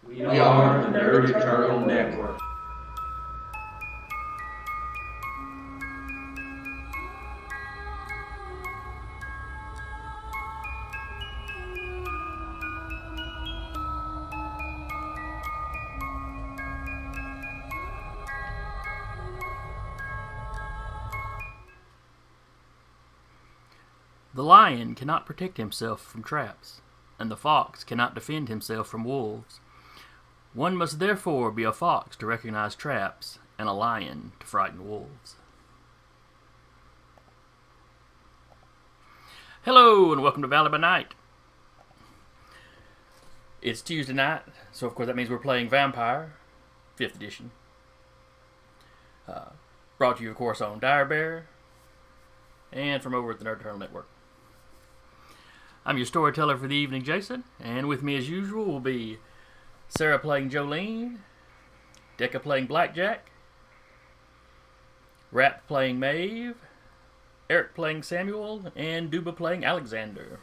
We are the Nerdy Turtle Network. The lion cannot protect himself from traps, and the fox cannot defend himself from wolves. One must therefore be a fox to recognize traps, and a lion to frighten wolves. Hello, and welcome to Valley by Night. It's Tuesday night, so of course that means we're playing Vampire, 5th edition. Brought to you, of course, on Dire Bear, and from over at the Nerd Turtle Network. I'm your storyteller for the evening, Jason, and with me as usual will be Sarah playing Jolene, Decca playing Blackjack, Rap playing Maeve, Eric playing Samuel, and Duba playing Alexander.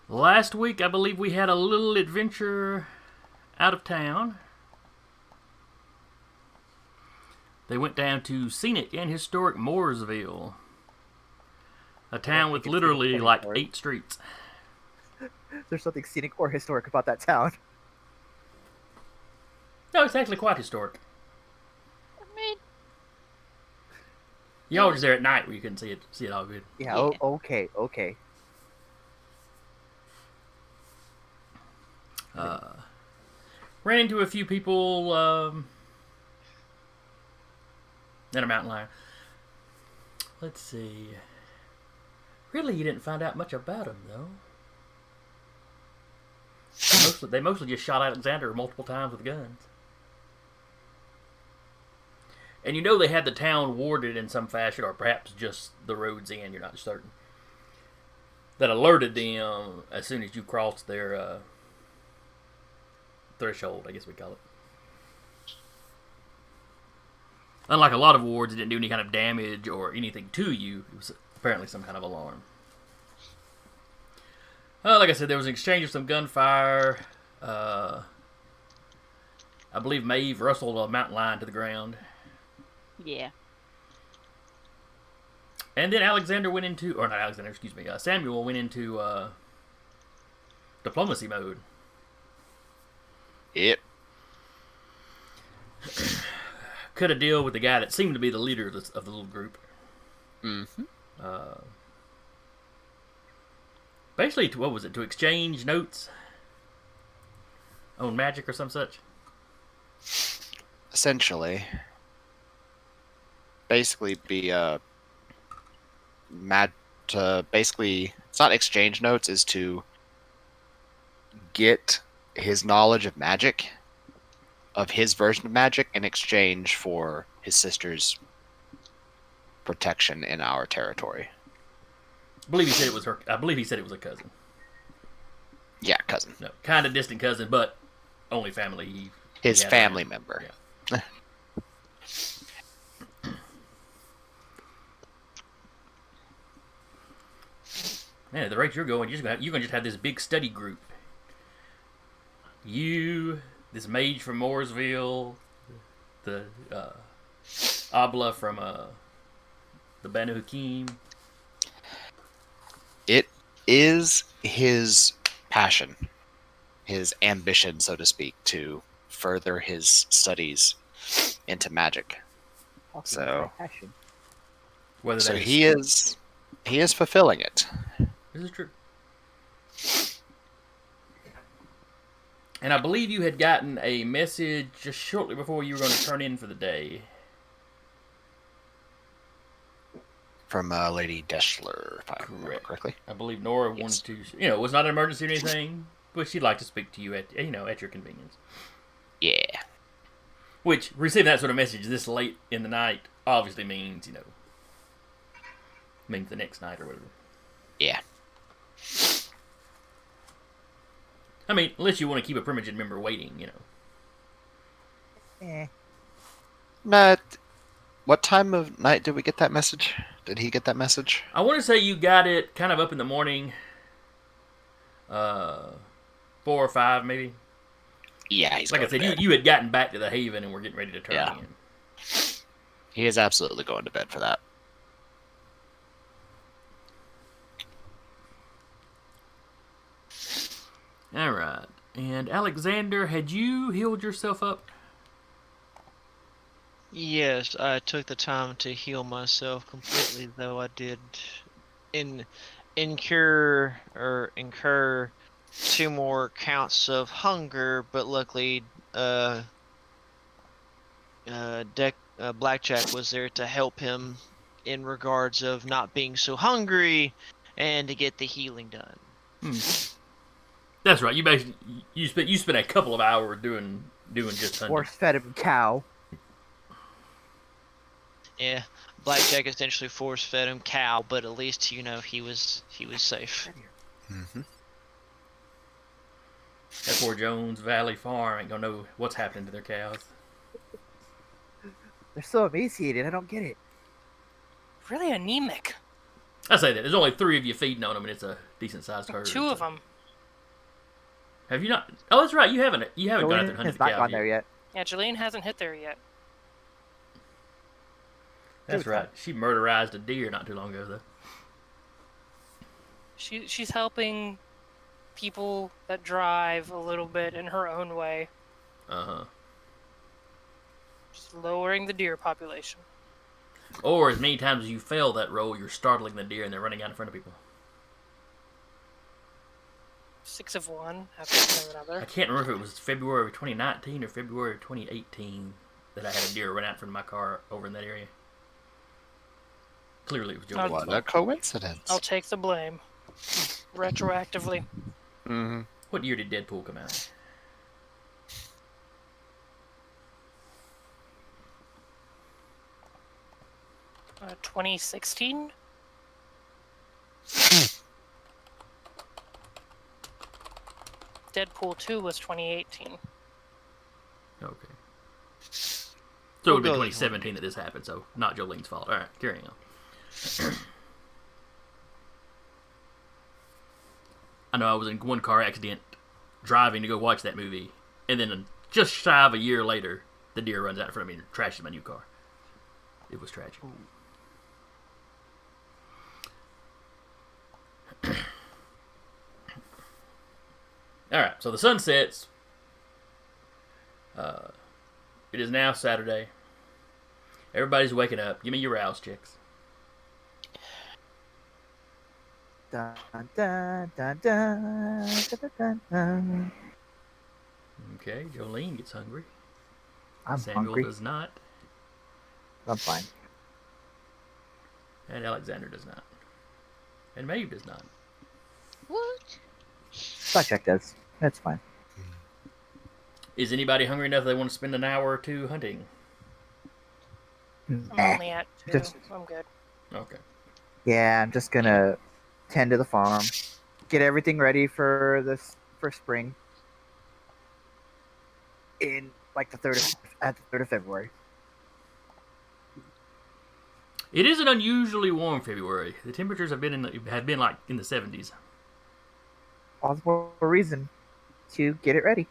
Last week, I believe we had a little adventure out of town. They went down to scenic and historic Mooresville, a town with literally like 8 streets. There's something scenic or historic about that town. No, it's actually quite historic. I mean, Y'all were just there at night where you couldn't see it all good. Yeah. Yeah. Okay. Ran into a few people in a mountain lion. Let's see. Really, you didn't find out much about him, though. They mostly just shot Alexander multiple times with guns. And you know they had the town warded in some fashion, or perhaps just the roads in, you're not certain, that alerted them as soon as you crossed their threshold, I guess we call it. Unlike a lot of wards, it didn't do any kind of damage or anything to you. It was apparently some kind of alarm. Like I said, there was an exchange of some gunfire. I believe Maeve rustled a mountain lion to the ground. yeah. And then Alexander went into, or not Alexander, excuse me, Samuel went into diplomacy mode. Yep. Cut a deal with the guy that seemed to be the leader of the little group. Mm-hmm. Basically, what was it? To exchange notes on magic or some such? Essentially. Basically basically, it's not exchange notes, is to get his knowledge of magic, of his version of magic, in exchange for his sister's protection in our territory. I believe he said it was her. I believe he said it was a cousin. Yeah, cousin. No, kind of distant cousin, but only family. His had family around. member. Yeah. Man, at the rate you're going, you're gonna just have this big study group. You, this mage from Mooresville, the Abla from the Banu Hakim. It is his passion, his ambition, so to speak, to further his studies into magic. So- Passion. Whether So that he is fulfilling it. This is true. And I believe you had gotten a message just shortly before you were going to turn in for the day. From Lady Deschler, if I remember correctly. I believe Nora Yes. wanted to, it was not an emergency or anything, but she'd like to speak to you at your convenience. Yeah. Which, receiving that sort of message this late in the night obviously means, means the next night or whatever. Yeah. I mean, unless you want to keep a Primogen member waiting, Eh. Matt, what time of night did we get that message? Did he get that message? I want to say you got it kind of up in the morning, 4 or 5 maybe. Yeah, he's Like I going to said, bed. you had gotten back to the Haven and were getting ready to turn Yeah. in. He is absolutely going to bed for that. All right. And Alexander, had you healed yourself up? Yes, I took the time to heal myself completely, though I did incur 2 more counts of hunger, but luckily, Blackjack was there to help him in regards of not being so hungry and to get the healing done. That's right. You basically you spent a couple of hours doing just hunting. Force fed him cow. Yeah, Blackjack essentially force fed him cow, but at least he was safe. Mm-hmm. That poor Jones Valley Farm ain't gonna know what's happening to their cows. They're so emaciated. I don't get it. Really anemic. I say that there's only 3 of you feeding on them, and it's a decent sized herd. 2 of them. Have you not? Oh, that's right. You haven't gone out there and Jolene hunted has the not cows gone there yet. Yeah, Jolene hasn't hit there yet. That's Good right. time. She murderized a deer not too long ago, though. She's helping people that drive a little bit in her own way. Uh-huh. Just lowering the deer population. Or as many times as you fail that role, you're startling the deer and they're running out in front of people. 6 of one, happens of I another. can't remember if it was February of 2019 or February of 2018 that I had a deer run out in front of my car over in that area. Clearly it was Jolene's What a fault. coincidence. I'll take the blame. Retroactively. Mm-hmm. What year did Deadpool come out? Uh, 2016? Deadpool 2 was 2018. Okay. So it would be We'll go with 2017 that this happened, so not Jolene's fault. Alright, carrying on. I know I was in one car accident driving to go watch that movie, and then just shy of a year later, the deer runs out in front of me and trashes my new car. It was tragic. Alright, so the sun sets. It is now Saturday. Everybody's waking up. Give me your rouse checks. Dun, dun, dun, dun, dun, dun, dun, dun. Okay, Jolene gets hungry. I'm Samuel hungry. does not. I'm fine. And Alexander does not. And Maeve does not. What? Blackjack does. That's fine. Is anybody hungry enough they want to spend an hour or 2 hunting? I'm Nah. only at 2. Just- I'm good. Okay. Yeah, I'm just gonna tend to the farm, get everything ready for spring. In like the 3rd of February. It is an unusually warm February. The temperatures have been like in the 70s. All the more reason to get it ready.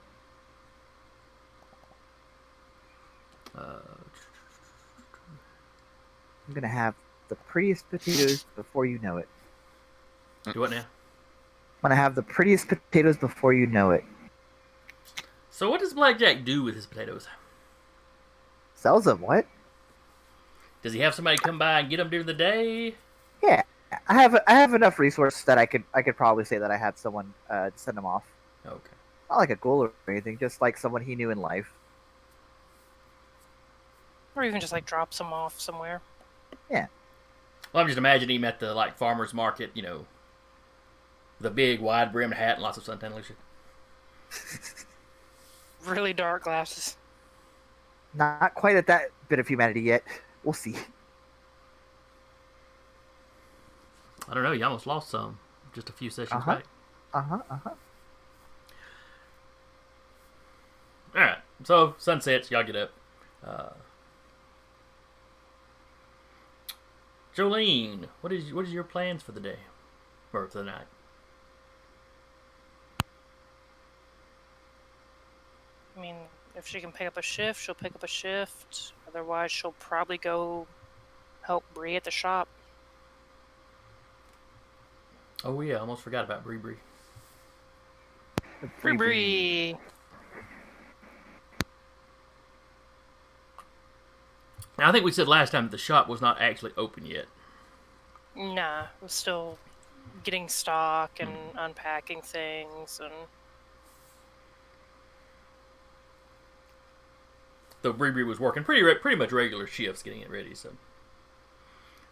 I'm gonna have the prettiest potatoes before you know it. Do what now? I'm gonna have the prettiest potatoes before you know it. So what does Blackjack do with his potatoes? Sells them, what? Does he have somebody come by and get them during the day? Yeah, I have enough resources that I could probably say that I have someone send them off. Okay. Not like a goal or anything, just like someone he knew in life. Or even just like drop some off somewhere. Well, I'm just imagining him at the like farmer's market, you know, the big wide brimmed hat and lots of suntan lotion. Really dark glasses. Not quite at that bit of humanity yet. We'll see. I don't know. You almost lost some just a few sessions Uh-huh. back. Uh-huh. All right. So sunsets, y'all get up. Jolene, what is your plans for the day or for the night? I mean, if she can pick up a shift, she'll pick up a shift. Otherwise, she'll probably go help Brie at the shop. Oh yeah, I almost forgot about Brie-brie. The Brie. Now, I think we said last time that the shop was not actually open yet. Nah, I'm still getting stock and unpacking things and. Though Brie-brie was working pretty much regular shifts getting it ready. So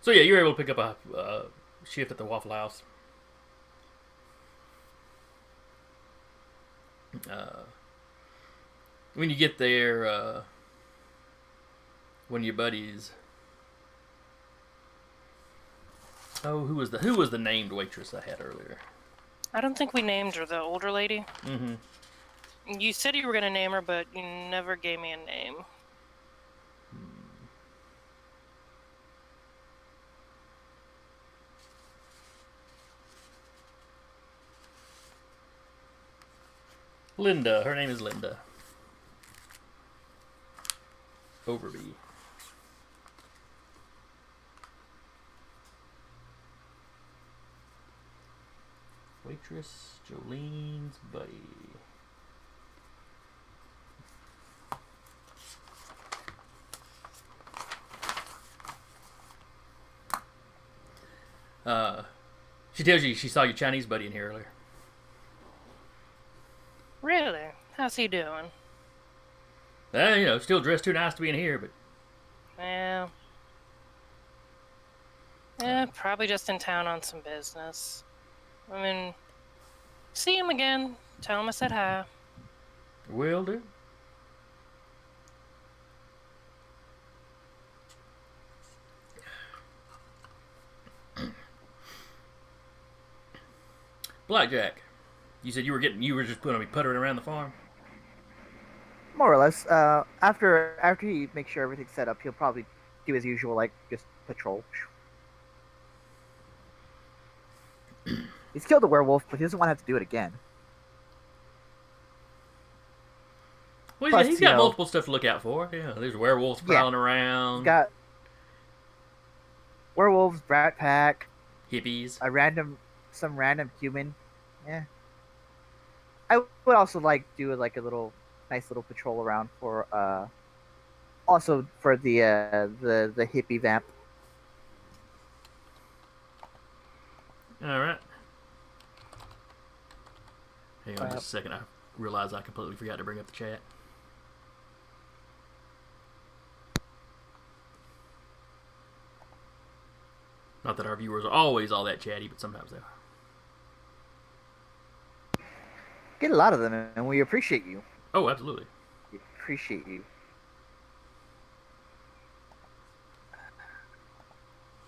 yeah, you're able to pick up a shift at the Waffle House. When you get there, one of your buddies. Oh, who was the named waitress I had earlier? I don't think we named her, the older lady. Mm-hmm. You said you were gonna name her, but you never gave me a name. Linda. Her name is Linda. Overby. Waitress, Jolene's buddy. She tells you she saw your Chinese buddy in here earlier. Really? How's he doing? Still dressed too nice to be in here, but Yeah. Probably just in town on some business. I mean, see him again. Tell him I said hi. will do. Blackjack, you said you were just going to be puttering around the farm. More or less. After he makes sure everything's set up, he'll probably do his usual, like just patrol. He's killed a werewolf, but he doesn't want to have to do it again. Well, Plus, he's you got know- multiple stuff to look out for. Yeah, there's werewolves prowling around. He's got werewolves, Brat Pack, hippies. some random human. Yeah. I would also like do like a nice little patrol around for also for the hippie vamp. All right. Hang on just a second. I realize I completely forgot to bring up the chat. Not that our viewers are always all that chatty, but sometimes they are. Get a lot of them, and we appreciate you. Oh, absolutely. We appreciate you.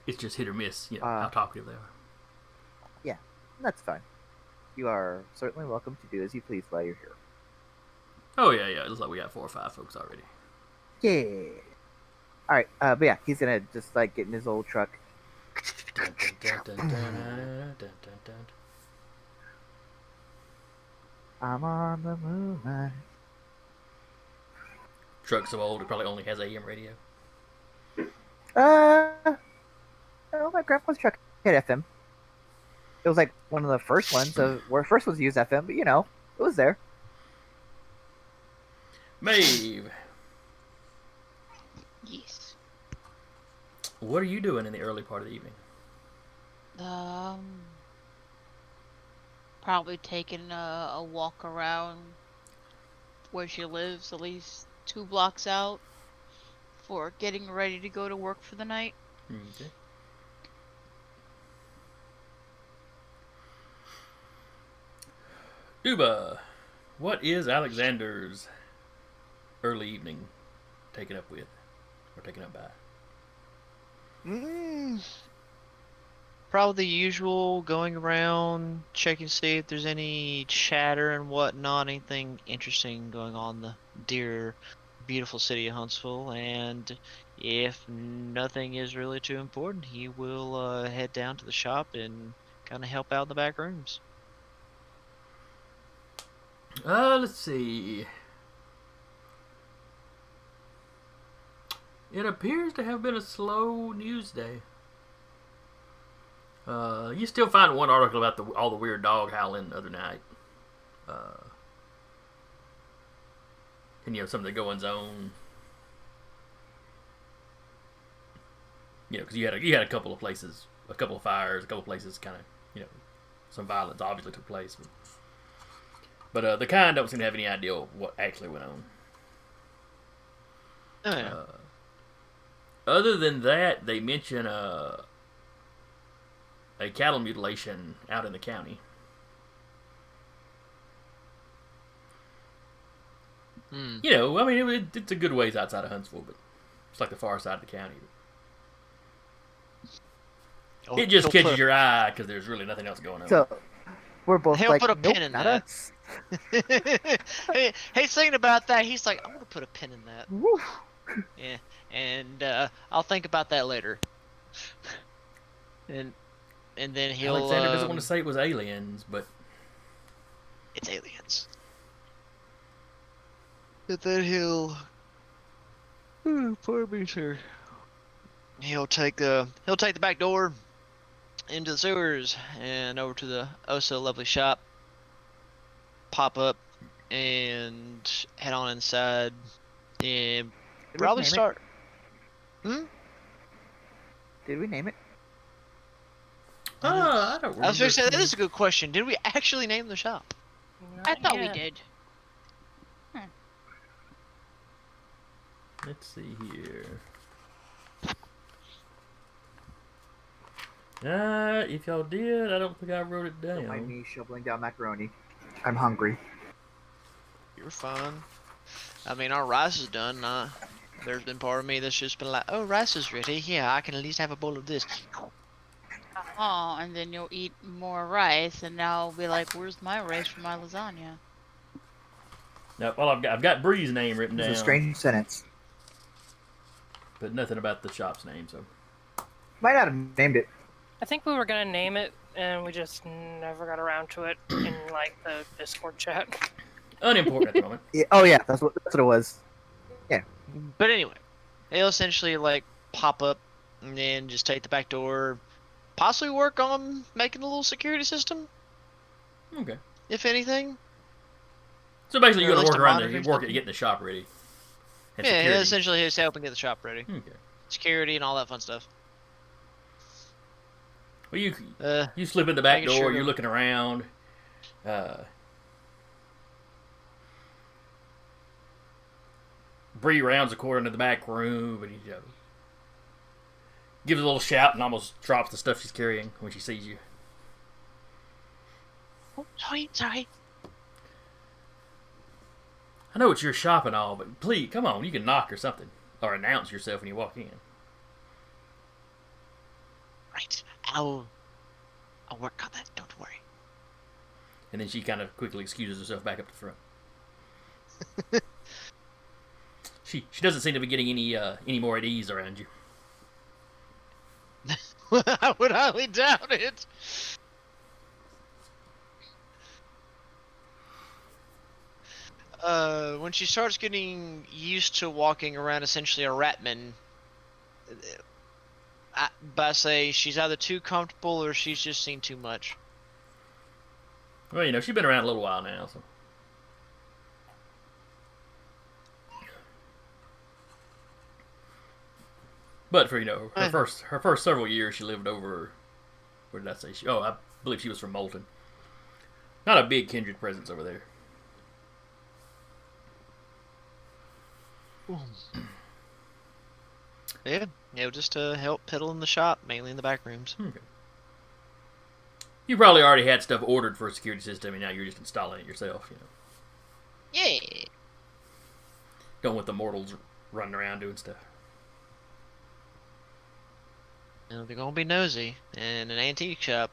It's just hit or miss, how talkative they are. Yeah, that's fine. You are certainly welcome to do as you please while you're here. Oh, yeah. It looks like we got 4 or 5 folks already. Yeah. All right. But yeah, he's gonna just like get in his old truck. Dun, dun, dun, dun, dun, dun, dun, dun. I'm on the moonlight. Truck's so old, it probably only has AM radio. Oh, my grandpa's truck had FM. It was like one of the first ones where first ones used FM, but it was there. Maeve, Yes. what are you doing in the early part of the evening? Probably taking a walk around where she lives, at least 2 blocks out, for getting ready to go to work for the night. Okay. Duba, what is Alexander's early evening taken up with, or taken up by? Probably the usual, going around, checking to see if there's any chatter and whatnot, anything interesting going on in the dear, beautiful city of Huntsville. And if nothing is really too important, he will head down to the shop and kind of help out in the back rooms. Let's see. It appears to have been a slow news day. You still find one article about all the weird dog howling the other night. And some of the goings on. Because you had a couple of places, a couple of fires, a couple of places, kind of, some violence obviously took place. But the kind don't seem to have any idea what actually went on. Oh yeah. Other than that, they mention a cattle mutilation out in the county. It's a good ways outside of Huntsville, but it's like the far side of the county. It just catches your eye because there's really nothing else going on. So we're both He'll like, put a nope, pin in not that. us. He's thinking about that. He's like, I'm gonna put a pin in that. Woo. Yeah, and I'll think about that later. And then he'll. Alexander doesn't want to say it was aliens, but it's aliens. And then he'll. Poor me, sir. He'll take the back door into the sewers and over to the oh so lovely shop. Pop up and head on inside and probably start. Did we name it? I don't remember. I was going to say that is a good question. Did we actually name the shop? I thought we did. Let's see here. If y'all did, I don't think I wrote it down. Don't mind me shoveling down macaroni. I'm hungry. You're fine. I mean, our rice is done. There's been part of me that's just been like, oh, rice is ready. Yeah, I can at least have a bowl of this. Oh, and then you'll eat more rice, and now I'll be like, where's my rice for my lasagna? No, well, I've got Brie's name written down. It's a strange sentence. But nothing about the shop's name, so. Might not have named it. I think we were gonna name it, and we just never got around to it in like the Discord chat. Unimportant at the moment. Yeah, oh yeah, that's what it was. Yeah. But anyway, they'll essentially like pop up and then just take the back door. Possibly work on making a little security system, Okay. if anything. So basically, Or you're at going to least work a around monitor and or work at something. getting the shop ready. And Yeah, security. essentially just helping get the shop ready. Okay. Security and all that fun stuff. Well, you slip in the back making door. sure You're to- looking around. Bree rounds the corner into the back room, and he gives a little shout and almost drops the stuff she's carrying when she sees you. Oh, sorry. I know it's your shop and all, but please, come on, you can knock or something. Or announce yourself when you walk in. Right. I'll work on that. Don't worry. And then she kind of quickly excuses herself back up to front. She doesn't seem to be getting any more at ease around you. I would highly doubt it. When she starts getting used to walking around essentially a ratman, I say she's either too comfortable or she's just seen too much. Well, she's been around a little while now, so. But for her first several years, she lived over. Where did I say she? Oh, I believe she was from Moulton. Not a big kindred presence over there. Yeah, just to help piddle in the shop, mainly in the back rooms. Okay. You probably already had stuff ordered for a security system, and now you're just installing it yourself. Yeah. Don't want the mortals running around doing stuff. They're gonna be nosy, and an antique shop,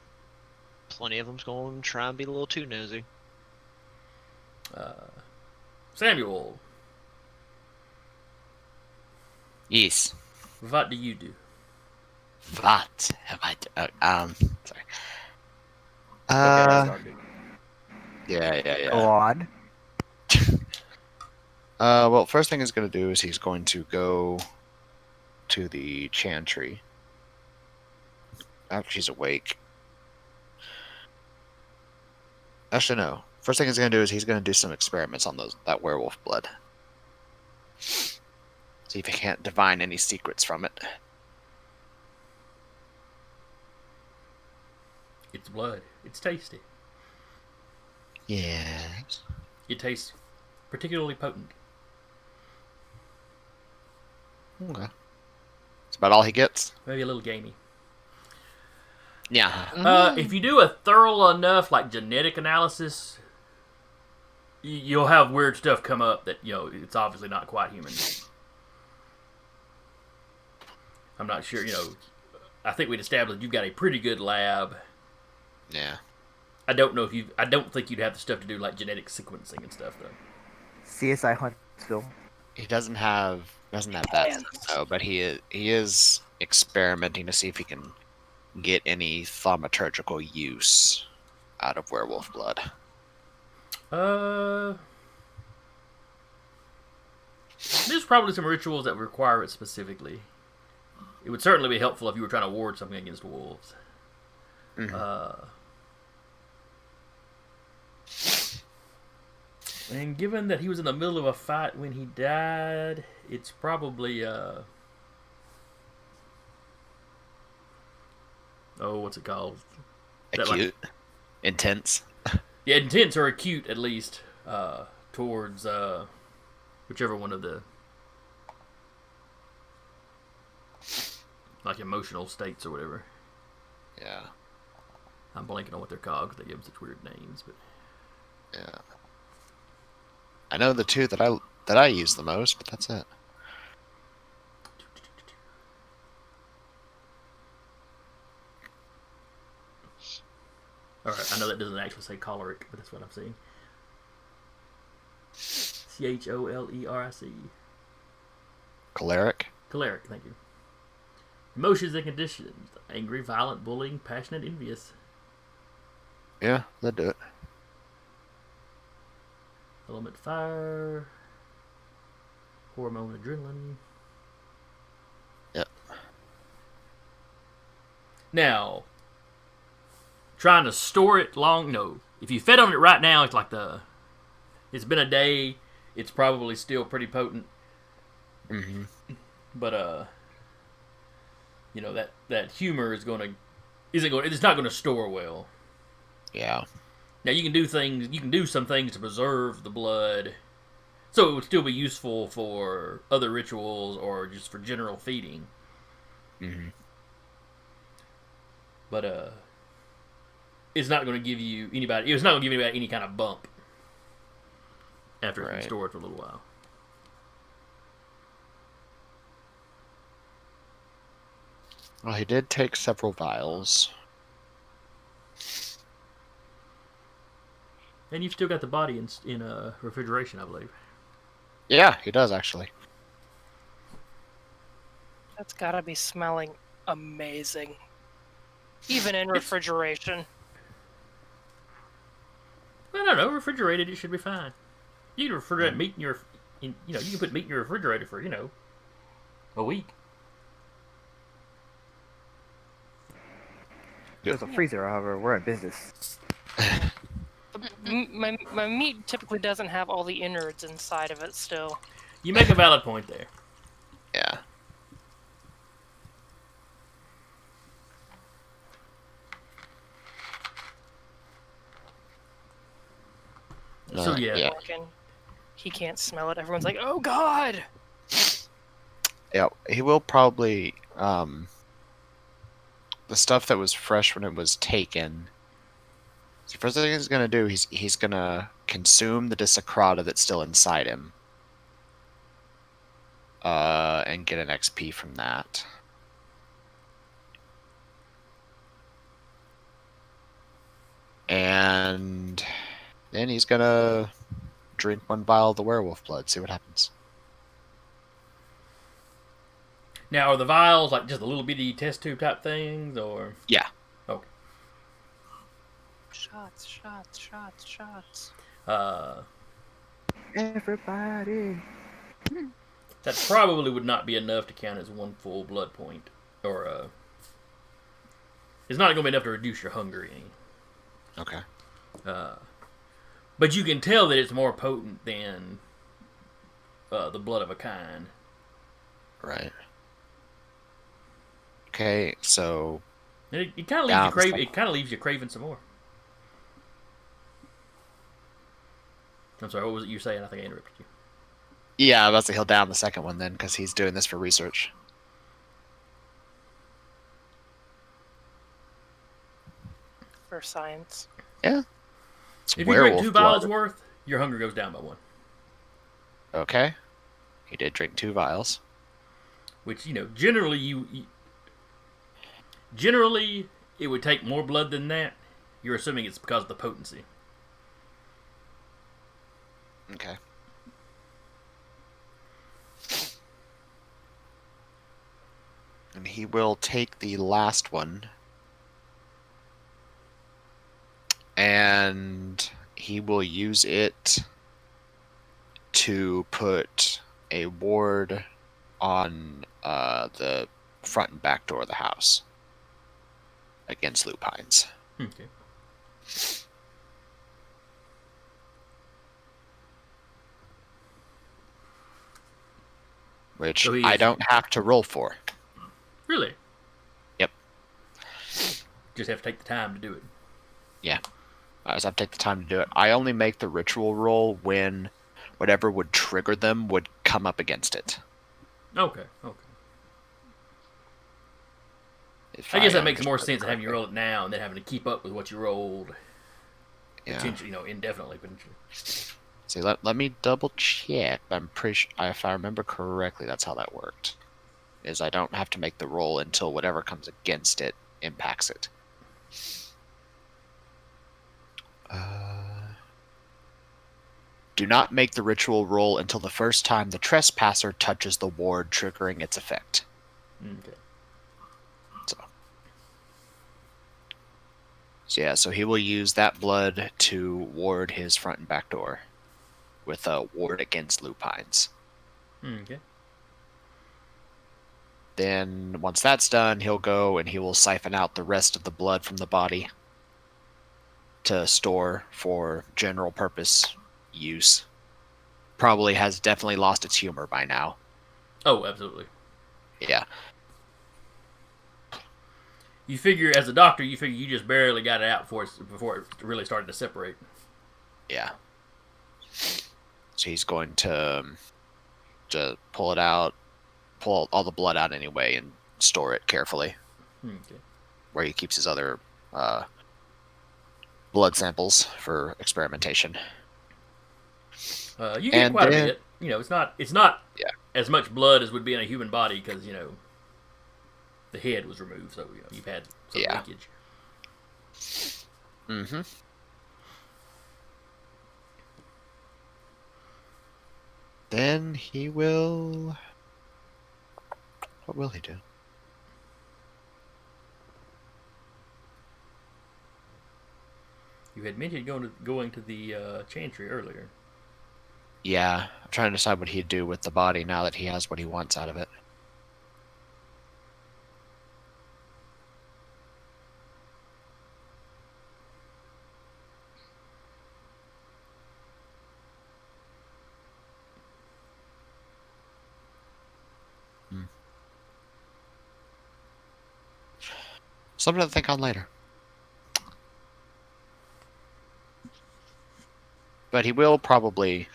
plenty of them's gonna try and be a little too nosy. Samuel, Yes. what do you do? What have I done? Sorry. Yeah. Go on. Well, first thing he's going to do is he's going to go to the chantry after she's awake. Actually, no. First thing he's going to do is he's going to do some experiments on that werewolf blood. See if he can't divine any secrets from it. It's blood. It's tasty. Yes. It tastes particularly potent. Okay. That's about all he gets. Maybe a little gamey. Yeah. If you do a thorough enough, like, genetic analysis, you'll have weird stuff come up that, it's obviously not quite human. I'm not sure, I think we'd established you've got a pretty good lab. Yeah. I don't think you'd have the stuff to do, like, genetic sequencing and stuff, though. CSI Huntsville. He doesn't have that, though, but he is experimenting to see if he can get any thaumaturgical use out of werewolf blood. There's probably some rituals that require it specifically. It would certainly be helpful if you were trying to ward something against wolves. Mm-hmm. And given that he was in the middle of a fight when he died, it's probably what's it called? Acute, intense. Yeah, intense or acute at least towards whichever one of the like emotional states or whatever. Yeah. I'm blanking on what they're called because they give them such weird names, but yeah. I know the two that I use the most, but that's it. All right, I know that doesn't actually say choleric, but that's what I'm saying. CHOLERIC. Choleric? Choleric, thank you. Emotions and conditions: angry, violent, bullying, passionate, envious. Yeah, that'd do it. Element fire. Hormone adrenaline. Yep. Now, trying to store it long, no. If you fed on it right now, it's like it's been a day, it's probably still pretty potent. Mm-hmm. But, that humor it's not going to store well. Yeah. Now you can do some things to preserve the blood, so it would still be useful for other rituals or just for general feeding. Mm-hmm. But it's not going to give you anybody any kind of bump after it's been stored for a little while. Well, he did take several vials. And you've still got the body in refrigeration, I believe. Yeah, he does actually. That's gotta be smelling amazing. Even in refrigeration. I don't know. Refrigerated, it should be fine. You can refrigerate meat you can put meat in your refrigerator for a week. There's a freezer, however, we're in business. My meat typically doesn't have all the innards inside of it still. You make a valid point there. Yeah. So yeah. He can't smell it. Everyone's like, "Oh God!" Yeah, he will probably the stuff that was fresh when it was taken. So first thing he's gonna do, he's gonna consume the Disacrata that's still inside him, and get an XP from that. And then he's gonna drink one vial of the werewolf blood, see what happens. Now, are the vials like just the little bitty test tube type things, or? Yeah. Okay. Shots. Everybody. That probably would not be enough to count as one full blood point. Or, it's not going to be enough to reduce your hunger any. Okay. But you can tell that it's more potent than the blood of a kind. Right. Okay, so And it kind of leaves you craving. It kind of leaves you craving some more. I'm sorry. What was it you were saying? I think I interrupted you. yeah, I was about to say he'll down the second one then because he's doing this for research. For science. Yeah. It's If you drink werewolf 2 vials blood. worth, your hunger goes down by 1. Okay. He did drink 2 vials. Which, generally generally it would take more blood than that. You're assuming it's because of the potency. Okay. And he will take the last one. And he will use it to put a ward on the front and back door of the house against lupines. Okay. Which So I don't have to roll for. Really? Yep. Just have to take the time to do it. Yeah. I just have to take the time to do it. I only make the ritual roll when whatever would trigger them would come up against it. Okay. I guess that makes more sense than having you roll it now and then having to keep up with what you rolled. Yeah. Potentially, indefinitely, potentially. See, let me double check. I'm pretty sure, if I remember correctly, that's how that worked. Is I don't have to make the roll until whatever comes against it impacts it. Do not make the ritual roll until the first time the trespasser touches the ward, triggering its effect. Okay. So yeah, so he will use that blood to ward his front and back door with a ward against lupines. Okay. Then once that's done, he'll go and he will siphon out the rest of the blood from the body to store for general purpose use. Probably has definitely lost its humor by now. Oh, absolutely. Yeah. You figure, as a doctor, you just barely got it out before it really started to separate. Yeah. So he's going to pull it out, pull all the blood out anyway, and store it carefully. Okay. Where he keeps his other blood samples for experimentation. You get quite a bit. It's not as much blood as would be in a human body because the head was removed, so you've had some leakage. Mm-hmm. Then he will. What will he do? You had mentioned going to the chantry earlier. Yeah, I'm trying to decide what he'd do with the body now that he has what he wants out of it. Something to think on later. But he will probably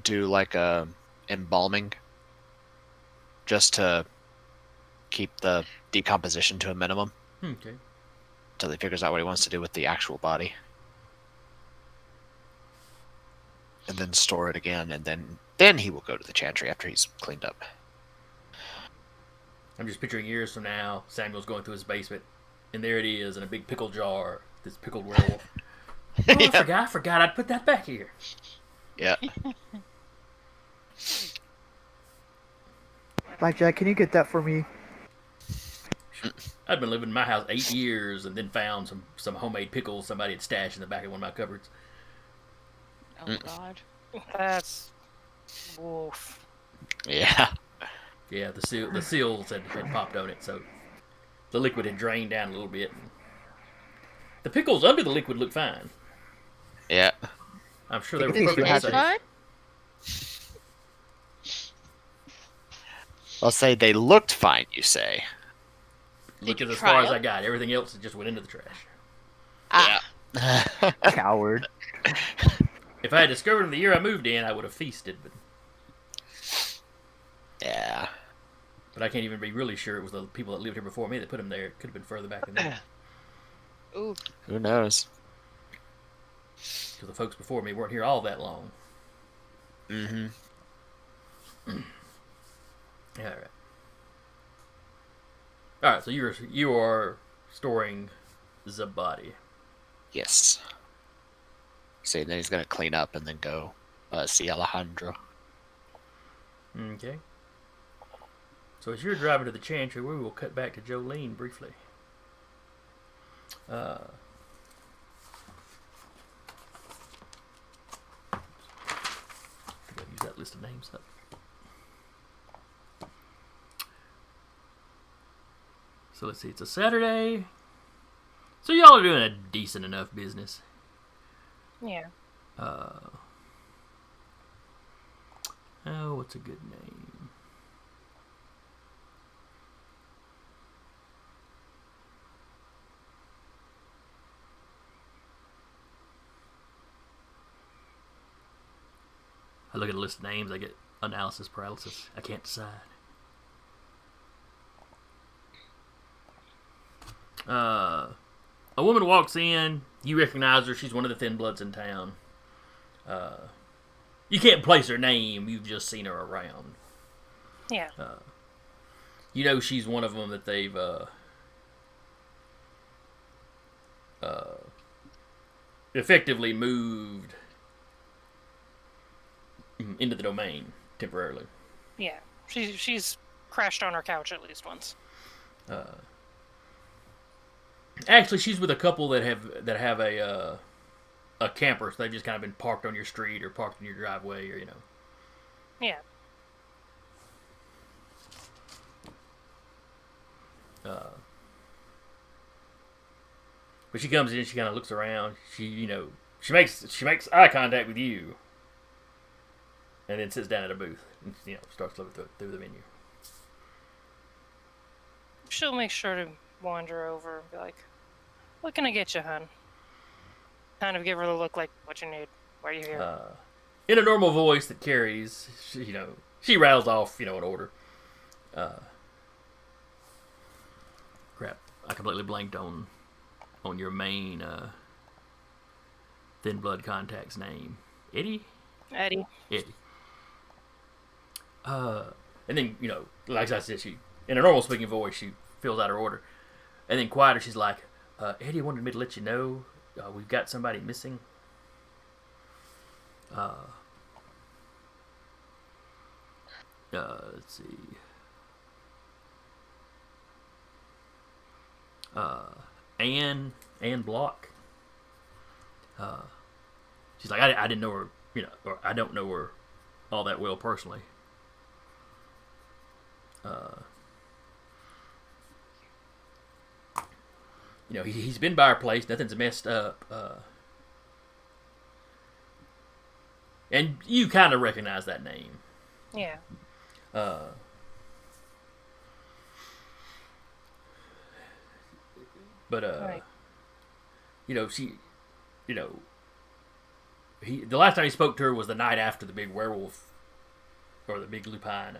do like a embalming just to keep the decomposition to a minimum. Okay. Until he figures out what he wants to do with the actual body. And then store it again, and then he will go to the chantry after he's cleaned up. I'm just picturing years from now, Samuel's going through his basement, and there it is in a big pickle jar, this pickled werewolf. Oh, I forgot I'd put that back here. Yeah. Blackjack, can you get that for me? I'd been living in my house 8 years and then found some homemade pickles somebody had stashed in the back of one of my cupboards. Oh, God. That's Woof. Yeah. Yeah, the seals had popped on it, so the liquid had drained down a little bit. And the pickles under the liquid looked fine. Yeah. I'm sure Take they a were piece, you perfectly have Taste to- safe. fine? I'll say they looked fine, you say. Look you as try far as I 'em? got. Everything else just went into the trash. Ah, Yeah. Coward. If I had discovered them the year I moved in, I would have feasted, Yeah. but I can't even be really sure it was the people that lived here before me that put them there. It could have been further back than that. ooh. Who knows? Because the folks before me weren't here all that long. Mm-hmm. Yeah, all right. All right, so you are storing the body. Yes. See, then he's gonna clean up and then go see Alejandro. Okay. So as you're driving to the chantry, we will cut back to Jolene briefly. Use that list of names up. So let's see, it's a Saturday. So y'all are doing a decent enough business. Yeah. Oh, what's a good name? I look at a list of names, I get analysis paralysis. I can't decide. A woman walks in. You recognize her. She's one of the thin bloods in town. You can't place her name. You've just seen her around. Yeah. You know she's one of them that they've effectively moved into the domain temporarily. Yeah. She's crashed on her couch at least once. Actually, she's with a couple that have a camper. So they've just kind of been parked on your street or parked in your driveway, or Yeah. But she comes in, she kind of looks around. She makes eye contact with you, and then sits down at a booth and starts looking through the menu. She'll make sure to wander over and be like, "What can I get you, hun?" Kind of give her the look like, "What you need? Why are you here?" In a normal voice that carries, she rattles off, an order. Crap, I completely blanked on your main thin blood contact's name. Eddie? Eddie. Eddie. And then, like I said, she, in a normal speaking voice, she fills out her order. And then quieter, she's like, Eddie wanted me to let you know we've got somebody missing. Let's see. Anne Block. She's like, I didn't know her, or I don't know her all that well personally. He's been by our place. Nothing's messed up. And you kind of recognize that name. Yeah. But Right. the last time he spoke to her was the night after the big werewolf, or the big lupine,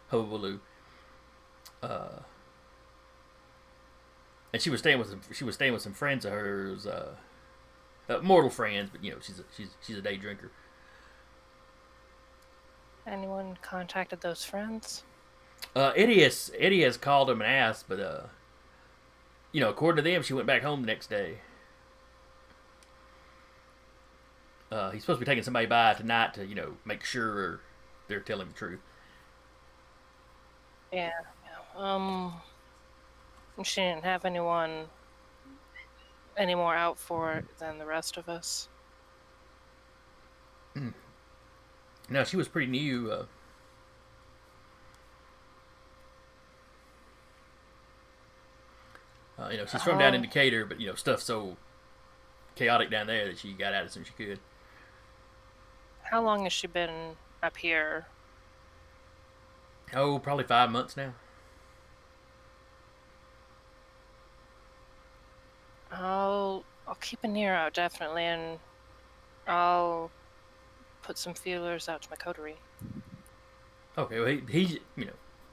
hullabaloo. And she was staying with some friends of hers, mortal friends, but she's a day drinker. Anyone contacted those friends? Eddie has called him and asked, but according to them, she went back home the next day. He's supposed to be taking somebody by tonight to make sure they're telling the truth. Yeah. She didn't have anyone any more out for it than the rest of us. No, she was pretty new. She's from down in Oh. Decatur, but stuff's so chaotic down there that she got out as soon as she could. How long has she been up here? Oh, probably 5 months now. I'll keep an ear out definitely, and I'll put some feelers out to my coterie. Okay, well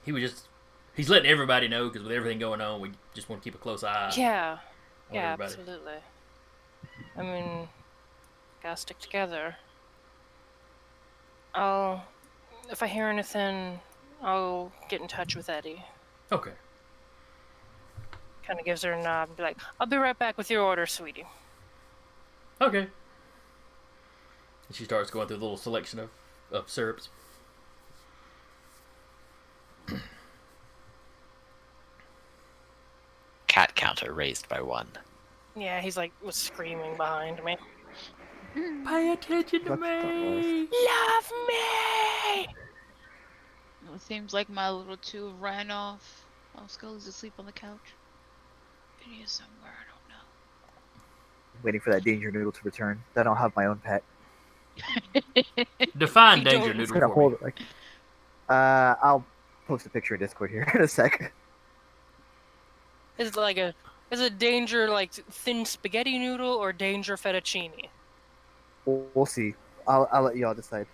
he was just he's letting everybody know because with everything going on, we just want to keep a close eye. Yeah, on yeah, everybody. absolutely. I mean, gotta stick together. If I hear anything, I'll get in touch with Eddie. Okay. Kind of gives her a nod and be like, I'll be right back with your order, sweetie. Okay. And she starts going through the little selection of syrups. Cat counter raised by 1. Yeah, he's like was screaming behind me. Pay attention to What the me. Love me! It seems like my little two ran off. Oh, Scully's asleep on the couch. He is somewhere, I don't know. Waiting for that danger noodle to return. Then I'll have my own pet. Define You danger don't- noodle Gonna for hold me. it like. I'll post a picture in Discord here in a sec. Is it danger like thin spaghetti noodle or danger fettuccine? We'll see. I'll let y'all decide.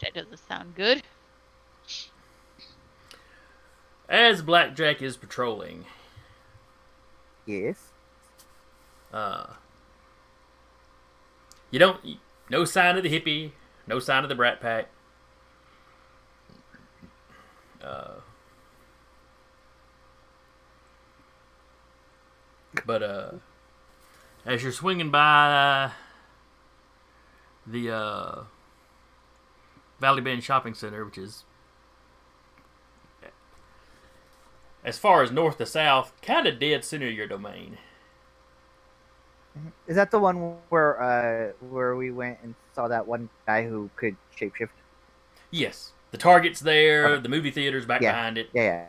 That doesn't sound good. As Blackjack is patrolling, Yes. no sign of the hippie, no sign of the brat pack. But as you're swinging by the Valley Bend Shopping Center, which is as far as north to south, kind of dead center of your domain. Is that the one where we went and saw that one guy who could shapeshift? Yes, the Target's there, Okay. the movie theater's back Yeah. behind it. Yeah.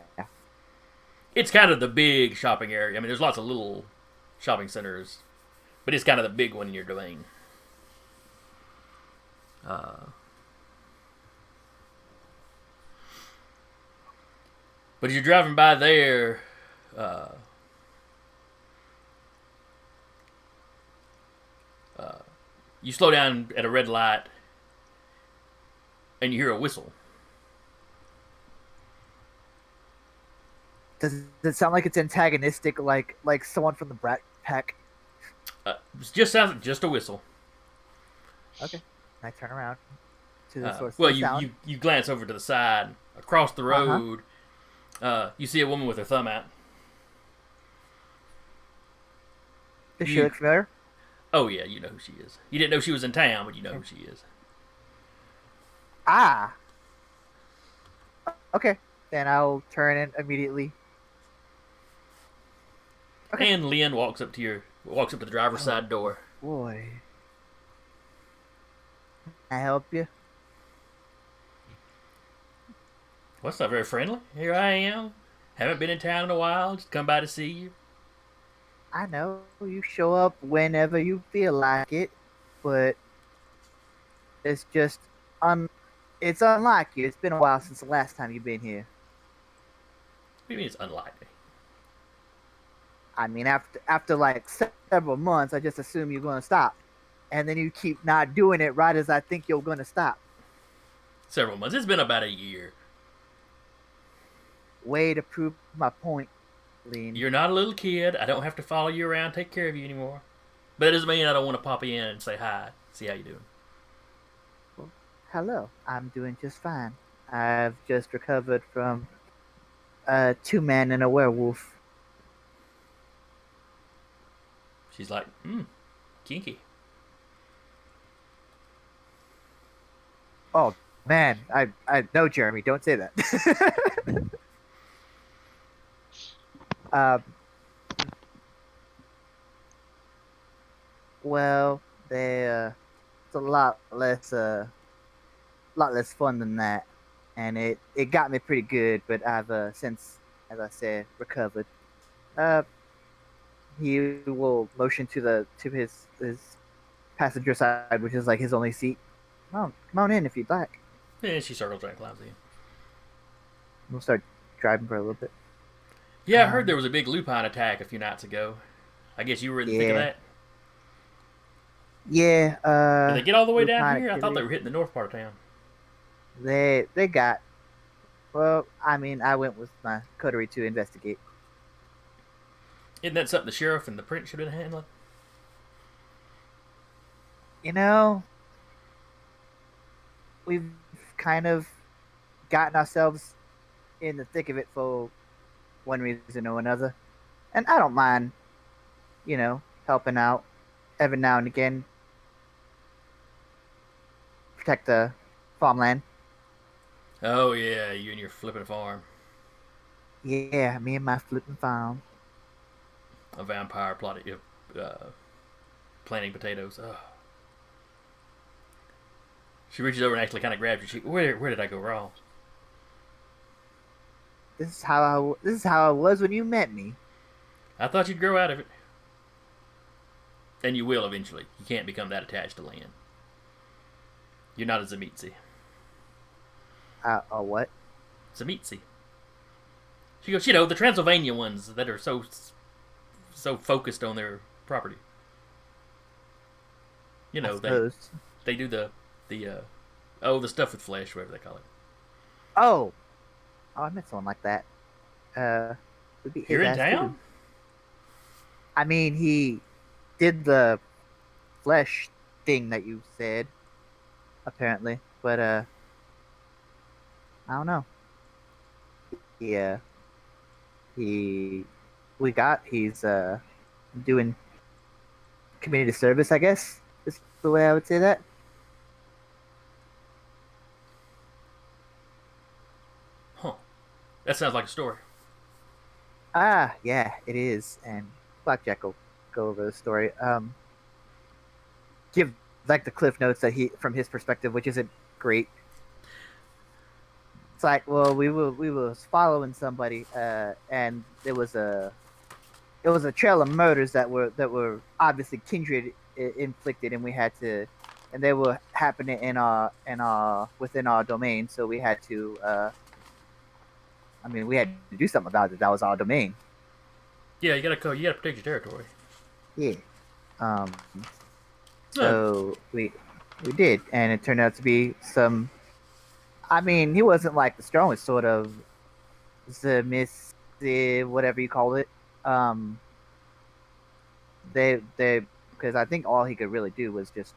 It's kind of the big shopping area. I mean, there's lots of little shopping centers, but it's kind of the big one in your domain. But as you're driving by there, you slow down at a red light, and you hear a whistle. Does it sound like it's antagonistic, like someone from the Brat Pack? It just sounds like just a whistle. Okay. I turn around to the source Well, of the sound. you glance over to the side. Across the road, you see a woman with her thumb out. Does she look familiar? Oh, yeah, you know who she is. You didn't know she was in town, but you know who she is. Ah. Okay. Then I'll turn in immediately. Okay. And Lynn walks up to the driver's side door. Boy. Can I help you? What's not very friendly? Here I am. Haven't been in town in a while. Just come by to see you. I know you show up whenever you feel like it, but it's just it's unlike you. It's been a while since the last time you've been here. What do you mean it's unlikely? I mean, after like several months, I just assume you're gonna stop, and then you keep not doing it right as I think you're gonna stop. Several months. It's been about a year. Way to prove my point, Lean. You're not a little kid. I don't have to follow you around, take care of you anymore. But it doesn't mean I don't want to pop in and say hi, see how you doing. Hello, I'm doing just fine. I've just recovered from 2 men and a werewolf. She's like, kinky. Oh man, I no, Jeremy, don't say that. Well, they it's a lot less fun than that, and it got me pretty good. But I've since, as I said, recovered. Uh, he will motion to his passenger side, which is like his only seat. Come on in if you'd like. And she circles around and climbs in. We'll start driving for a little bit. Yeah, I heard there was a big lupine attack a few nights ago. I guess you were in the thick of Yeah. that. Yeah. Did they get all the way down lupine here? I thought activity. they were hitting the north part of town. They got. Well, I mean, I went with my coterie to investigate. Isn't that something the sheriff and the prince should have been handling? You know, we've kind of gotten ourselves in the thick of it for one reason or another, and I don't mind, helping out every now and again, protect the farmland. Oh yeah, you and your flipping farm. Yeah, me and my flipping farm. A vampire plotting, planting potatoes. Oh. She reaches over and actually kind of grabs your cheek. Where did I go wrong? This is how I was when you met me. I thought you'd grow out of it. And you will eventually. You can't become that attached to land. You're not a Zamitzi. What? Zamitzi. She goes, the Transylvania ones that are so focused on their property. I They suppose. they do the stuff with flesh, whatever they call it. Oh, I met someone like that. We beat his You're in ass, town? too. I mean, he did the flesh thing that you said, apparently, but I don't know. Yeah, he's doing community service, I guess, is the way I would say that. Huh. That sounds like a story. Ah, yeah, it is, and Blackjack will go over the story. Give like the cliff notes that he from his perspective, which isn't great. It's like, well, we was following somebody, and it was a trail of murders that were obviously kindred inflicted, and we had to, and they were happening in our within our domain, so we had to. I mean, we had to do something about it. That was our domain. Yeah, you gotta protect your territory. Yeah. Um. No. So we did, and it turned out to be some. I mean, he wasn't like the strongest sort of submissive, whatever you call it. Um, they because I think all he could really do was just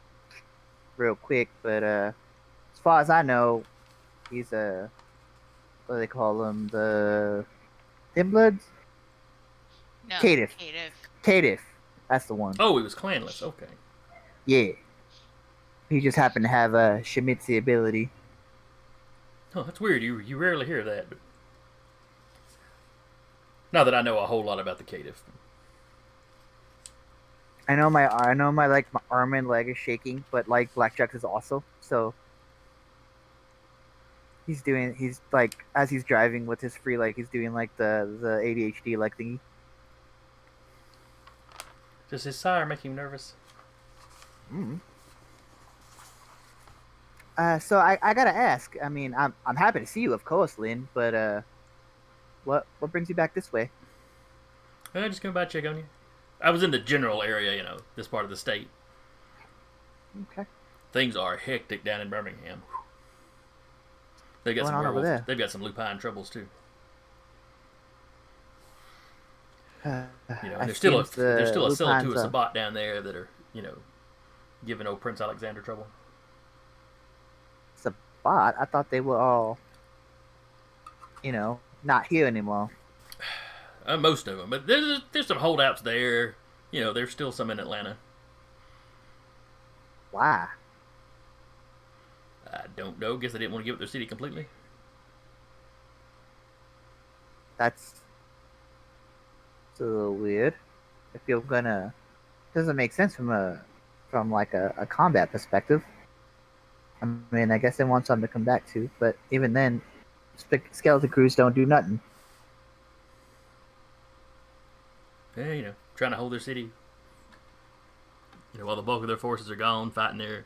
real quick. But as far as I know, he's a what do they call him, the Thin Bloods, No, Caitiff. Caitiff. Caitiff. That's the one. Oh, he was clanless. Okay. Yeah, he just happened to have a Shemitzi ability. Oh, that's weird. You rarely hear that. But not that I know a whole lot about the caitiff. I know my like my arm and leg is shaking, but like Blackjack is also so. He's like as he's driving with his free leg, he's doing like the ADHD like thingy. Does his sire make him nervous? Mm. So I gotta ask. I mean, I'm happy to see you, of course, Lynn. But what brings you back this way? Just come by check on you. I was in the general area, this part of the state. Okay. Things are hectic down in Birmingham. They've got What's some going on over werewolves. there? They've got some lupine troubles too. I There's still a seems the cellar to Lupines a are- Sabat down there that are, giving old Prince Alexander trouble. Sabat. I thought they were all, not here anymore. Most of them, but there's some holdouts there. There's still some in Atlanta. Why? I don't know. Guess they didn't want to give up their city completely. That's a little weird. If you're gonna, doesn't make sense from from like a combat perspective. I mean, I guess they want something to come back to, but even then, skeleton crews don't do nothing. Yeah, trying to hold their city. While the bulk of their forces are gone, fighting their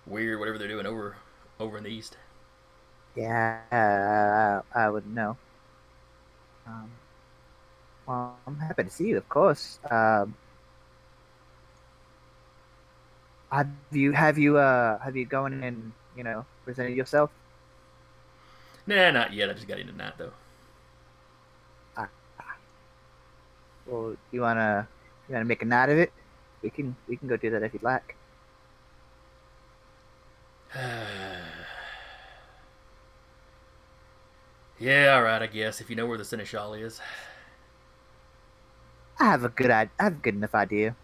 weird whatever they're doing over in the east. Yeah, I would know. Well, I'm happy to see you, of course. Have you gone and presented yourself? Nah, not yet. I just got in tonight though. Well, you wanna make a night of it? We can go do that if you'd like. Yeah, all right. I guess if you know where the seneschal is. I have a good enough idea.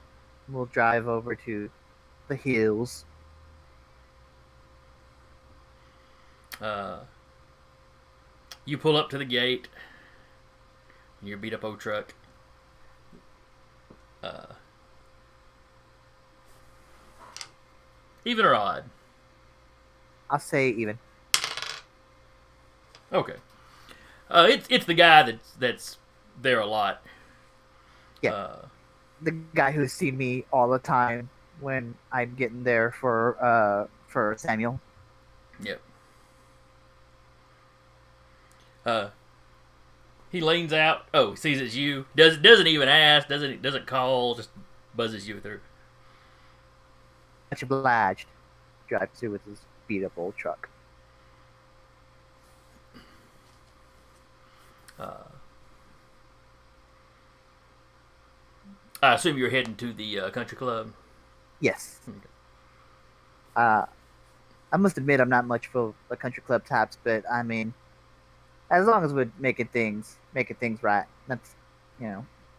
We'll drive over to the hills. You pull up to the gate in your beat up old truck. Even or odd? I'll say even. Okay. It's the guy that's there a lot. Yeah. The guy who's seen me all the time when I'm getting there for Samuel. Yep. He leans out. Oh, sees it's you. Doesn't even ask. Doesn't call. Just buzzes you through. Much obliged. Drives through with his beat up old truck. I assume you're heading to the country club. Yes. Okay. I must admit I'm not much for the country club types, but I mean, as long as we're making things right, that's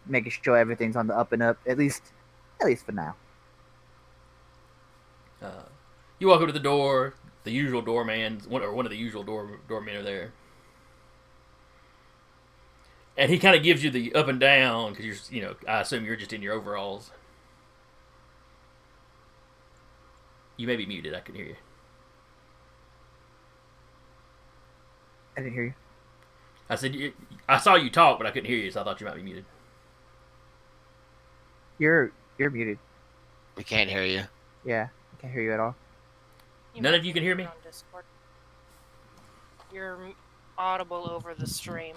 making sure everything's on the up and up. At least for now. You walk up to the door. The usual doorman, one of the usual doormen are there, and he kind of gives you the up and down because I assume you're just in your overalls. You may be muted. I can hear you. I didn't hear you. I said I saw you talk, but I couldn't hear you, so I thought you might be muted. You're muted. We can't hear you. Yeah, I can't hear you at all. None of you can hear me? On Discord. You're audible over the stream.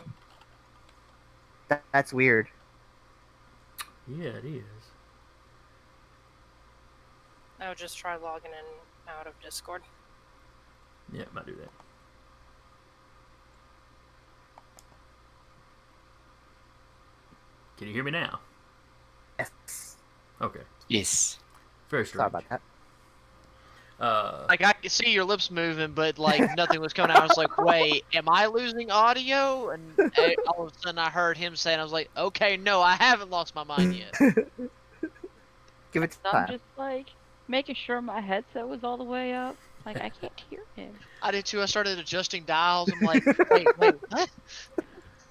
That's weird. Yeah, it is. I would just try logging in out of Discord. Yeah, might do that. Can you hear me now? Yes. Okay. Yes. Very strange. Sorry about that. Like I could see your lips moving, but like nothing was coming out. I was like, "Wait, am I losing audio?" And all of a sudden, I heard him saying, "I was like, okay, no, I haven't lost my mind yet." Give it I'm time. just like making sure my headset was all the way up. Like I can't hear him. I did too. I started adjusting dials. I'm like, wait, what?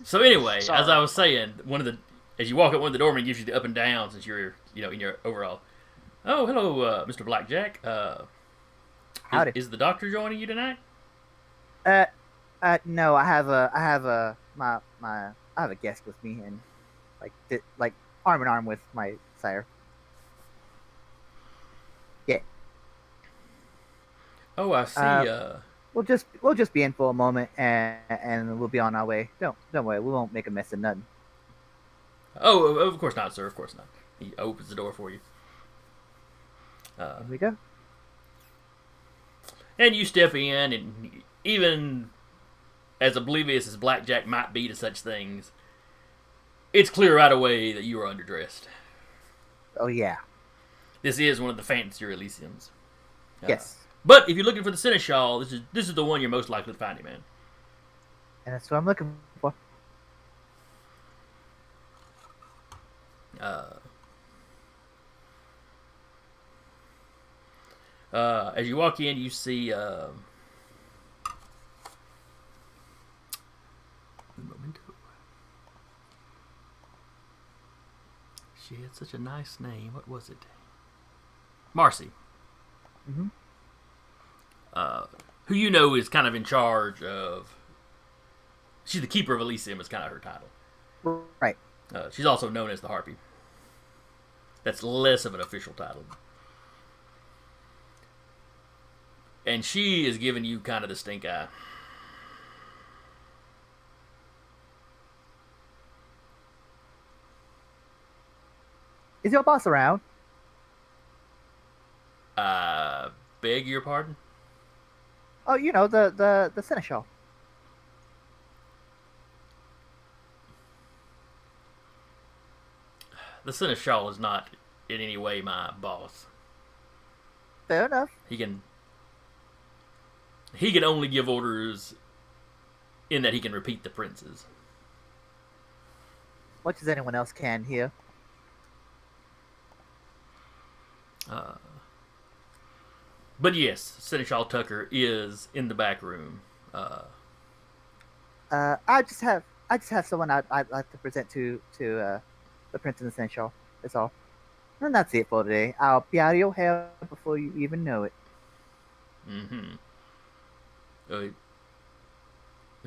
So anyway, Sorry. as I was saying, as you walk up, one of the doormen gives you the up and down since you're in your overall. Oh, hello, Mr. Blackjack. Howdy. Is the doctor joining you tonight? No, I have a guest with me, and like arm in arm with my sire. Yeah. Oh, I see. We'll just be in for a moment, and we'll be on our way. Don't worry, we won't make a mess of nothing. Oh, of course not, sir. Of course not. He opens the door for you. Here we go. And you step in, and even as oblivious as Blackjack might be to such things, it's clear right away that you are underdressed. Oh yeah. This is one of the fancier Elysiums. Yes. But if you're looking for the seneschal, this is the one you're most likely to find him in. And that's what I'm looking for. As you walk in, you see she had such a nice name. What was it? Marcy. Mm-hmm. Who you know is kind of in charge of. She's the keeper of Elysium, is kind of her title. Right. She's also known as the Harpy. That's less of an official title. And she is giving you kind of the stink eye. Is your boss around? Beg your pardon? Oh, you know, the seneschal. The Seneschal is not in any way my boss. Fair enough. He can only give orders in that he can repeat the princes. Much as anyone else can here. But yes, Seneschal Tucker is in the back room. I just have someone I'd like to present to the prince and the seneschal. That's all. And that's it for today. I'll be out of your hair before you even know it. Mm-hmm.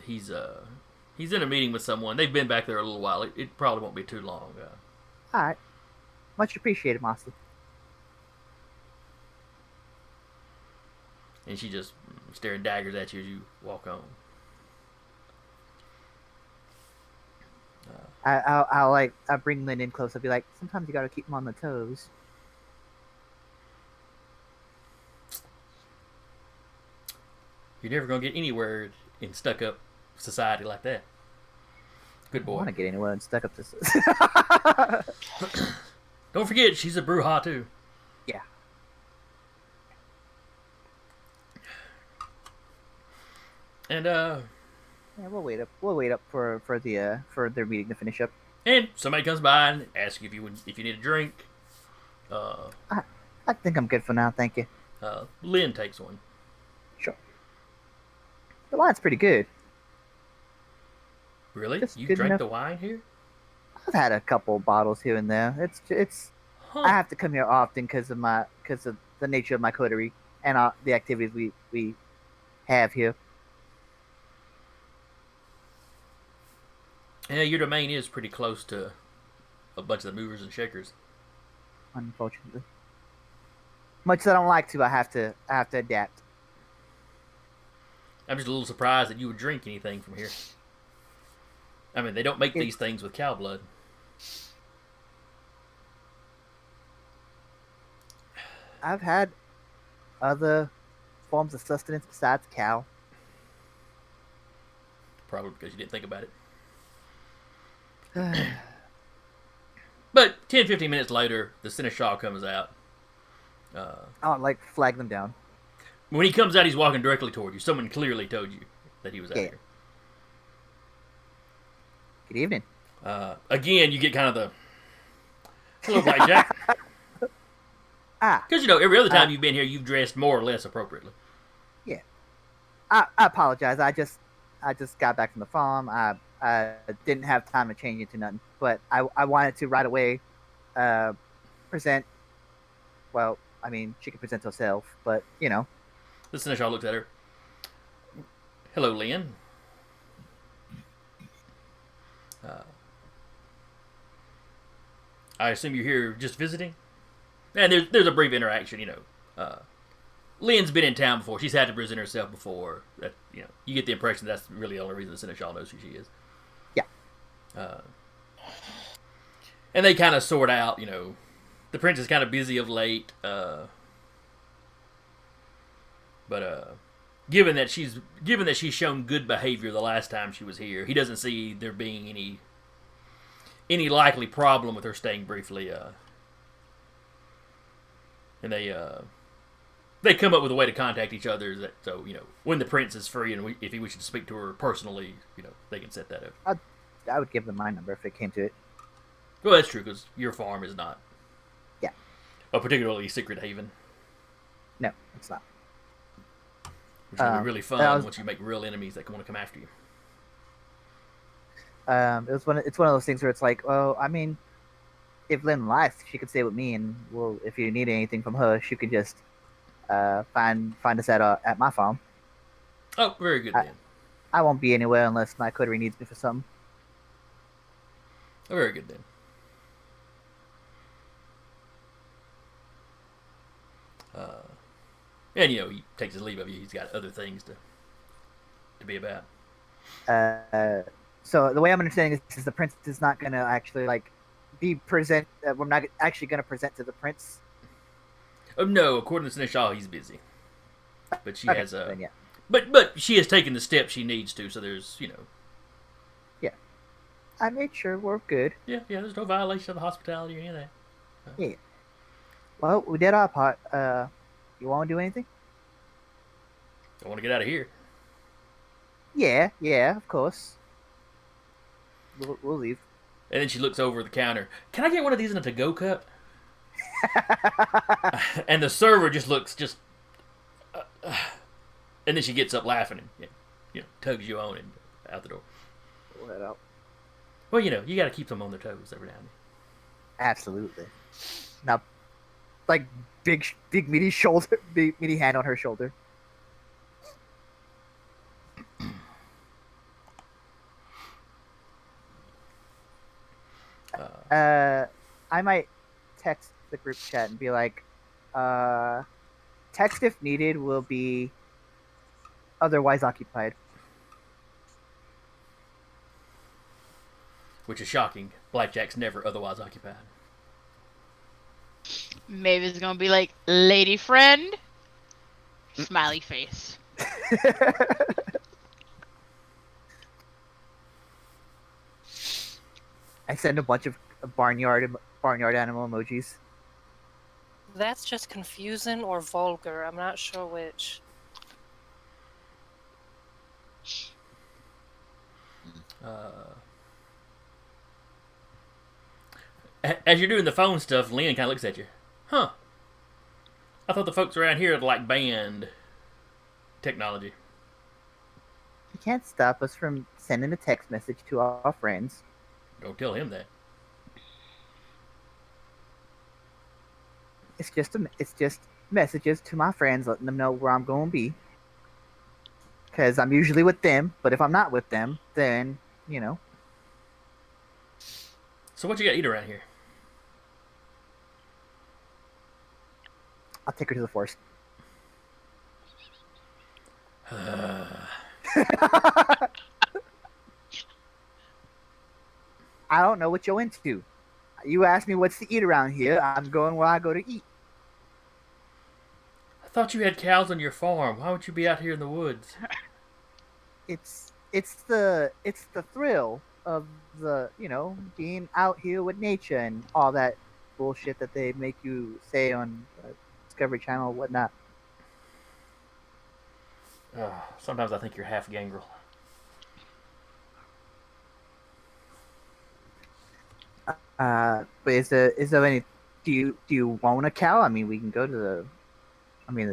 He's in a meeting with someone. They've been back there a little while. It probably won't be too long. All right. Much appreciated, Master. And she just staring daggers at you as you walk on. I'll bring Lynn in close. I'll be like, sometimes you gotta keep them on the toes. You're never gonna get anywhere in stuck-up society like that. Good boy. I want to get anywhere and stuck up this. Don't forget, she's a Bruja too. Yeah. And Yeah, we'll wait up. We'll wait up for their meeting to finish up. and somebody comes by and asks you if you need a drink. I think I'm good for now, thank you. Lynn takes one. Sure. The wine's pretty good. Really? Just You good drank enough. the wine here? I've had a couple bottles here and there. It's. Huh. I have to come here often because of the nature of my coterie and the activities we have here. Yeah, your domain is pretty close to a bunch of the movers and shakers. Unfortunately, much as I don't like to, I have to adapt. I'm just a little surprised that you would drink anything from here. I mean, they don't make these things with cow blood. I've had other forms of sustenance besides cow. Probably because you didn't think about it. But 10, 15 minutes later, the Seneschal comes out. I'll flag them down. When he comes out, he's walking directly toward you. Someone clearly told you that he was out Yeah. here. Good evening. Again, you get kind of the hello, Blackjack. Because every other time you've been here, you've dressed more or less appropriately. Yeah. I apologize. I just got back from the farm. I didn't have time to change into nothing, but I wanted to right away present. Well, I mean, she can present herself, but The Seneschal looks at her. Hello, Lynn. I assume you're here just visiting? And there's a brief interaction, Lynn's been in town before. She's had to present herself before. That you get the impression that's really the only reason the Seneschal knows who she is. Yeah. And they kind of sort out, the prince is kind of busy of late. But given that she's shown good behavior the last time she was here, he doesn't see there being any likely problem with her staying briefly. And they come up with a way to contact each other. So when the prince is free and if he wishes to speak to her personally, they can set that up. I would give them my number if it came to it. Well, that's true because your farm is not. Yeah. A particularly secret haven. No, it's not. Which will be really fun once you make real enemies that want to come after you. It's one of those things where it's like, well, I mean, if Lynn likes, she could stay with me, and well, if you need anything from her, she could just find us at my farm. Oh, very good then. I won't be anywhere unless my coterie needs me for something. Oh, very good then. And he takes his leave of you. He's got other things to be about. So the way I'm understanding this is the prince is not gonna actually be present. We're not actually gonna present to the prince. Oh no, according to Sinead, he's busy. But she has then yeah. But she has taken the steps she needs to. So there's Yeah, I made sure we're good. Yeah. There's no violation of the hospitality or any of that. Yeah. Well, we did our part. You want to do anything? I want to get out of here. Yeah, of course. We'll leave. And then she looks over the counter. Can I get one of these in a to-go cup? And the server just looks and then she gets up laughing and tugs you on and out the door. Well, you got to keep them on their toes every now and then. Absolutely. Now, big meaty meaty hand on her shoulder. I might text the group chat and be like, text if needed will be otherwise occupied. Which is shocking. Blackjack's never otherwise occupied. Maybe it's gonna be like, lady friend, smiley face. I send a bunch of barnyard animal emojis. That's just confusing or vulgar. I'm not sure which. As you're doing the phone stuff, Lynn kind of looks at you. Huh. I thought the folks around here had banned technology. You can't stop us from sending a text message to our friends. Don't tell him that. It's just messages to my friends, letting them know where I'm going to be. Because I'm usually with them, but if I'm not with them, then So what you got to eat around here? I'll take her to the forest. I don't know what you're into. You asked me what's to eat around here. I'm going where I go to eat. I thought you had cows on your farm. Why would you be out here in the woods? It's the thrill of the being out here with nature and all that bullshit that they make you say on Discovery Channel and whatnot. Sometimes I think you're half gangrel. But is there any? Do you want a cow? I mean, we can go to the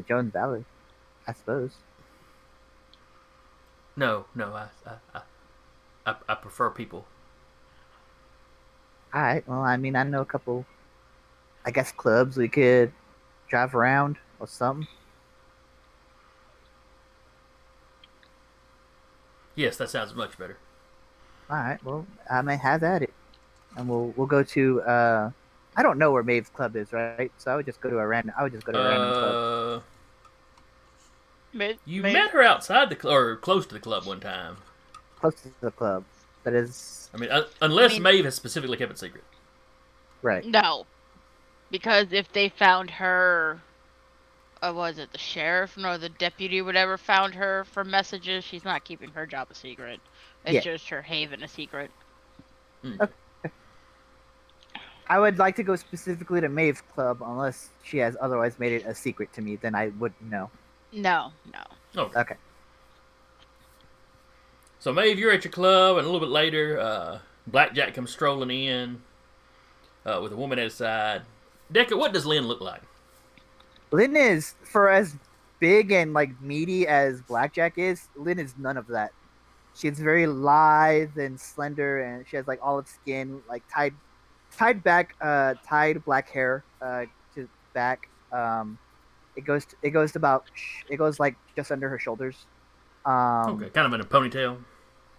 Jones Valley, I suppose. No, I prefer people. All right. Well, I mean, I know a couple, I guess, clubs we could drive around or something. Yes, that sounds much better. All right. Well, I may have at it, and we'll go to. I don't know where Maeve's club is, right? So I would just go to a random. I would just go to a random club. You met her outside the club, or close to the club one time. Close to the club. That is. I mean, unless Maeve has specifically kept it secret. Right. No, because if they found her, was it the sheriff or the deputy, whatever, found her for messages, she's not keeping her job a secret. It's just her haven a secret. Okay. I would like to go specifically to Maeve's club, unless she has otherwise made it a secret to me. Then I wouldn't know. No. Okay. So Maeve, you're at your club, and a little bit later, Blackjack comes strolling in with a woman at his side. Decker, what does Lynn look like? Lynn is, for as big and meaty as Blackjack is, Lynn is none of that. She's very lithe and slender, and she has olive skin, tied tied back, tied black hair to back. It goes to about it goes like just under her shoulders. Okay, kind of in a ponytail.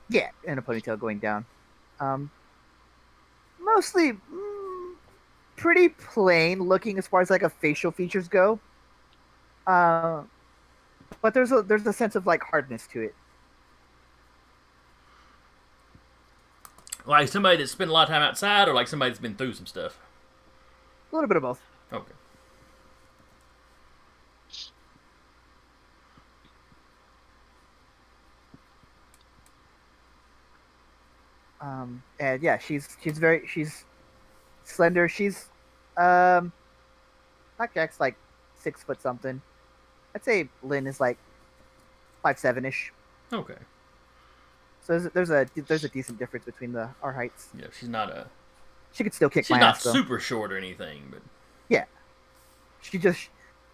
Yeah, and a ponytail going down. Um, Mostly pretty plain looking as far as like a facial features go. Uh, but there's a sense of like hardness to it. Like somebody that's spent a lot of time outside, or like somebody that's been through some stuff. A little bit of both. Okay. And yeah, she's slender. She's um, Blackjack's like 6 foot something. I'd say Lynn is like 5'7" ish. Okay. So there's a decent difference between our heights. Yeah, she's not a. She could still kick She's my not ass though. super short or anything, but Yeah, she just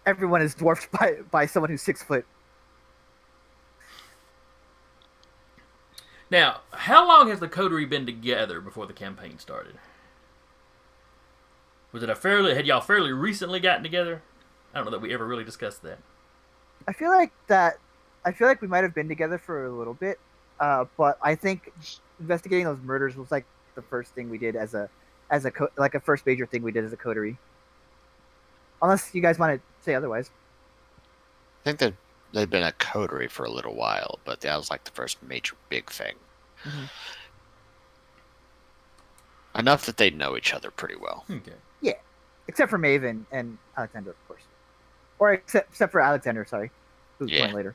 everyone is dwarfed by someone who's 6 foot. now, how long has the coterie been together before the campaign started? Was it had y'all fairly recently gotten together? I don't know that we ever really discussed that. I feel like we might have been together for a little bit, but I think investigating those murders was like the first thing we did like a first major thing we did as a coterie. Unless you guys want to say otherwise. I think that they'd been a coterie for a little while, but that was like the first major big thing. Mm-hmm. Enough that they know each other pretty well. Okay. Yeah, except for Maven and Alexander, of course, or except for Alexander. Sorry, who's going later.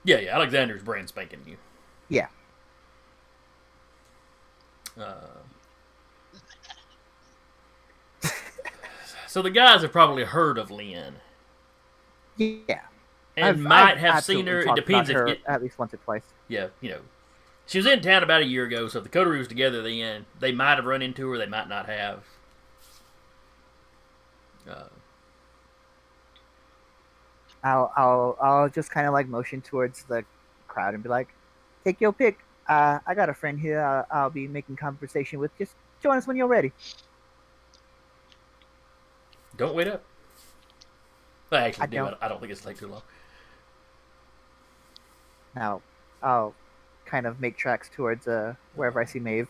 Yeah, Alexander's brand spanking new. Yeah. So the guys have probably heard of Lynn. Yeah. And might have seen her. It depends if at least once or twice. Yeah, she was in town about a year ago, so if the coterie was together then, they might have run into her, they might not have. I'll just kind of like motion towards the crowd and be like, take your pick. I got a friend here. I'll be making conversation with. Just join us when you're ready. Don't wait up. I actually do. I don't think it's take too long. Now, I'll kind of make tracks towards wherever I see Maeve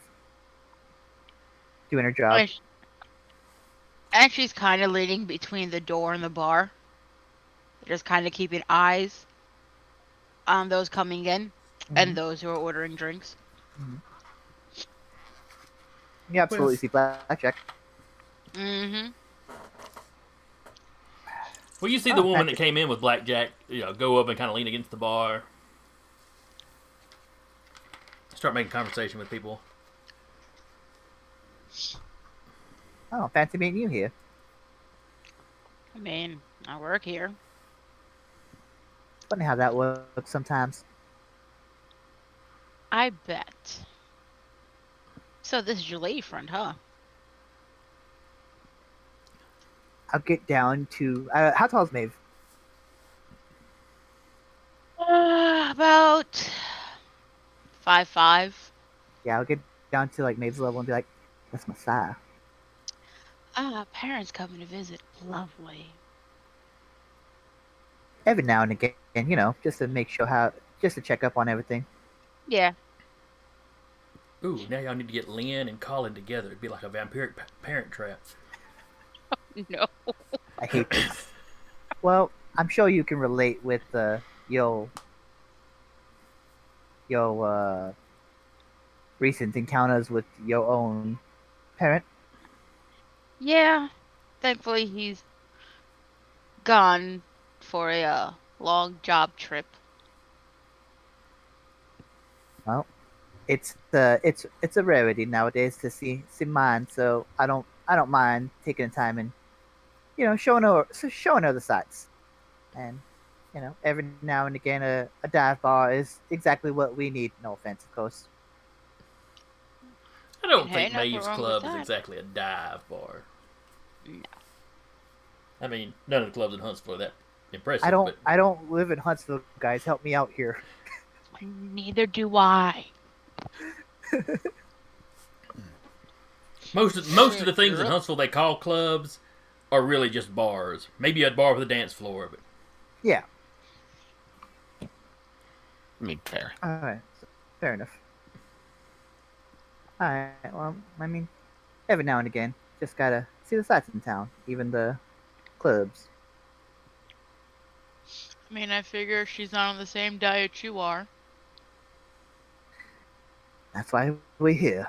doing her job. And she's kind of leaning between the door and the bar. Just kind of keeping eyes on those coming in and those who are ordering drinks. Mm-hmm. You absolutely see Blackjack. Mm-hmm. Well, you see the woman that came in with Blackjack, go up and kind of lean against the bar. Start making conversation with people. Oh, fancy meeting you here. I mean, I work here. Funny how that works sometimes. I bet. So this is your lady friend, huh? I'll get down to... how tall is Maeve? About 5'5". Yeah, I'll get down to like Maeve's level and be like, that's my sire. Parents coming to visit. Lovely. Every now and again, just to make sure just to check up on everything. Yeah. Ooh, now y'all need to get Lynn and Colin together. It'd be like a vampiric parent trap. No. I hate this. Well, I'm sure you can relate with your recent encounters with your own parent. Yeah. Thankfully, he's gone for a long job trip. Well, it's a rarity nowadays to see mine, so I don't mind taking the time and showing her the sights. And every now and again a dive bar is exactly what we need. No offense, of course. I don't think Maeve's Club is exactly a dive bar. No. I mean, none of the clubs in Huntsville are that impressive. I don't live in Huntsville, guys. Help me out here. Neither do I. Most of the things in Huntsville they call clubs are really just bars. Maybe a bar with a dance floor, but Yeah. I mean, fair. All right. Fair enough. All right. Well, I mean, every now and again, just gotta see the sights in town, even the clubs. I mean, I figure she's not on the same diet you are. That's why we're here.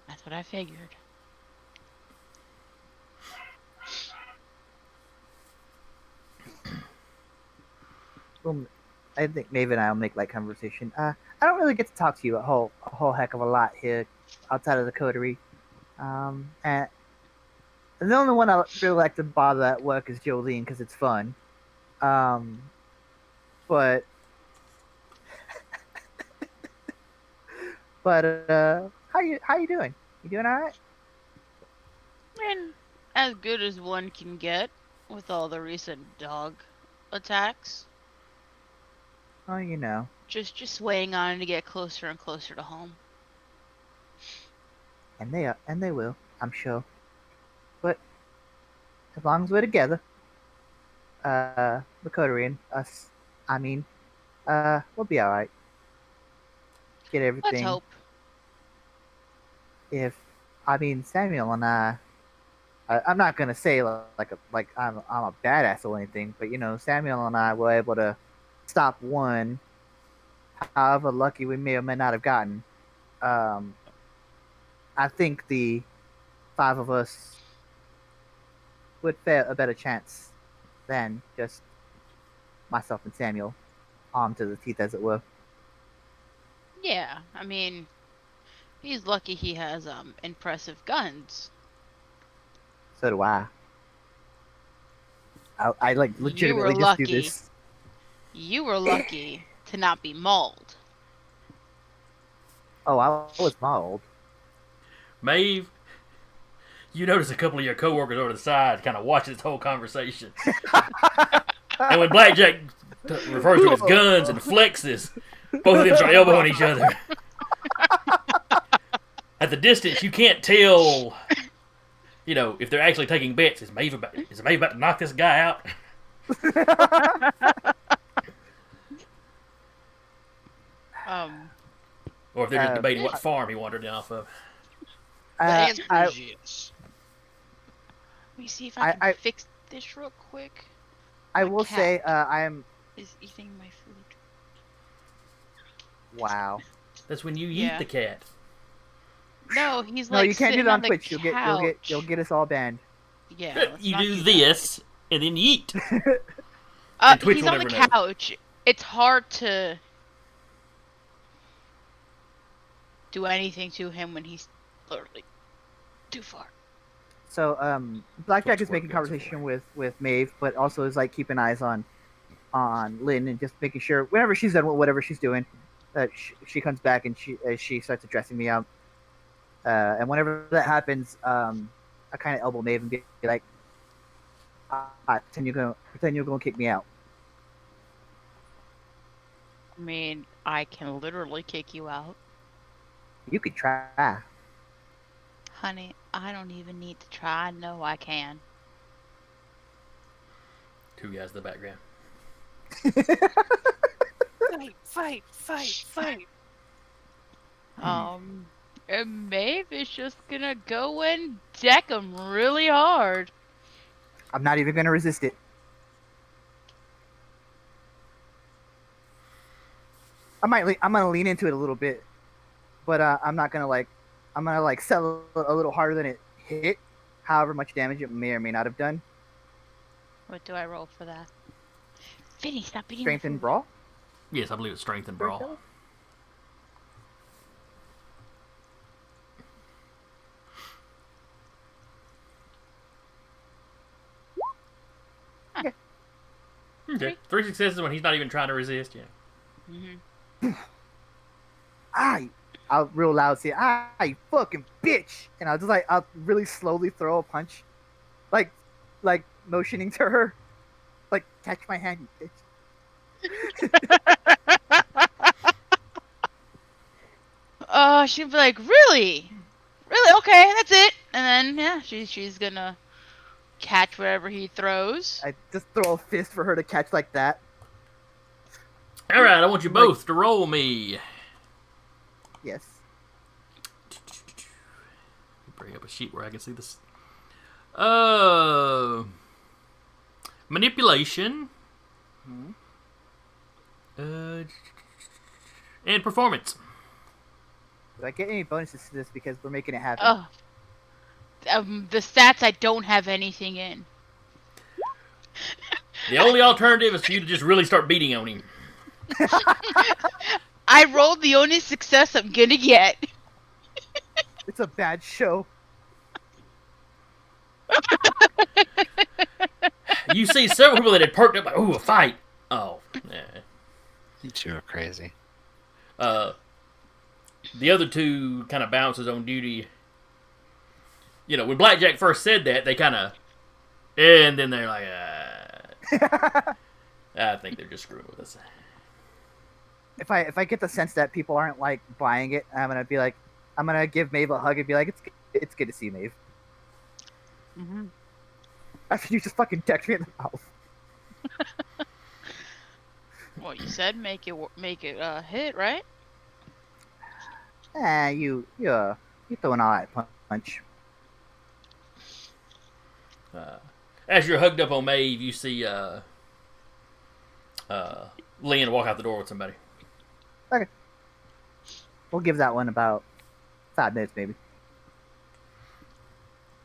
That's what I figured. Well, I think Maeve and I will make light conversation. I don't really get to talk to you a whole heck of a lot here outside of the coterie. And the only one I really like to bother at work is Jolene because it's fun. But how you doing? You doing all right? I mean, as good as one can get with all the recent dog attacks. Oh, you know. Just weighing on to get closer and closer to home. And they will, I'm sure. But as long as we're together, the coterie and us, I mean, we'll be all right. Get everything. Let's hope. Samuel and I'm not gonna say like I'm a badass or anything, but you know, Samuel and I were able to stop one, however lucky we may or may not have gotten. I think the 5 of us would fare a better chance than just myself and Samuel, armed to the teeth, as it were. Yeah, I mean, he's lucky he has impressive guns. So do I. I like You legitimately were just do lucky. this. You were lucky to not be mauled. Oh, I was mauled. Maeve, you notice a couple of your coworkers over the side kind of watching this whole conversation. And when Blackjack refers to his guns and flexes, both of them start elbowing each other. At the distance, you can't tell, you know, if they're actually taking bets. Is Maeve about to knock this guy out? Or if they're just debating what farm he wandered off of. The answer is yes. Let me see if I can fix this real quick. I My will cat say I am. is eating my food. Wow. That's when you Yeah. eat the cat. No, he's No, like you can't do sitting that on the Twitch. You'll get us all banned. Yeah. let's You not do that. this, and then you eat. Twitch He's will on the never know. couch. It's hard to do anything to him when he's literally too far. So Blackjack Twitch is making workouts conversation with Maeve, but also is like keeping eyes on Lynn and just making sure whenever she's done with whatever she's doing, that she comes back and she starts addressing me out. And whenever that happens, I kind of elbow Maeve and be like, pretend you're gonna kick me out. I mean, I can literally kick you out. You could try. Honey, I don't even need to try. I know I can. Two guys in the background. Fight. And Maeve is just gonna go and deck him really hard. I'm not even gonna resist it. I'm gonna lean into it a little bit, but I'm not gonna I'm gonna sell a little harder than it hit, however much damage it may or may not have done. What do I roll for that? Vinny, stop beating Strength my and food. brawl. Yes, I believe it's strength and brawl. Okay. 3 successes when he's not even trying to resist. Yeah. I'll real loud say, you fucking bitch, and I'll really slowly throw a punch, like motioning to her, like catch my hand, you bitch. She'd be like, really? really? Okay, that's it. And then yeah, she's gonna catch whatever he throws. I just throw a fist for her to catch like that. All right, I want you Like- both to roll me. Yes. Bring up a sheet where I can see this. Manipulation. And performance. Do I get any bonuses to this because we're making it happen? Oh, the stats I don't have anything in. The only alternative is for you to just really start beating on him. I rolled the only success I'm gonna get. It's a bad show. You see several people that had perked up like, ooh, a fight. Oh, nah. You two are crazy. The other two kind of bouncers on duty. You know, when Blackjack first said that, they kind of, and then they're like, I think they're just screwing with us. If I get the sense that people aren't like buying it, I'm gonna give Maeve a hug and be like, it's good to see you, Maeve. Mm-hmm. After you just fucking decked me in the mouth. Well, you said make it hit, right? You throw an eye punch. As you're hugged up on Maeve, you see Lynn walk out the door with somebody. Okay. We'll give that one about 5 minutes, maybe.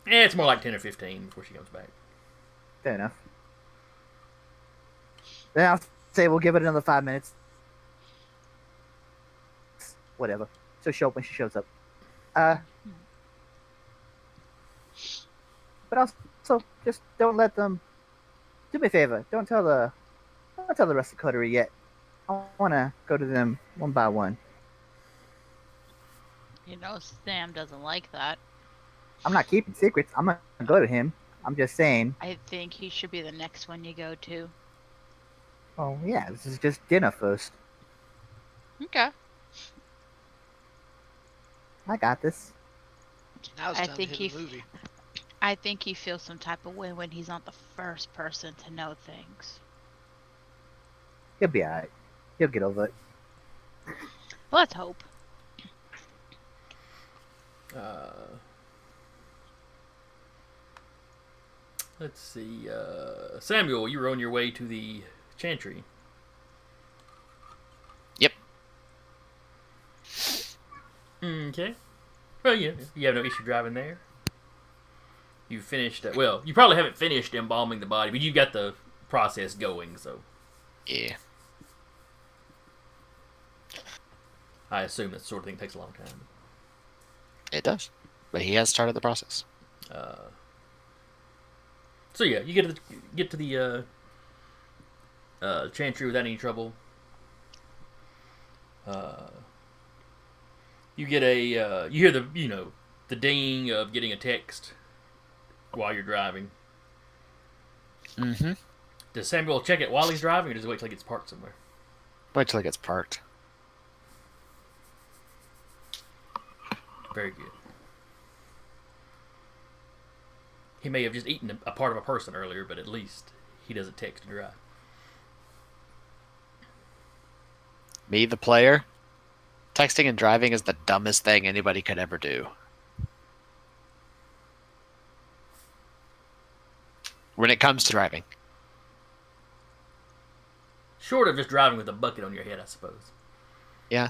It's more like 10 or 15 before she comes back. Fair enough. Then I'll say we'll give it another 5 minutes. Whatever. She'll show up when she shows up. But also, just don't let them. Do me a favor. Don't tell the rest of the coterie yet. I want to go to them one by one. You know, Sam doesn't like that. I'm not keeping secrets. I'm gonna go to him. I'm just saying. I think he should be the next one you go to. Oh yeah, this is just dinner first. Okay. I got this. Now it's I time think to hit the movie. I think he feels some type of way when he's not the first person to know things. He'll be alright. He'll get over it. Let's hope. Let's see. Samuel, you were on your way to the chantry. Yep. Okay. Well, yeah, you have no issue driving there. You finished. Well, you probably haven't finished embalming the body, but you got the process going, so Yeah. I assume that sort of thing takes a long time. It does. But he has started the process. So yeah, you get to the chantry without any trouble. You get you hear the ding of getting a text while you're driving. Mm-hmm. Does Samuel check it while he's driving, or does he wait till he gets parked somewhere? Wait till it gets parked. Very good. He may have just eaten a part of a person earlier, but at least he doesn't text and drive. Me, the player, texting and driving is the dumbest thing anybody could ever do. When it comes to driving. Short of just driving with a bucket on your head, I suppose. Yeah.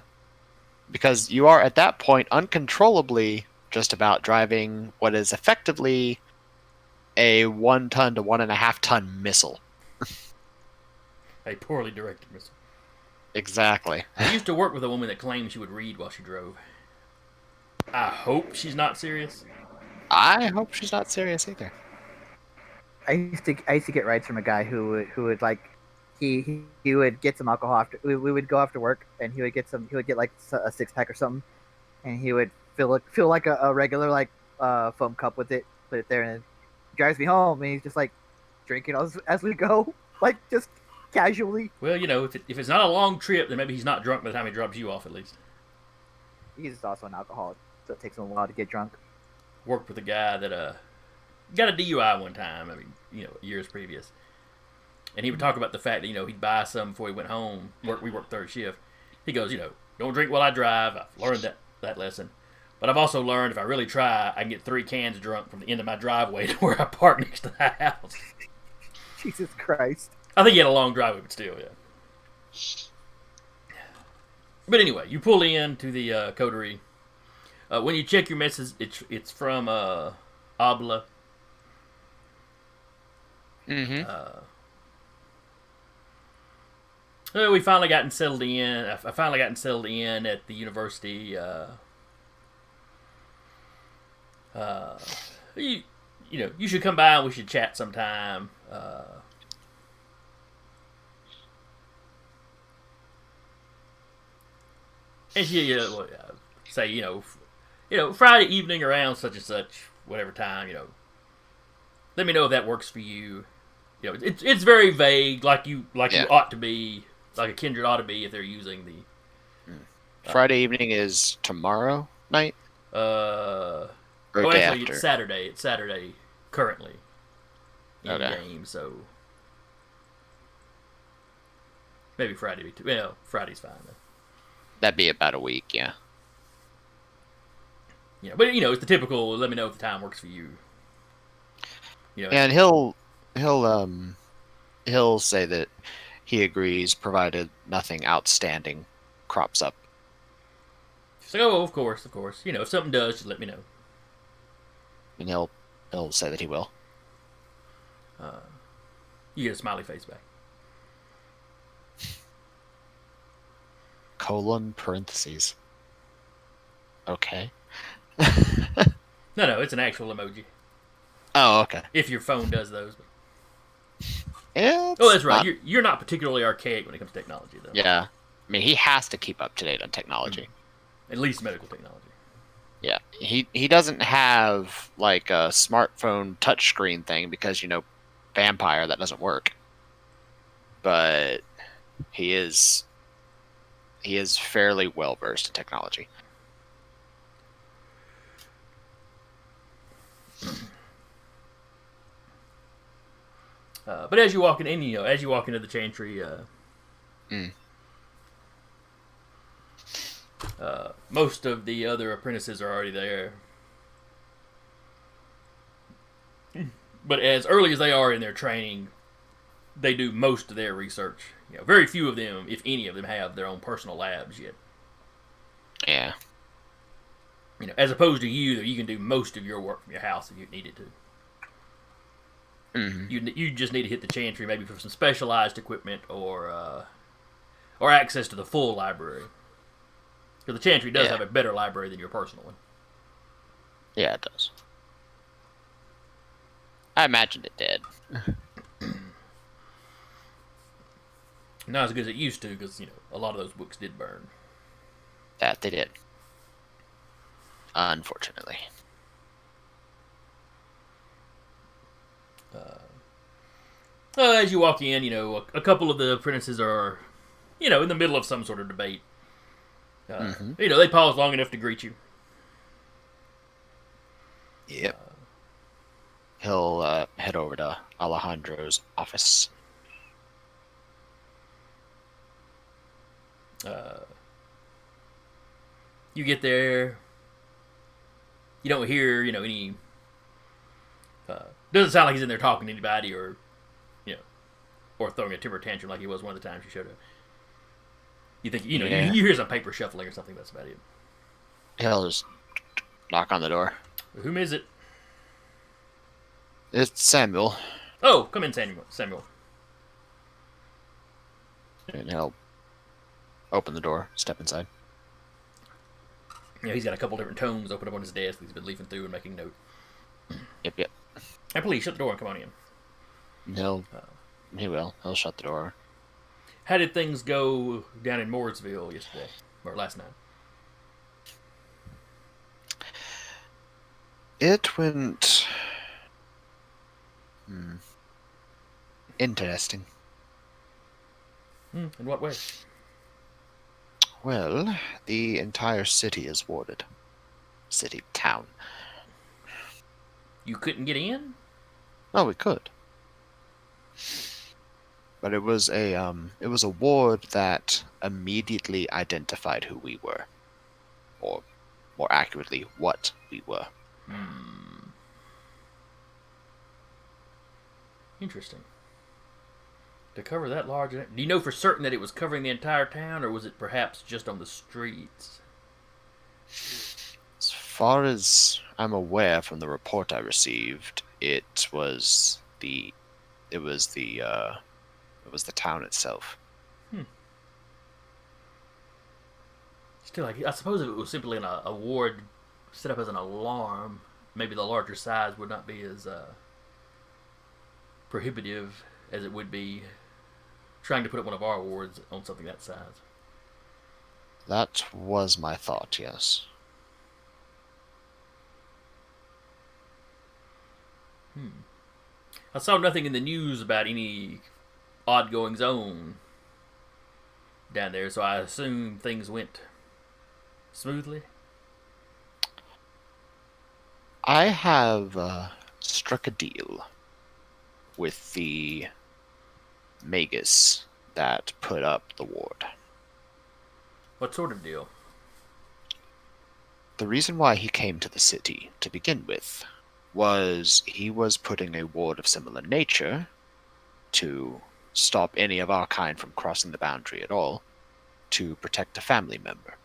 Because you are, at that point, uncontrollably just about driving what is effectively a 1 ton to 1.5 ton missile. A poorly directed missile. Exactly. I used to work with a woman that claimed she would read while she drove. I hope she's not serious. I hope she's not serious either. I used to get rides from a guy who would like he would get some alcohol after we would go after work, and he would get like a 6-pack or something, and he would fill like a regular like foam cup with it, put it there, and he drives me home, and he's just like drinking as we go, like just casually. Well, if it's not a long trip, then maybe he's not drunk by the time he drops you off, at least. He's also an alcoholic, so it takes him a while to get drunk. worked with a guy that got a DUI one time. I mean, years previous, and he would talk about the fact that he'd buy some before he went home. We worked third shift. He goes, don't drink while I drive. I've learned that lesson. But I've also learned if I really try, I can get 3 cans drunk from the end of my driveway to where I park next to the house. Jesus Christ. I think he had a long driveway, but still, yeah. But anyway, you pull in to the coterie. When you check your message, it's from Abla. Mm-hmm. We finally gotten settled in. I finally gotten settled in at the university. You should come by and we should chat sometime. And she say Friday evening around such and such, whatever time. Let me know if that works for you. It's very vague, like you ought to be, like a kindred ought to be if they're using the. Friday evening is tomorrow night. Or day actually, after? it's Saturday. It's Saturday currently. In Okay. game, so maybe Friday be too. Well, Friday's fine though. That'd be about a week, yeah. Yeah, but it's the typical. Let me know if the time works for you. And he'll say that he agrees, provided nothing outstanding crops up. She's like, oh, of course. If something does, just let me know. And he'll say that he will. You get a smiley face back. Colon parentheses. Okay. No, it's an actual emoji. Oh, okay. If your phone does those. Yeah. Oh, that's right. You're not particularly archaic when it comes to technology, though. Yeah. I mean, he has to keep up to date on technology. At least medical technology. Yeah. He doesn't have like a smartphone touchscreen thing because vampire, that doesn't work. But he is fairly well versed in technology. But as you walk in, as you walk into the chantry, most of the other apprentices are already there. But as early as they are in their training, they do most of their research. Very few of them, if any of them, have their own personal labs yet. Yeah. As opposed to you can do most of your work from your house if you needed to. Mm-hmm. You just need to hit the chantry maybe for some specialized equipment or access to the full library. Because the chantry does have a better library than your personal one. Yeah, it does. I imagined it did. Not as good as it used to, because a lot of those books did burn. That they did. Unfortunately. As you walk in, a couple of the apprentices are, in the middle of some sort of debate. They pause long enough to greet you. Yep. He'll head over to Alejandro's office. You get there. You don't hear, any. Doesn't sound like he's in there talking to anybody or throwing a temper tantrum like he was one of the times you showed up. You think, you hear some paper shuffling or something, that's about it. He'll just knock on the door. Whom is it? It's Samuel. Oh, come in, Samuel. And he'll open the door, step inside. He's got a couple different tomes open up on his desk that he's been leafing through and making note. Yep. And please, shut the door and come on in. He will. He'll shut the door. How did things go down in Mooresville yesterday? Or last night? It went... Interesting. In what way? Well, the entire city is warded. City, town. You couldn't get in? Oh, we could. But it was a ward that immediately identified who we were. Or more accurately, what we were. Interesting. To cover that large... Do you know for certain that it was covering the entire town, or was it perhaps just on the streets? As far as I'm aware from the report I received, it was the town itself. Still, I suppose if it was simply a ward set up as an alarm, maybe the larger size would not be as prohibitive as it would be trying to put up one of our wards on something that size. That was my thought, yes. I saw nothing in the news about any odd goings on down there, so I assume things went smoothly. I have struck a deal with the magus that put up the ward. What sort of deal? The reason why he came to the city to begin with was he was putting a ward of similar nature to stop any of our kind from crossing the boundary at all, to protect a family member.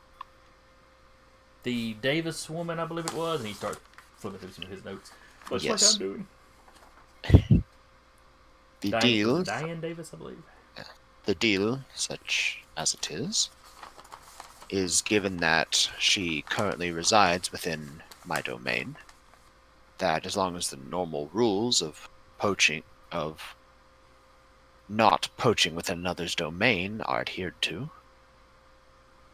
The Davis woman, I believe it was, and he started flipping through some of his notes. What's Yes. what I'm doing? The deal, Diane Davis, I believe. the deal, such as it is given that she currently resides within my domain, that as long as the normal rules of not poaching within another's domain are adhered to,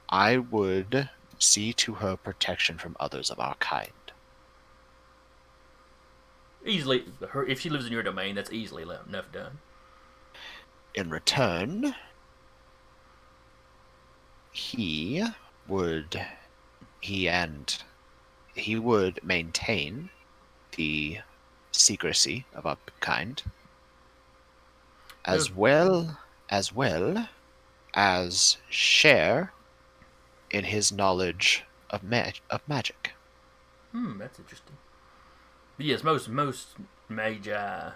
I would see to her protection from others of our kind. Easily, if she lives in your domain, that's easily enough done. In return, he would maintain the secrecy of our kind, as well as share in his knowledge of magic. That's interesting. But yes, most magi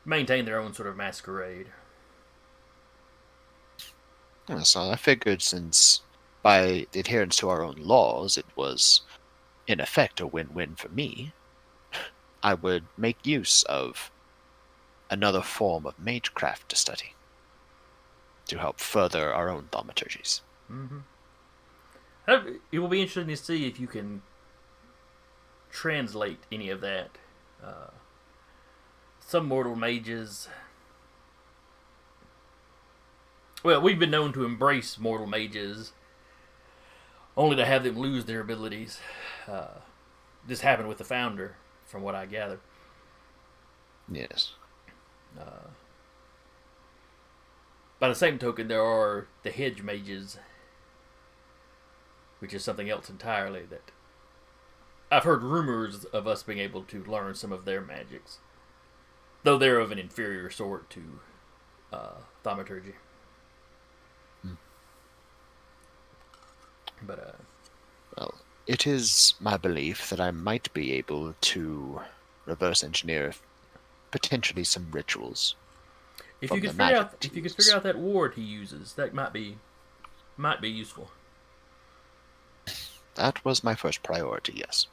maintain their own sort of masquerade. Yeah, so I figured since by adherence to our own laws it was in effect a win-win for me, I would make use of another form of magecraft to study to help further our own thaumaturgies. It will be interesting to see if you can translate any of that. Some mortal mages... Well, we've been known to embrace mortal mages only to have them lose their abilities. This happened with the founder, from what I gather. Yes. By the same token, there are the hedge mages, which is something else entirely. That I've heard rumors of us being able to learn some of their magics, though they're of an inferior sort to thaumaturgy. But well, it is my belief that I might be able to reverse engineer potentially some rituals. if you could figure out that ward he uses, that might be useful. That was my first priority, yes.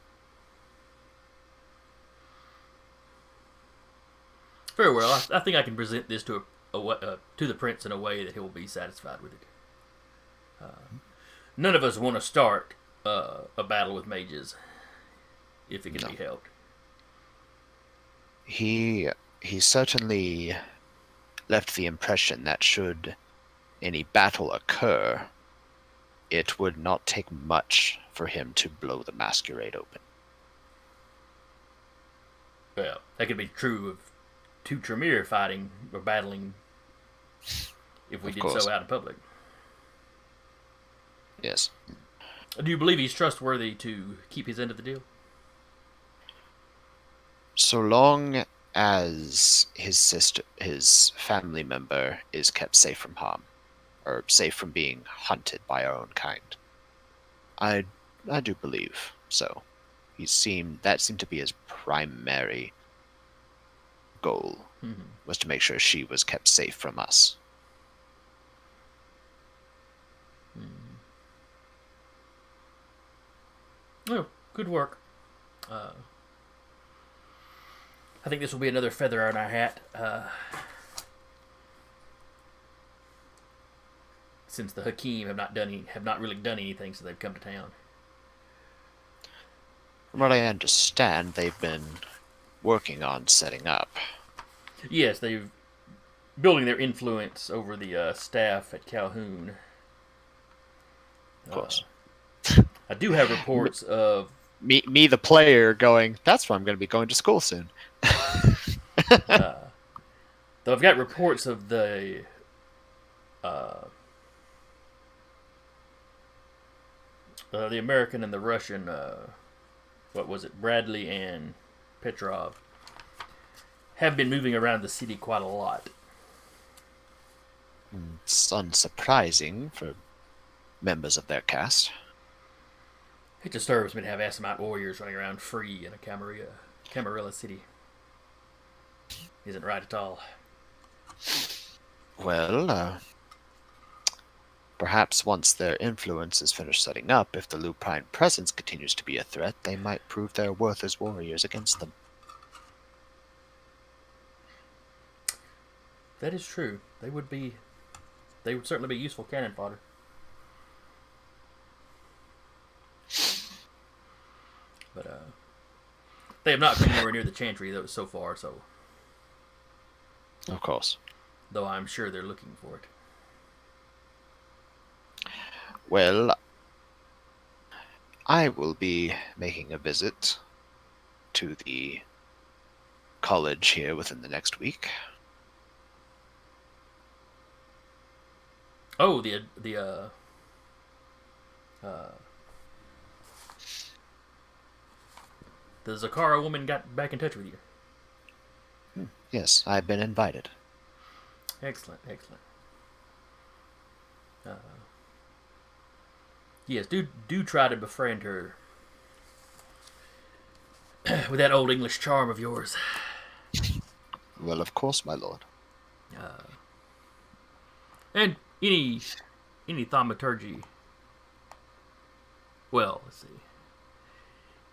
Very well. I think I can present this to the prince in a way that he will be satisfied with it. None of us want to start a battle with mages, if it can be helped. He certainly left the impression that should any battle occur, it would not take much for him to blow the Masquerade open. Well, that could be true of two Tremere fighting or battling if we did so out in public. Yes. Do you believe he's trustworthy to keep his end of the deal? So long as his family member is kept safe from harm, or safe from being hunted by our own kind. I do believe so. That seemed to be his primary goal, was to make sure she was kept safe from us. Oh, good work. I think this will be another feather in our hat. Since the Hakim have not really done anything since they've come to town. From what I understand, they've been working on setting up. Yes, they've building their influence over the staff at Calhoun. Of course. I do have reports of me, the player, going, that's where I'm going to be going to school soon. though I've got reports of the American and the Russian, what was it, Bradley and Petrov, have been moving around the city quite a lot. It's unsurprising for members of their caste. It disturbs me to have Assamite warriors running around free in a Camarilla city. Isn't right at all. Well, perhaps once their influence is finished setting up, if the Lupine presence continues to be a threat, they might prove their worth as warriors against them. That is true. They would certainly be useful cannon fodder. But they have not come anywhere near the Chantry though so far. So, of course. Though I'm sure they're looking for it. Well, I will be making a visit to the college here within the next week. Oh, the Zakara woman got back in touch with you. Yes, I've been invited. Excellent. Yes, do try to befriend her with that old English charm of yours. Well, of course, my lord. And any thaumaturgy. Well, let's see.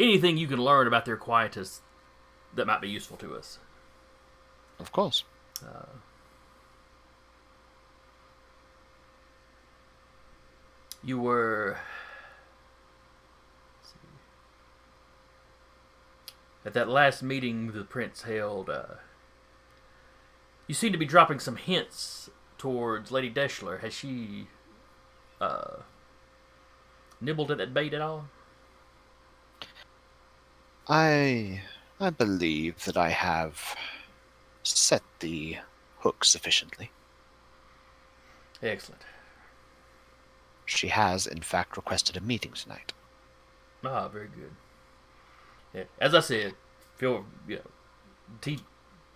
Anything you can learn about their quietus that might be useful to us. Of course. You were at that last meeting the prince held. You seem to be dropping some hints towards Lady Deschler. Has she nibbled at that bait at all? I believe that I have set the hook sufficiently. Excellent. She has, in fact, requested a meeting tonight. Ah, very good. Yeah, as I said, feel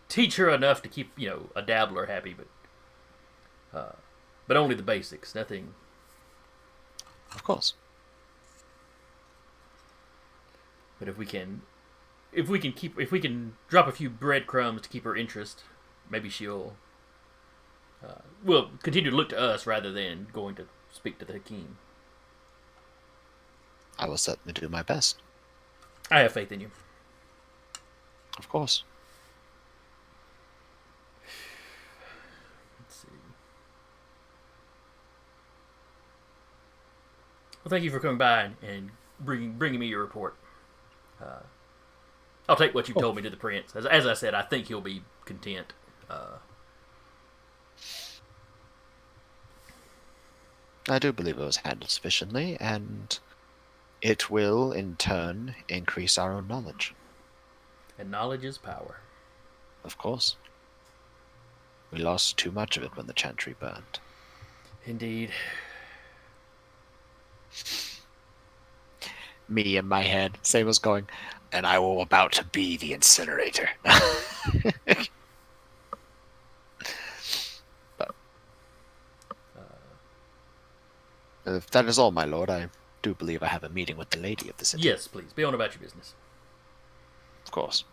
teach her enough to keep a dabbler happy, but only the basics, nothing. Of course. But if we can drop a few breadcrumbs to keep her interest, maybe she'll will continue to look to us rather than going to speak to the Hakim. I will certainly do my best. I have faith in you. Of course. Let's see. Well, thank you for coming by and bringing me your report. I'll take what you told me to the prince. As I said, I think he'll be content. I do believe it was handled sufficiently, and it will, in turn, increase our own knowledge. And knowledge is power. Of course. We lost too much of it when the Chantry burned. me in my head. Samuel's going, and I will about to be the incinerator. But if that is all, my lord, I do believe I have a meeting with the lady of the city. Yes, please. Be on about your business. Of course.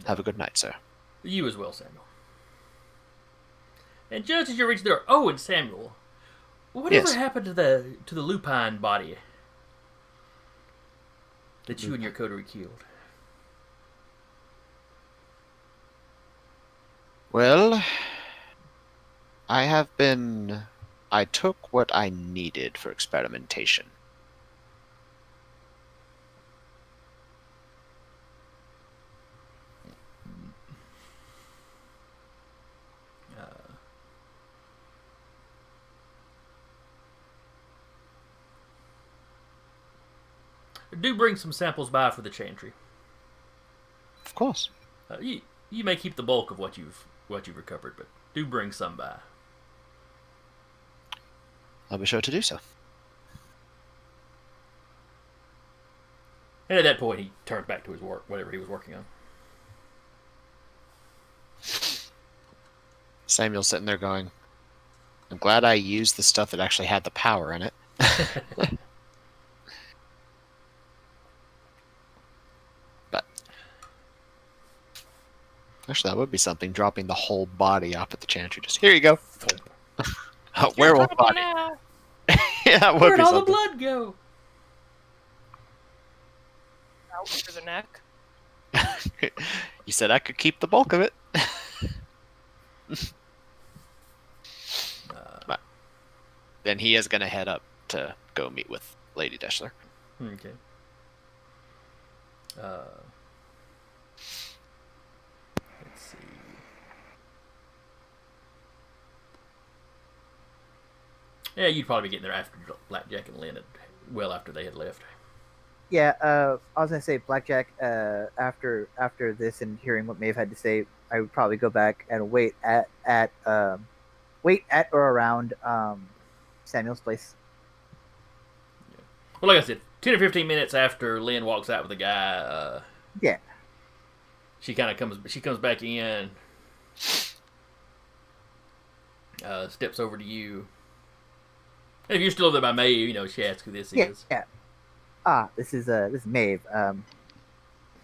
Have a good night, sir. You as well, Samuel. And just as you reach there, oh, and Samuel, whatever happened to the lupine body that you and your coterie killed? Well, I took what I needed for experimentation. Do bring some samples by for the chantry. Of course. You may keep the bulk of what you've recovered, but do bring some by. I'll be sure to do so. And at that point, he turned back to his work, whatever he was working on. Samuel's sitting there going, I'm glad I used the stuff that actually had the power in it. But actually, that would be something, dropping the whole body off at the chantry. Just, here you go. A werewolf body. Now. Yeah, that would Where'd be all something. the blood go? Out through the neck. You said I could keep the bulk of it. But then he is going to head up to go meet with Lady Deschler. Okay. Let's see. Yeah, you'd probably be getting there after Blackjack and Lynn, well after they had left. Yeah, I was gonna say Blackjack. After this and hearing what Maeve had to say, I would probably go back and wait at or around Samuel's place. Well, like I said, 10 or 15 minutes after Lynn walks out with the guy, Yeah. she comes back in, steps over to you. And if you're still there by Maeve, she asks who this is. Yeah. This is Maeve.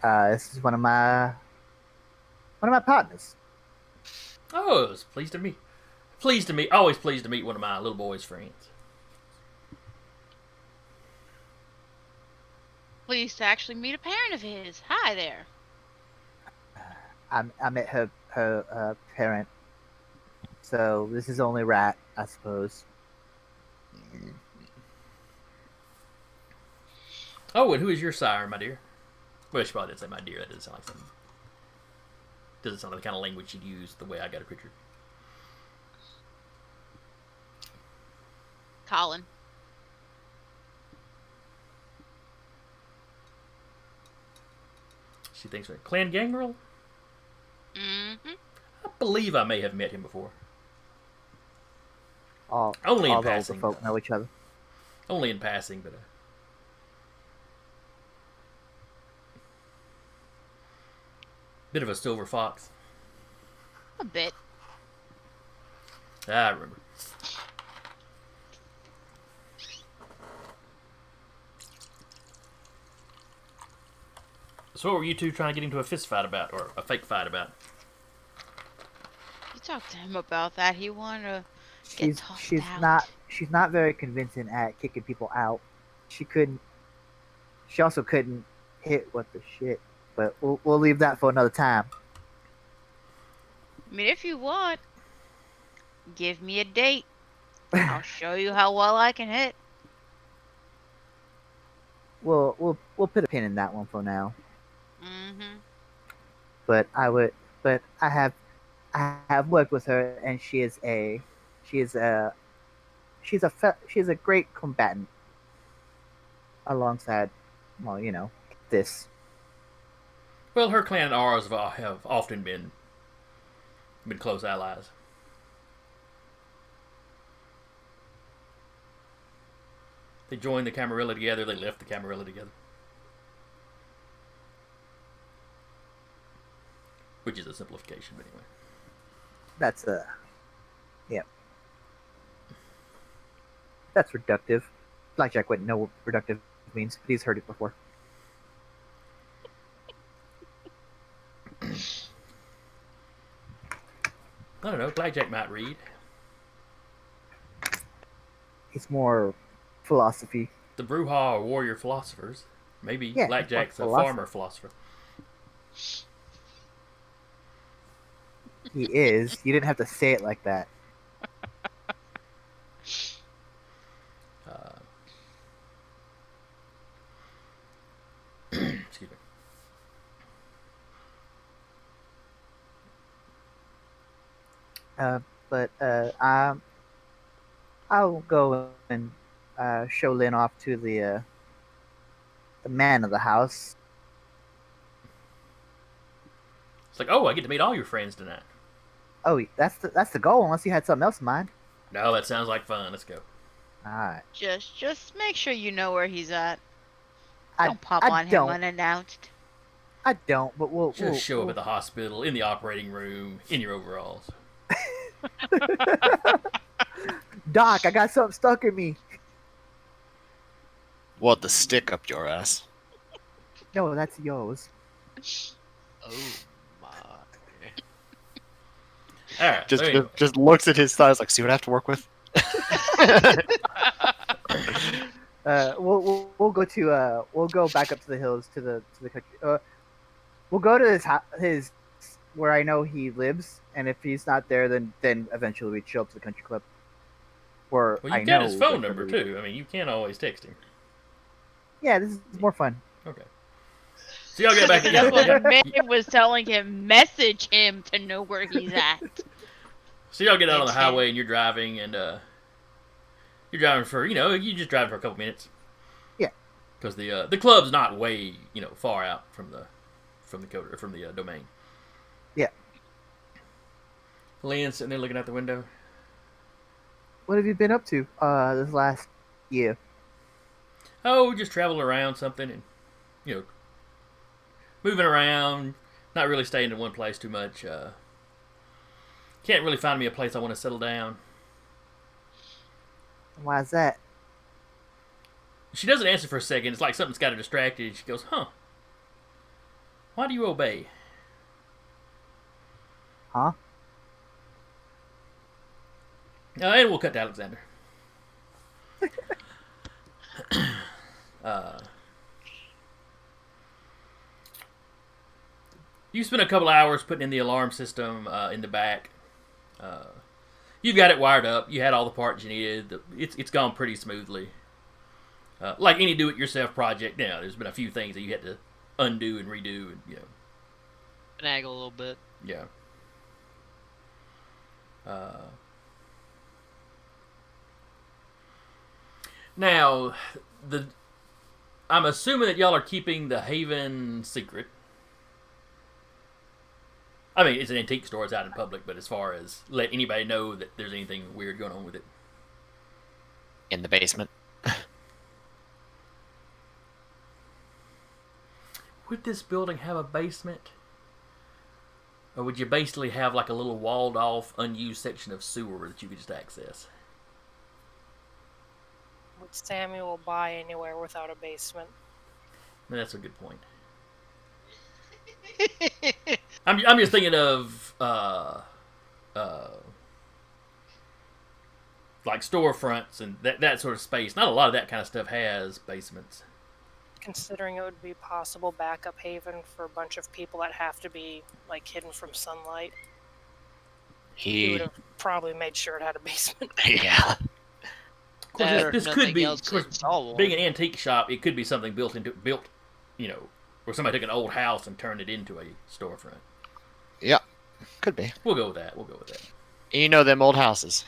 This is one of my partners. Oh, it's pleased to meet. Always pleased to meet one of my little boy's friends. Pleased to actually meet a parent of his. Hi there. I met her parent. So this is only Rat, I suppose. Oh, and who is your sire, my dear? Well, she probably didn't say my dear. That doesn't sound like something. Doesn't sound like the kind of language she'd use the way I got a picture. Colin. She thinks, Clan Gangrel? Mm-hmm. I believe I may have met him before. Only in the older passing. folk know each other. Only in passing, but... bit of a silver fox. A bit. I remember. So what were you two trying to get into a fist fight about, or a fake fight about? You talked to him about that. He wanted to get tossed out. She's not very convincing at kicking people out. She also couldn't hit what the shit. But we'll leave that for another time. I mean, if you want, give me a date. I'll show you how well I can hit. We'll put a pin in that one for now. Mm-hmm. But I have worked with her, and she is a great combatant. Alongside, this. Well, her clan and ours have often been close allies. They joined the Camarilla together. They left the Camarilla together. Which is a simplification, but anyway. That's yeah. That's reductive. Blackjack wouldn't know what reductive means, but he's heard it before. I don't know. Blackjack might read. He's more philosophy. The Bruja are warrior philosophers. Maybe Yeah, Blackjack's a philosopher. farmer philosopher. He is. You didn't have to say it like that. Excuse me. But I'll go and show Lynn off to the man of the house. It's like, oh, I get to meet all your friends tonight. Oh, that's the goal. Unless you had something else in mind. No, that sounds like fun. Let's go. All right. Just make sure you know where he's at. I Don't pop I on him don't. unannounced. I don't. But we'll Just show up at the hospital, in the operating room, in your overalls. Doc, I got something stuck in me. What, the stick up your ass? No, that's yours. Oh my. All right. Just, there you go. just looks at his thighs like, see what I have to work with? We'll go to we'll go back up to the hills to the country. We'll go to his where I know he lives, and if he's not there, then eventually we'd show up to the country club. Where Well, I you've got know his phone that number, we- too. I mean, you can't always text him. Yeah, this is more fun. Okay. So y'all get back That's together. what May was telling him. Message him to know where he's at. So y'all get out on the Makes sense. highway and you're driving, and you're driving for, you just drive for a couple minutes. Yeah. Because the club's not way, far out from the domain. Yeah. Lynn's sitting there looking out the window. What have you been up to this last year? Oh, just traveling around something and, moving around, not really staying in one place too much. Can't really find me a place I want to settle down. Why is that? She doesn't answer for a second. It's like something's got her distracted. She goes, huh. Why do you obey? Huh? And we'll cut to Alexander. You spent a couple hours putting in the alarm system in the back. You've got it wired up. You had all the parts you needed. It's gone pretty smoothly. Like any do-it-yourself project, there's been a few things that you had to undo and redo, and Finagle a little bit. yeah. Now, I'm assuming that y'all are keeping the Haven secret. I mean, it's an antique store. It's out in public, but as far as let anybody know that there's anything weird going on with it. In the basement. Would this building have a basement? Or would you basically have like a little walled off, unused section of sewer that you could just access? Would Samuel buy anywhere without a basement? I mean, that's a good point. I'm just thinking of like storefronts and that sort of space. Not a lot of that kind of stuff has basements. Considering it would be possible backup haven for a bunch of people that have to be like hidden from sunlight, he would have probably made sure it had a basement. Yeah. Of course, That or this could nothing be, else of course, installable. being an antique shop, it could be something built, where somebody took an old house and turned it into a storefront. Yeah. Could be. We'll go with that. You know them old houses.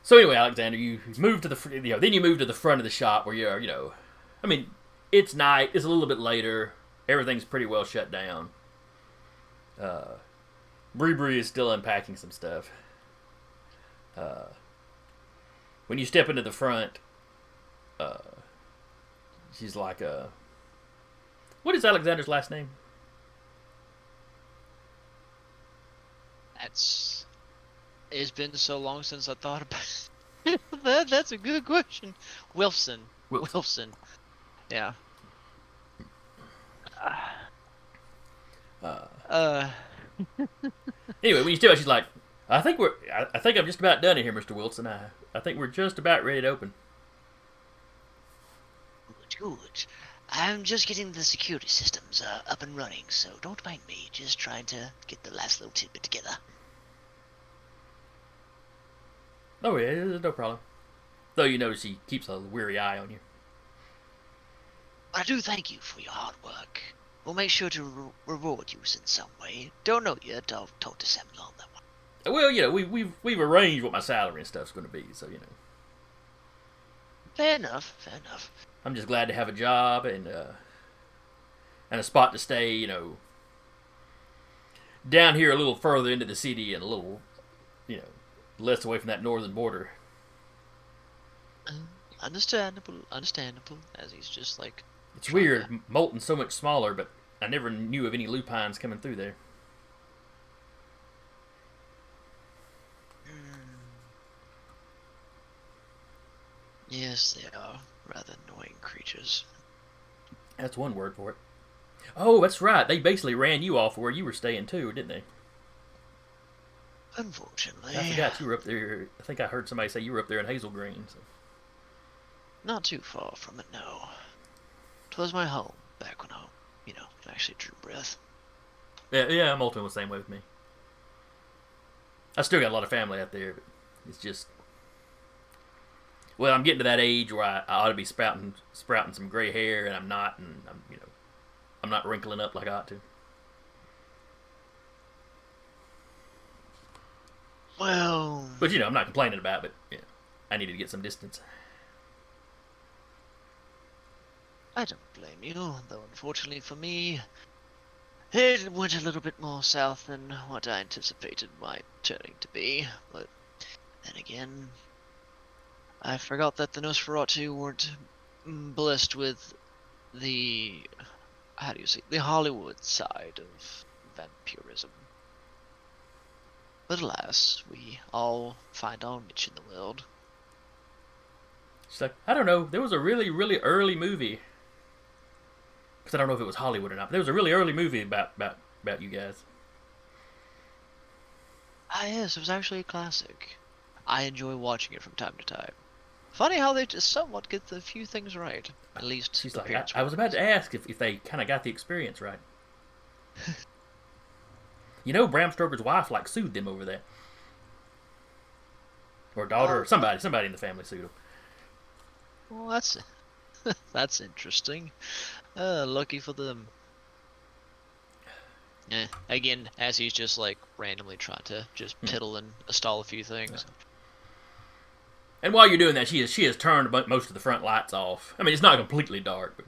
So anyway, Alexander, you move to then you move to the front of the shop where you're, I mean, it's night, it's a little bit later, everything's pretty well shut down. Brie-brie is still unpacking some stuff. When you step into the front, she's like, what is Alexander's last name? It's been so long since I thought about that. That's a good question. Wilson. Yeah. Anyway, when you step out, she's like, I think I'm just about done in here, Mr. Wilson. I think we're just about ready to open. Good. I'm just getting the security systems up and running, so don't mind me. Just trying to get the last little tidbit together. Oh yeah, no problem. Though you notice he keeps a weary eye on you. I do thank you for your hard work. We'll make sure to reward you in some way. Don't know yet. I'll talk to Samuel on that one. Well, you know, we've arranged what my salary and stuff's going to be, so you know. Fair enough. I'm just glad to have a job and a spot to stay. You know, down here a little further into the city and a little, you know, less away from that northern border. Understandable. As he's just like. It's weird. Moulton's so much smaller, but I never knew of any lupines coming through there. Yes, they are rather annoying creatures. That's one word for it. Oh, that's right. They basically ran you off where you were staying too, didn't they? Unfortunately. I forgot you were up there. I think I heard somebody say you were up there in Hazel Green. So. Not too far from it, no. 'Twas my home back when I, actually drew breath. Yeah, Moulton was the same way with me. I still got a lot of family out there, but it's just... Well, I'm getting to that age where I ought to be sprouting some gray hair, and I'm not, and I'm not wrinkling up like I ought to. Well... But, I'm not complaining about it, but, I needed to get some distance. I don't blame you, though unfortunately for me, it went a little bit more south than what I anticipated my turning to be. But then again, I forgot that the Nosferatu weren't blessed with the, the Hollywood side of vampirism. But alas, we all find our niche in the world. She's like, I don't know, there was a really, really early movie. Because I don't know if it was Hollywood or not, but there was a really early movie about you guys. Ah yes, it was actually a classic. I enjoy watching it from time to time. Funny how they just somewhat get the few things right. At least she's like, I was about to ask if they kind of got the experience right. Bram Stoker's wife sued them over that. Or daughter, or somebody in the family sued him. Well, that's interesting. Lucky for them. Again, as he's just randomly trying to just piddle and stall a few things. And while you're doing that, she has turned most of the front lights off. I mean, it's not completely dark, but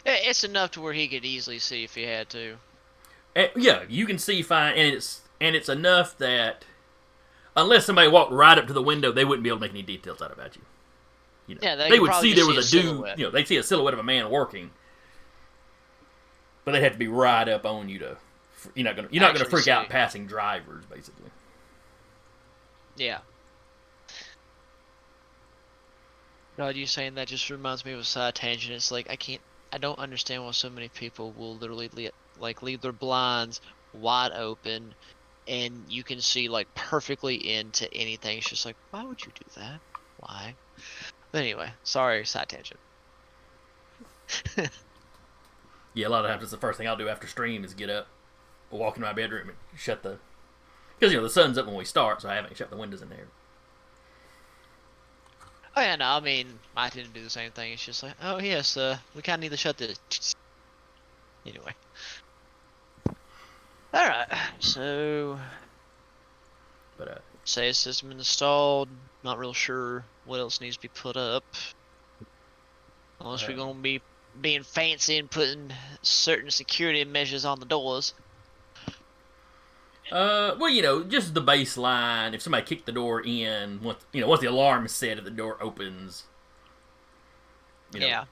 it's enough to where he could easily see if he had to. Yeah, you can see fine, and it's enough that unless somebody walked right up to the window, they wouldn't be able to make any details out about you. Yeah, they would see there was a dude. They'd see a silhouette of a man working, but they'd have to be right up on you to. You're not gonna freak out passing drivers, basically. Yeah. God, you saying that just reminds me of a side tangent. It's I don't understand why so many people will literally leave their blinds wide open, and you can see perfectly into anything. It's just why would you do that? Why? But anyway, sorry, side tangent. Yeah, a lot of times it's the first thing I'll do after stream is get up, walk in my bedroom, and shut the... Because, the sun's up when we start, so I haven't shut the windows in there. Oh yeah, no, I mean, I didn't do the same thing. It's just oh yes, we kind of need to shut this. Anyway. Alright, so... But, say system installed, not real sure what else needs to be put up. Unless we're going to be being fancy and putting certain security measures on the doors. Well, just the baseline. If somebody kicked the door in, once the alarm is set, if the door opens. Yeah.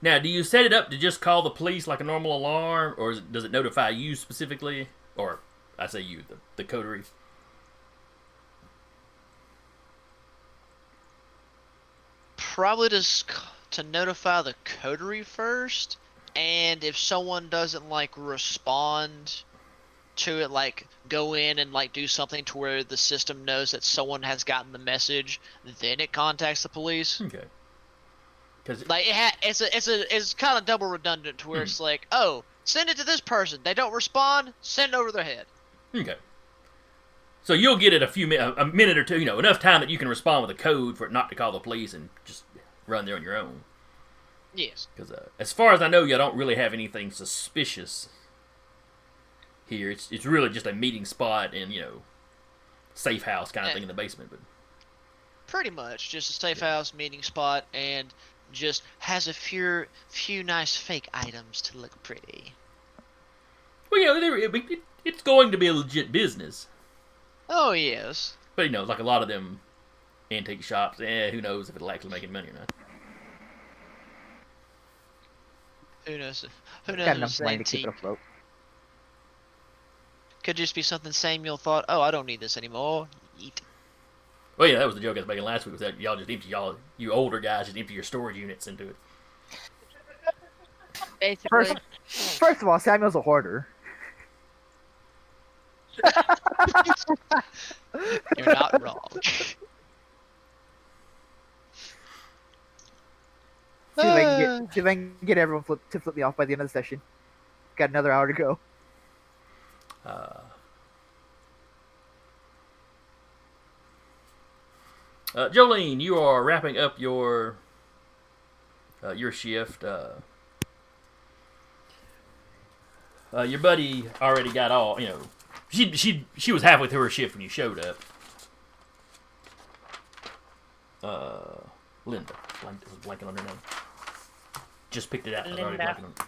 Now, do you set it up to just call the police like a normal alarm, or does it notify you specifically? Or, I say you, the coterie. Probably just to notify the coterie first, and if someone doesn't respond to it, go in and do something to where the system knows that someone has gotten the message, then it contacts the police. Okay. Cause it's kind of double redundant to where it's oh, send it to this person. They don't respond, send it over their head. Okay. So you'll get it a minute or two, enough time that you can respond with a code for it not to call the police and just run there on your own. Yes. Because as far as I know, you don't really have anything suspicious here. It's really just a meeting spot and safe house kind of thing in the basement. But pretty much just a safe house meeting spot, and just has a few nice fake items to look pretty. Well, it's going to be a legit business. Oh yes. But like a lot of them antique shops, who knows if it'll actually make any money or not. Who knows? Got enough money to keep it afloat. Could just be something Samuel thought, oh, I don't need this anymore. Yeet. Well, yeah, that was the joke I was making last week. Was that y'all just empty you older guys just empty your storage units into it? Basically. First of all, Samuel's a hoarder. You're not wrong. See if I can get everyone to flip me off by the end of the session. Got another hour to go. Jolene, you are wrapping up your shift. Your buddy already got all. She was halfway through her shift when you showed up. Linda, I was blanking on her name. Just picked it out. I was already blanking on it.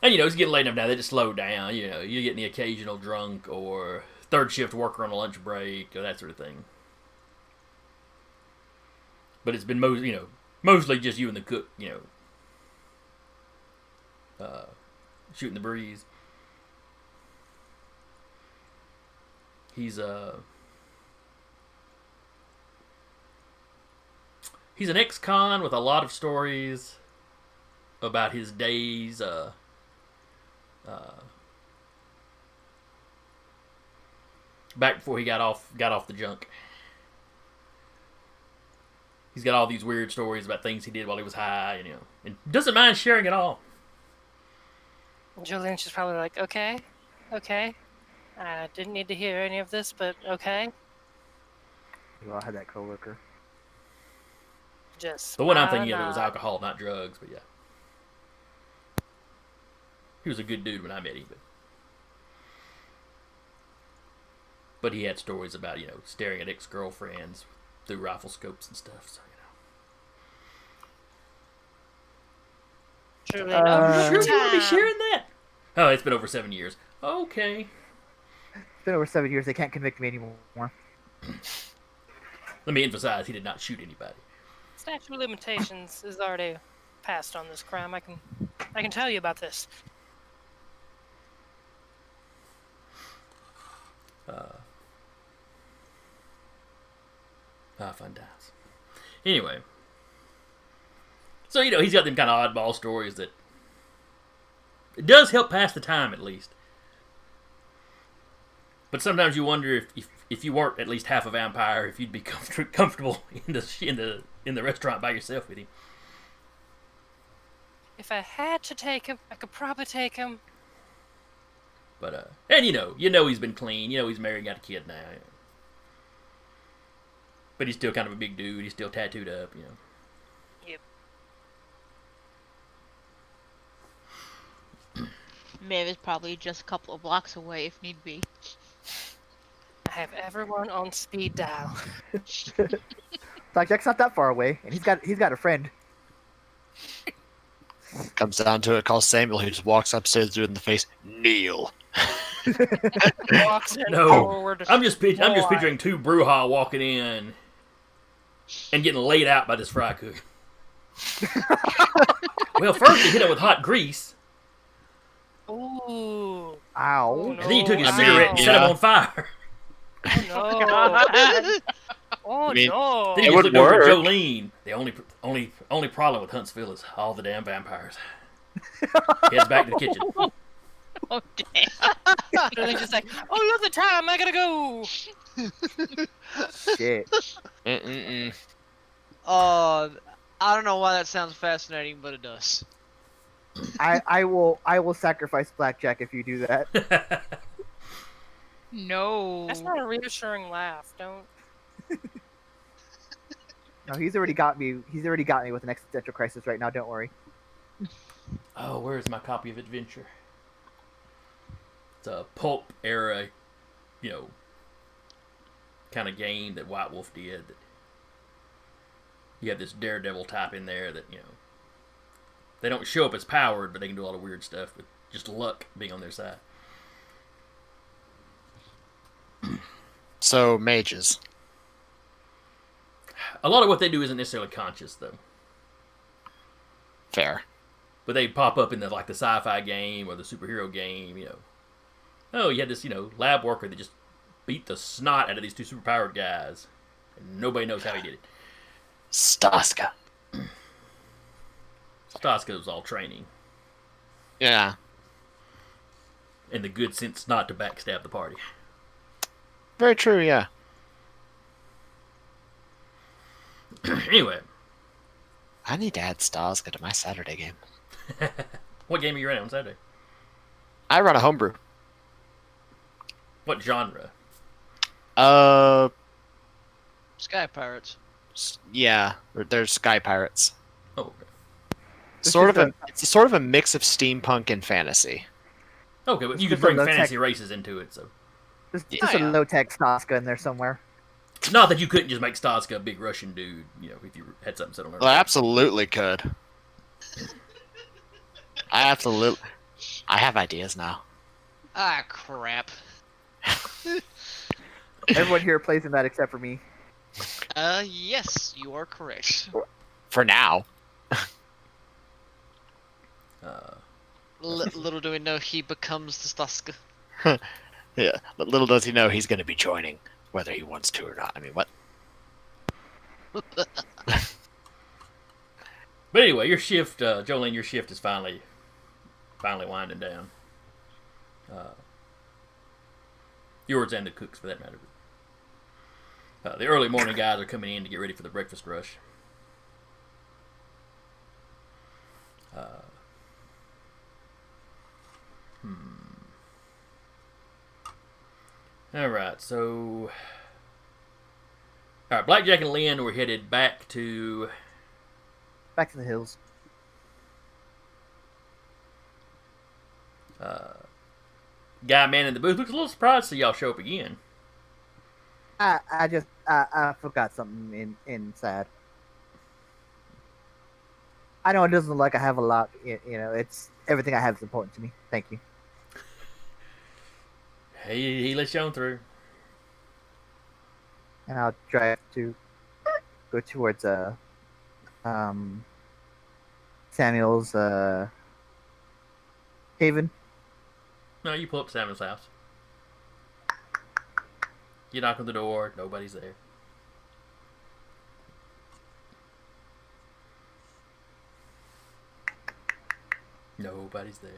And it's getting late enough now. They just slow down. You're getting the occasional drunk or third shift worker on a lunch break or that sort of thing. But it's been mostly just you and the cook. Shooting the breeze. He's an ex-con with a lot of stories about his days. Back before he got off the junk. He's got all these weird stories about things he did while he was high, and doesn't mind sharing it all. Jolene's just probably like, okay. I didn't need to hear any of this, but okay. Well, I had that coworker. Just the one I'm thinking of, it was alcohol, not drugs, but yeah. He was a good dude when I met him, but he had stories about, staring at ex-girlfriends through rifle scopes and stuff, so, Truly, sure you want to be sharing that? Oh, it's been over 7 years. Okay. It's been over 7 years. They can't convict me anymore. Let me emphasize, he did not shoot anybody. Statute of limitations is already passed on this crime. I can tell you about this. Fun times. Anyway. So, he's got them kind of oddball stories that it does help pass the time, at least. But sometimes you wonder if you weren't at least half a vampire, if you'd be comfortable in the restaurant by yourself with him. If I had to take him, I could probably take him. But and he's been clean. He's married, got a kid now. But he's still kind of a big dude. He's still tattooed up. Yep. Maeve is probably just a couple of blocks away if need be. I have everyone on speed dial. Blackjack's not that far away, and he's got a friend. Comes down to it, calls Samuel, who just walks upstairs doing the face, kneel. Walks in No, forward. I'm just picturing two Bruja walking in and getting laid out by this fry cook. Well, first he hit him with hot grease, Ooh. Ow. and then he took his No, cigarette and ow. set him on fire. No. Oh I mean, no. Then It he would just looked over at work. Jolene. The only problem with Huntsville is all the damn vampires. Heads back to the kitchen. Oh damn! And then just like, oh look the time, I gotta go. Shit. Mm-mm-mm. I don't know why that sounds fascinating, but it does. I will sacrifice Blackjack if you do that. No. That's not a reassuring laugh. Don't. No, he's already got me. He's already got me with an existential crisis right now. Don't worry. Oh, where's my copy of Adventure? It's a pulp era, kind of game that White Wolf did. That you have this daredevil type in there that, they don't show up as powered, but they can do a lot of weird stuff with just luck being on their side. So, mages. A lot of what they do isn't necessarily conscious, though. Fair. But they pop up in the sci-fi game or the superhero game, Oh, you had this, lab worker that just beat the snot out of these two superpowered guys. And nobody knows how he did it. Staska. Staska was all training. Yeah. And the good sense not to backstab the party. Very true, yeah. Anyway. I need to add Staska to my Saturday game. What game are you running on Saturday? I run a homebrew. What genre? Sky Pirates. Yeah, they're Sky Pirates. Oh, okay. This Sort is of it's sort of a mix of steampunk and fantasy. Okay, but you Just could bring a low-tech- fantasy races into it, so. Just Oh, a yeah. low-tech Staska in there somewhere. Not that you couldn't just make Staska a big Russian dude, if you had something set on there. Well, I absolutely could. I have ideas now. Ah, crap. Everyone here plays in that except for me. Yes, you are correct. For now. Little do we know he becomes the Staska. Yeah, but little does he know he's going to be joining, whether he wants to or not. I mean, what? But anyway, your shift, Jolene, your shift is finally winding down. Yours and the cooks, for that matter. The early morning guys are coming in to get ready for the breakfast rush. Alright, so... Alright, Blackjack and Lynn were headed back to... Back to the hills. Guy man in the booth looks a little surprised to see y'all show up again. I forgot something inside. I know it doesn't look like I have a lot. It's everything I have is important to me. Thank you. He lets you on through. And I'll drive to go towards Samuel's haven. No, you pull up to Samuel's house. You knock on the door, nobody's there. Nobody's there.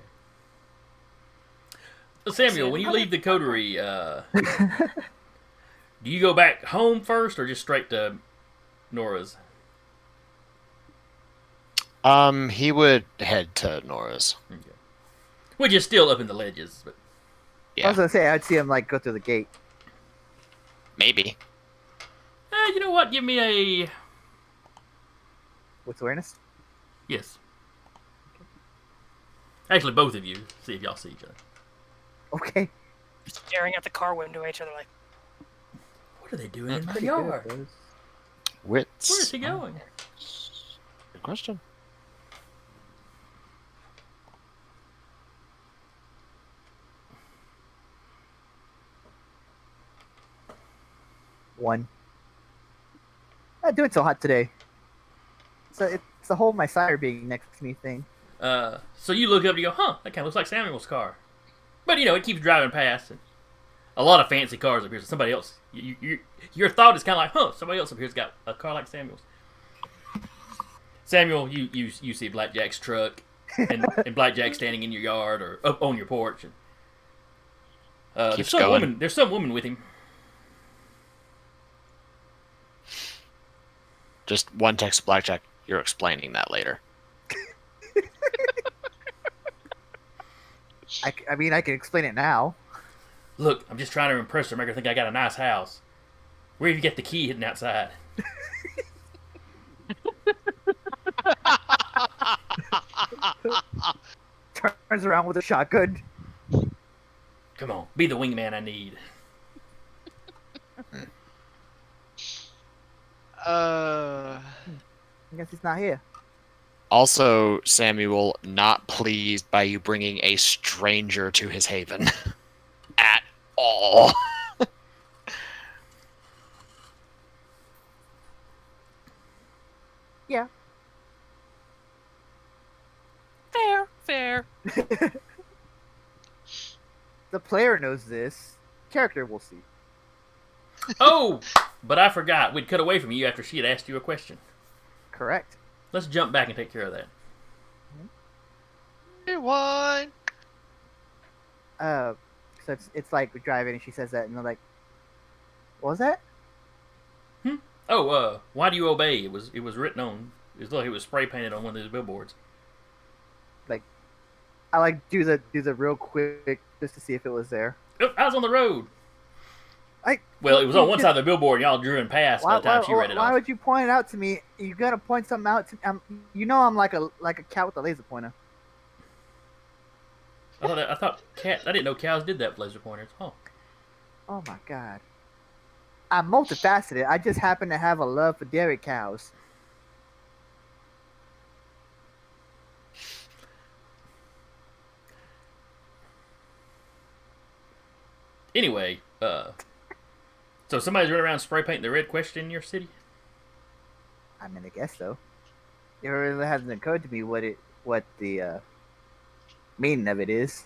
So Samuel, when you leave the coterie, do you go back home first or just straight to Nora's? He would head to Nora's. Okay. Which is still up in the ledges, but I was gonna say I'd see him go through the gate. Maybe. you know what? Give me a With awareness. yes. Actually, both of you. See if y'all see each other. Okay. Staring at the car window at each other like, What are they doing in my Pretty good, yard? boys. Wits. Where is he going? Good question. One. Not doing so hot today. So it's the whole my sire being next to me thing. So you look up and you go, huh, that kind of looks like Samuel's car. But, it keeps driving past. And a lot of fancy cars up here. So somebody else, your thought is kind of like, huh, somebody else up here's got a car like Samuel's. Samuel, you see Blackjack's truck and Blackjack standing in your yard or up on your porch. And, Keeps going. There's some woman with him. Just one text to Blackjack. You're explaining that later. I mean, I can explain it now. Look, I'm just trying to impress her, make her think I got a nice house. Where have you get the key hidden outside? Turns around with a shotgun. Come on, be the wingman I need. I guess he's not here. Also, Samuel, not pleased by you bringing a stranger to his haven. At all. Yeah. Fair. The player knows this. Character will see. Oh, but I forgot. We'd cut away from you after she had asked you a question. Correct. Let's jump back and take care of that. Rewind. So it's like we're driving and she says that and they're like, what was that? Oh, why do you obey? It was written on. It was like it was spray painted on one of those billboards. Like, I like do the real quick just to see if it was there. Oh, I was on the road. Well, it was on one side of the billboard, and y'all drew and passed by the time she read it off. Why would you point it out to me? You gotta point something out to me. I'm like a cat with a laser pointer. I thought cat. I didn't know cows did that with laser pointers. Oh. Oh my god. I'm multifaceted. I just happen to have a love for dairy cows. Anyway, so somebody's running around spray painting the red question in your city? I mean, I guess so. It really hasn't occurred to me what the meaning of it is.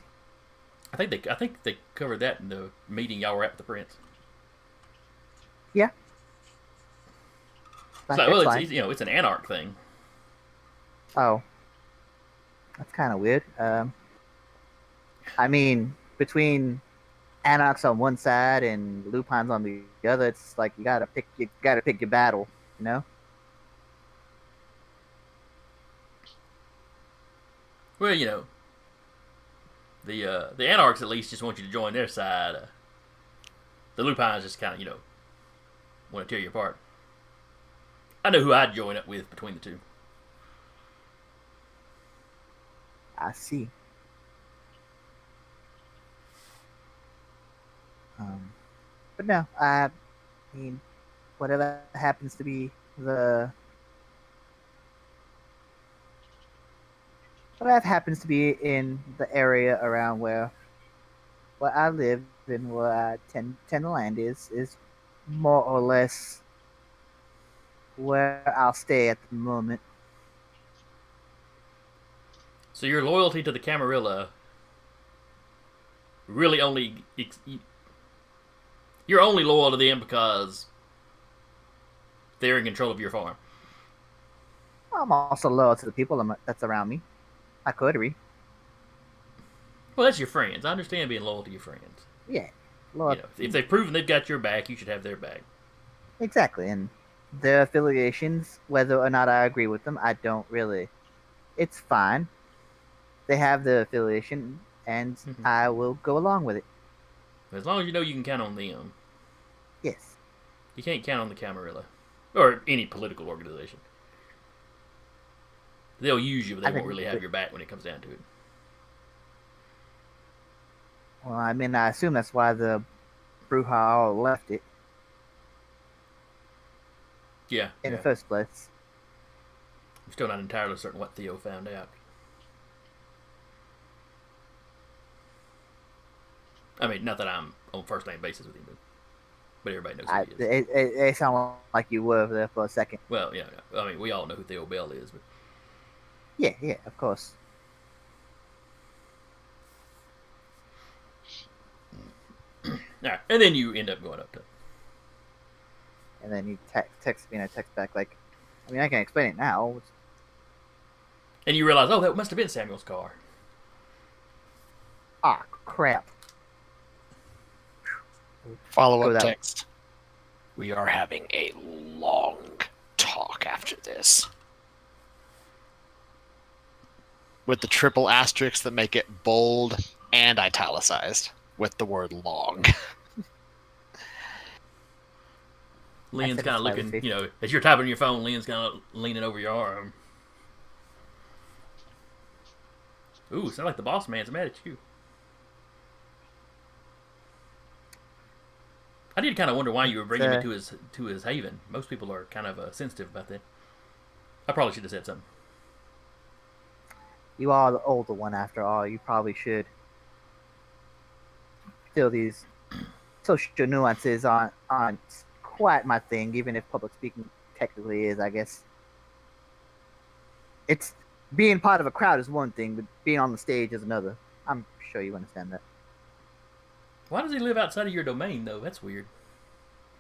I think they covered that in the meeting y'all were at with the prince. Yeah. It's an anarch thing. Oh, that's kind of weird. I mean, between anarchs on one side and lupines on the other, it's like you gotta pick your battle, you know. Well, the anarchs at least just want you to join their side. The lupines just kind of want to tear you apart. I know who I'd join up with between the two. I see. But no, I mean, whatever happens to be in the area around where I live and where I tend to land is more or less where I'll stay at the moment. So your loyalty to the Camarilla really only... You're only loyal to them because they're in control of your farm. I'm also loyal to the people that's around me. My coterie. Well, that's your friends. I understand being loyal to your friends. Yeah. Loyal. If they've proven they've got your back, you should have their back. Exactly. And their affiliations, whether or not I agree with them, I don't really. It's fine. They have the affiliation, and I will go along with it. As long as you know you can count on them. Yes. You can't count on the Camarilla. Or any political organization. They'll use you, but they won't really have your back when it comes down to it. Well, I mean, I assume that's why the Bruja all left it. Yeah. in the first place. I'm still not entirely certain what Theo found out. I mean, not that I'm on first name basis with him, but everybody knows who he is. It sounded like you were there for a second. Well, yeah. I mean, we all know who Theo Bell is, but Yeah, of course. all right. And then you end up going up to. And then you text me, and I text back like, I mean, I can explain it now. And you realize, oh, that must have been Samuel's car. Ah, crap. Follow-up text. We are having a long talk after this. With the triple asterisks that make it bold and italicized with the word long. Lynn's kind of looking, as you're typing on your phone, Lynn's kind of leaning over your arm. Ooh, sounds like the boss man's mad at you. I did kind of wonder why you were bringing me to his haven. Most people are kind of sensitive about that. I probably should have said something. You are the older one, after all. You probably should. Still, these social nuances aren't quite my thing, even if public speaking technically is, I guess. It's being part of a crowd is one thing, but being on the stage is another. I'm sure you understand that. Why does he live outside of your domain, though? That's weird.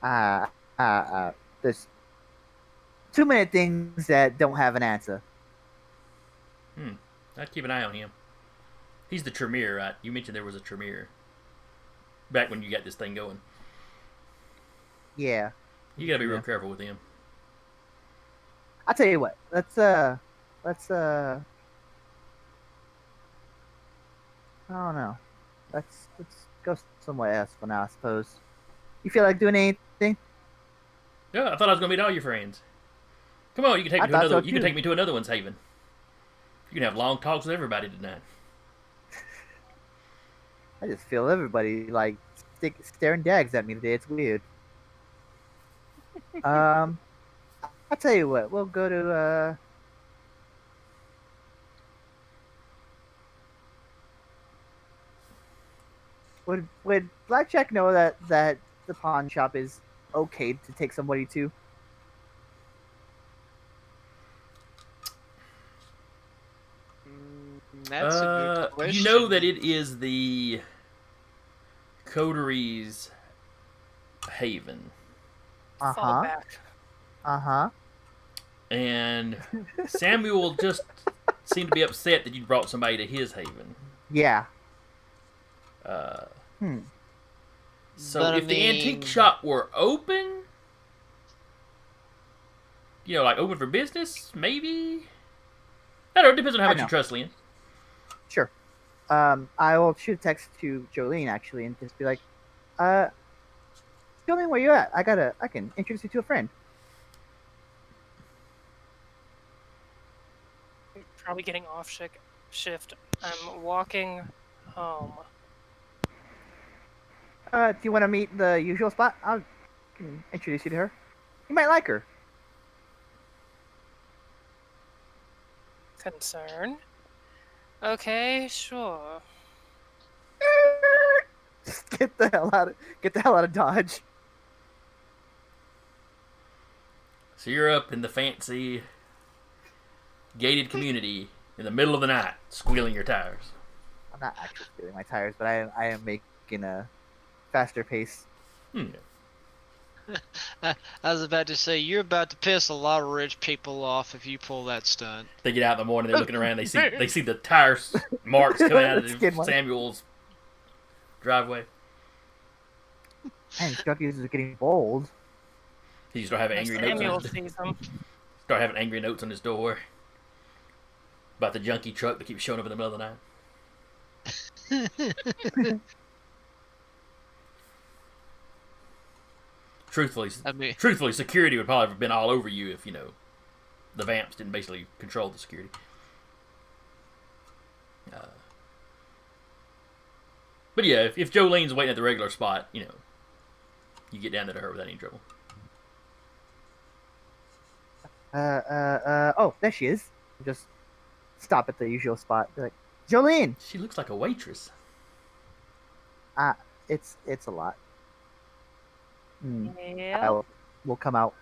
There's too many things that don't have an answer. I'd keep an eye on him. He's the Tremere, right? You mentioned there was a Tremere back when you got this thing going. Yeah. You gotta be real careful with him. I'll tell you what. Let's I don't know. Let's go somewhere else for now, I suppose. You feel like doing anything? Yeah, I thought I was gonna meet all your friends. Come on, you can take me to another. You can take me to another one's haven. You can have long talks with everybody tonight. I just feel everybody like staring dags at me today. It's weird. I'll tell you what. We'll go to Would Blackjack know that the pawn shop is okay to take somebody to? That's a good question. You know that it is the coterie's haven. Fall back. And Samuel just seemed to be upset that you brought somebody to his haven. Yeah. So but if the antique shop were open, like open for business, maybe. I don't know. It depends on how much you trust Lynn. Sure. I will shoot a text to Jolene actually, and just be like, Jolene, where you at? I can introduce you to a friend. I'm probably getting off shift. I'm walking home. Do you want to meet the usual spot? I can introduce you to her. You might like her. Concern? Okay, sure. Just get the hell out of Dodge. So you're up in the fancy gated community in the middle of the night, squealing your tires. I'm not actually squealing my tires, but I am making a faster pace. I was about to say, you're about to piss a lot of rich people off if you pull that stunt. They get out in the morning, they're looking around, they see the tire marks coming out of Samuel's driveway. Man, Chucky's is getting bold. He start having angry notes. Start having angry notes on his door about the junkie truck that keeps showing up in the middle of the night. Truthfully, security would probably have been all over you if, the vamps didn't basically control the security. But yeah, if Jolene's waiting at the regular spot, you get down there to her without any trouble. Oh, there she is. Just stop at the usual spot. Be like, Jolene. She looks like a waitress. It's a lot. Yeah. We'll come out.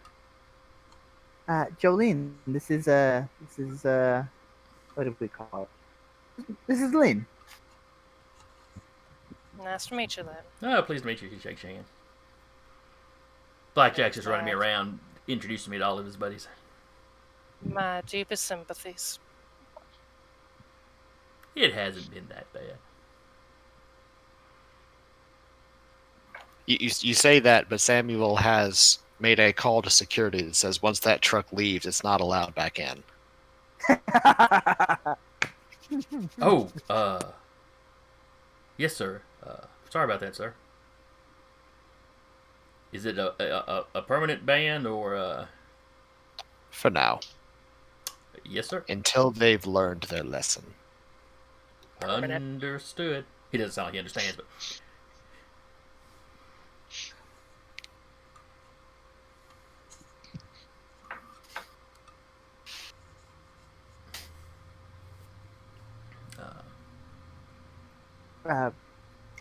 Jolene, what do we call it? This is Lynn. Nice to meet you then. Oh, pleased to meet you. He shakes your hand. Blackjack's just running me around, introducing me to all of his buddies. My deepest sympathies. It hasn't been that bad. You say that, but Samuel has made a call to security that says once that truck leaves, it's not allowed back in. Oh, yes, sir. Sorry about that, sir. Is it a permanent ban or? For now. Yes, sir. Until they've learned their lesson. Understood. He doesn't sound like he understands, but.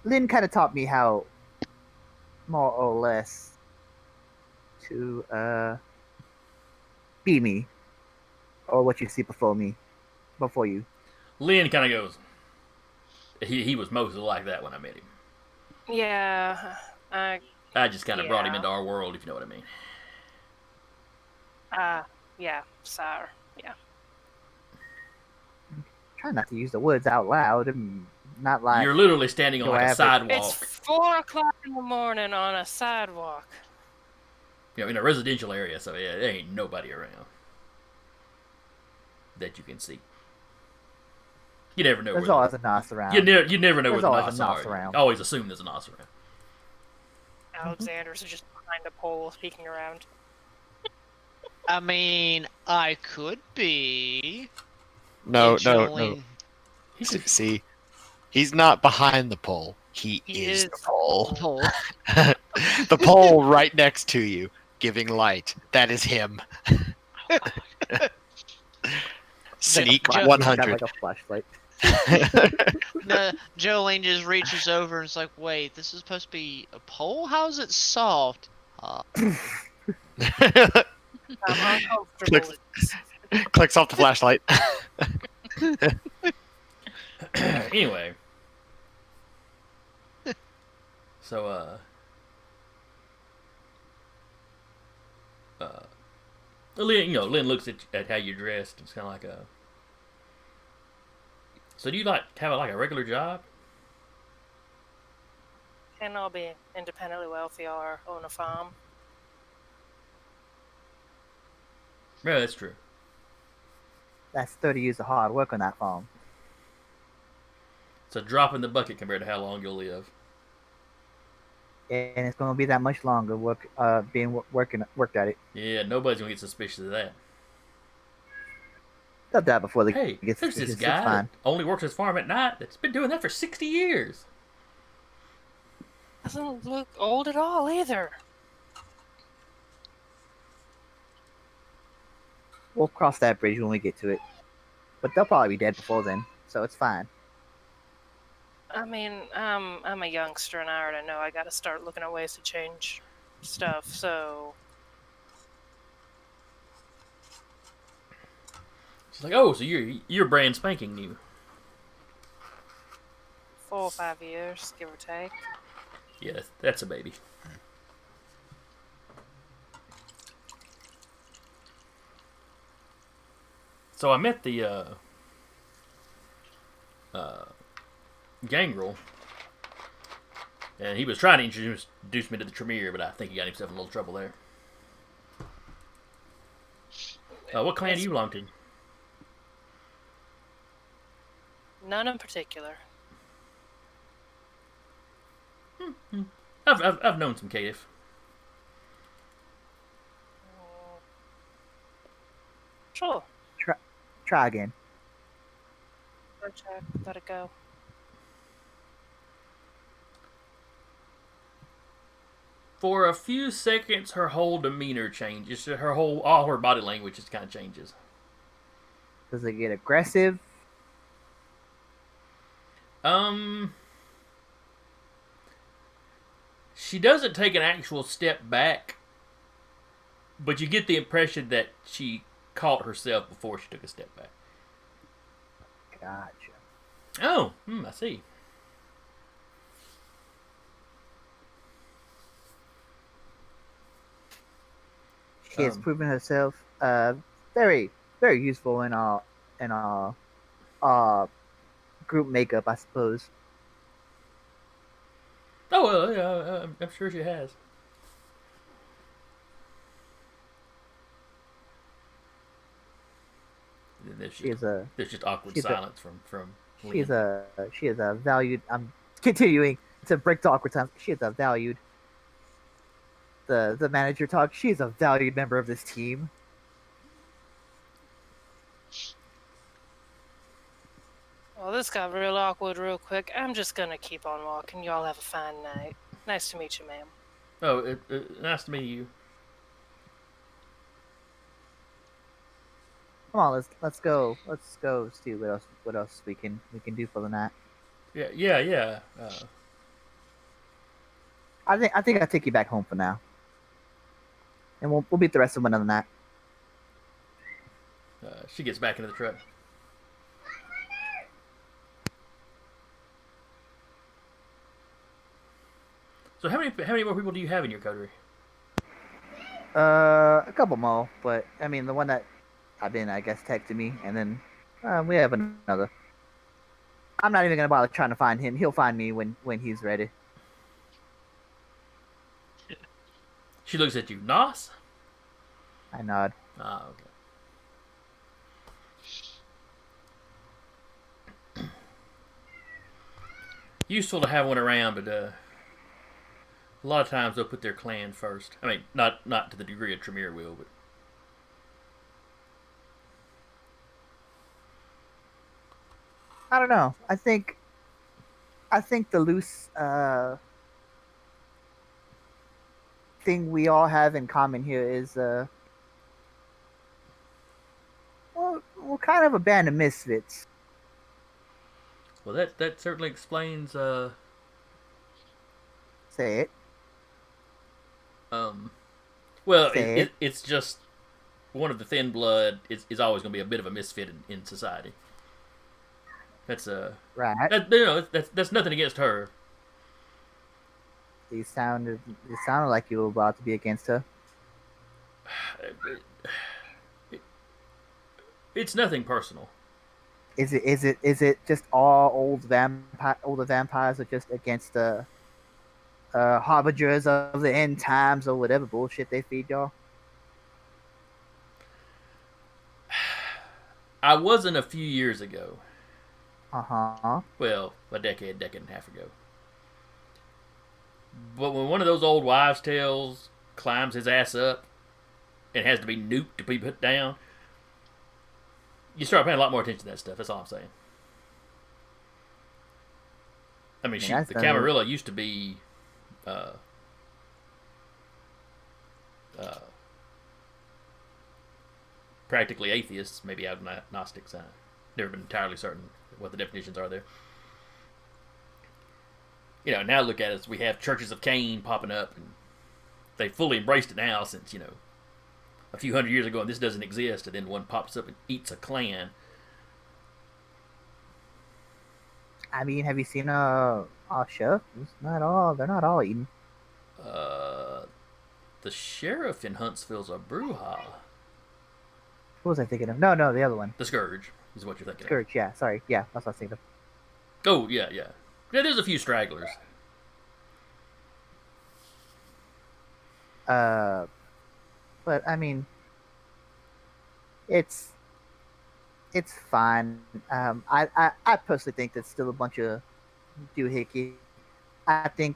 Lynn kind of taught me how, more or less, to be me, or what you see before you. Lynn kind of goes. He was mostly like that when I met him. Yeah, I just kind of brought him into our world, if you know what I mean. Yeah, sorry. Yeah. Try not to use the words out loud. And not like you're literally standing on like a sidewalk. It's 4 o'clock in the morning on a sidewalk. You know, in a residential area, so yeah, there ain't nobody around that you can see. You never know. There's always a nos around. You never know where the nos are. Around. Always assume there's a nos around. Alexander's just behind a pole peeking around. I mean, I could be. No. See, he's not behind the pole. He is the pole. The pole right next to you, giving light. That is him. Sneak 100. Like a flashlight. No, Jolene just reaches over and is like, "Wait, this is supposed to be a pole? How is it soft?" Clicks off the flashlight. Anyway, so Lynn, Lynn looks at how you're dressed. It's kind of like a. So do you have a regular job? And I'll be independently wealthy or own a farm. Yeah, that's true. That's 30 years of hard work on that farm. It's a drop in the bucket compared to how long you'll live. And it's going to be that much longer worked at it. Yeah, nobody's going to get suspicious of that. They'll die before they get suspicious. There's this guy that only works his farm at night that's been doing that for 60 years. Doesn't look old at all either. We'll cross that bridge when we get to it. But they'll probably be dead before then, so it's fine. I mean, I'm a youngster and I already know I gotta start looking at ways to change stuff, so... She's like, oh, so you're brand spanking new. 4 or 5 years, give or take. Yeah, that's a baby. So I met the gangrel, and he was trying to introduce me to the Tremere, but I think he got himself in a little trouble there. What clan do you belong to? None in particular. I've known some Caitiff. Sure. Try again. Blackjack, let it go. For a few seconds, her whole demeanor changes. All her body language just kind of changes. Does it get aggressive? She doesn't take an actual step back, but you get the impression that she caught herself before she took a step back. Gotcha. Oh, I see. She has proven herself very, very useful in group makeup, I suppose. Oh, well, yeah, I'm sure she has. There's just awkward silence from she is a valued. I'm continuing to break the awkward times. She is a valued. The manager talks. She is a valued member of this team. Well, this got real awkward real quick. I'm just gonna keep on walking. Y'all have a fine night. Nice to meet you, ma'am. Oh, nice to meet you. Come on, let's go. Let's go see what else we can do for the night. Yeah. I think I'll take you back home for now, and we'll beat the rest of them another night. She gets back into the truck. So how many more people do you have in your coterie? A couple more, but I mean the one that I've been, I guess, texting me, and then we have another. I'm not even gonna bother trying to find him. He'll find me when he's ready. She looks at you. Nos? I nod. Ah, okay. Useful to have one around, but a lot of times they'll put their clan first. I mean, not to the degree of Tremere will, but I don't know. I think the loose thing we all have in common here is we're kind of a band of misfits. well, that certainly explains. Say it. Well, it's just one of the thin blood is always going to be a bit of a misfit in society. That's right. That's nothing against her. You sounded like you were about to be against her. It's nothing personal. Is it just all older vampires are just against the harbingers of the end times or whatever bullshit they feed y'all? I wasn't a few years ago. Well, a decade and a half ago. But when one of those old wives' tales climbs his ass up and has to be nuked to be put down, you start paying a lot more attention to that stuff. That's all I'm saying. I mean, the Camarilla used to be practically atheists, maybe agnostics. I've never been entirely certain what the definitions are there. Now look at us. We have churches of Cain popping up, and they fully embraced it now since, a few hundred years ago, and this doesn't exist, and then one pops up and eats a clan. I mean, have you seen our sheriff? They're not all eating. The sheriff in Huntsville's a Bruja. What was I thinking of? No, the other one. The Scourge is what you're thinking Scourge, of. Yeah, sorry. Yeah, that's what I was thinking of. Oh, yeah. Yeah, there's a few stragglers. But I mean, it's fine. I personally think that's still a bunch of doohickey. I think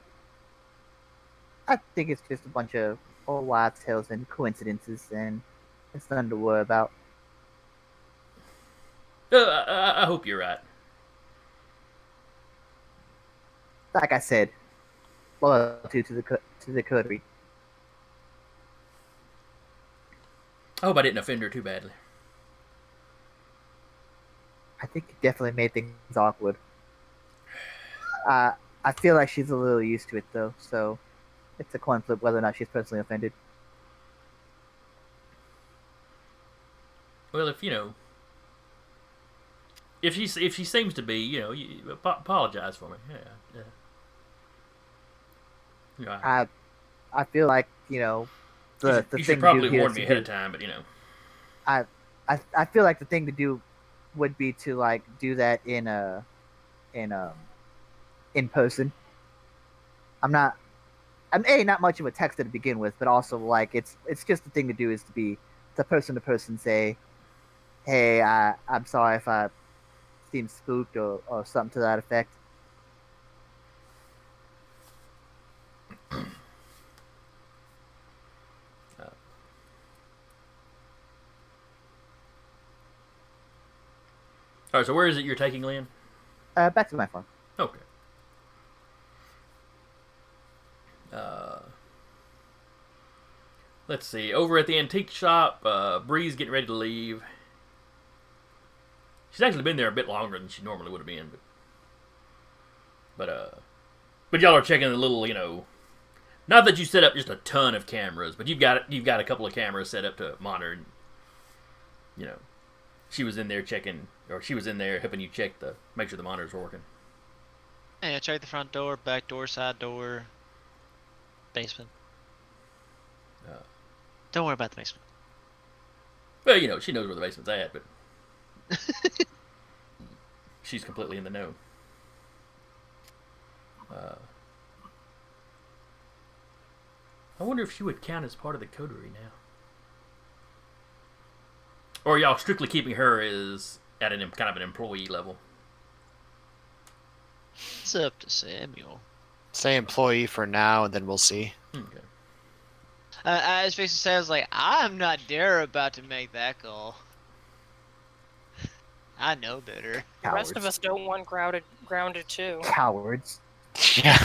it's just a bunch of old wives' tales and coincidences, and it's nothing to worry about. I hope you're right. Like I said, loyalty to the coterie. I hope I didn't offend her too badly. I think it definitely made things awkward. I feel like she's a little used to it though, so it's a coin flip whether or not she's personally offended. Well, if she seems to be, you apologize for me. Yeah. I feel like You the should thing probably to do here warn is me to ahead do. of time, but I feel like the thing to do would be to like do that in in person. I'm not much of a texter to begin with, but also like it's just the thing to do is to be the person to person say, hey, I'm sorry if I seem spooked or something to that effect. All right. So where is it you're taking Lynn? Back to my farm. Okay. Let's see. Over at the antique shop, Bree's getting ready to leave. She's actually been there a bit longer than she normally would have been, but y'all are checking the little, not that you set up just a ton of cameras, but you've got a couple of cameras set up to monitor. She was in there checking, or she was in there helping you check make sure the monitors were working. Yeah, check the front door, back door, side door, basement. Don't worry about the basement. Well, she knows where the basement's at, but she's completely in the know. I wonder if she would count as part of the coterie now. Or are y'all strictly keeping her as at kind of an employee level? It's up to Samuel. Say employee for now, and then we'll see. Okay. I was fixing to say, I was like, I'm not dare about to make that call. I know better. The rest of us don't want grounded too. Cowards. Yeah.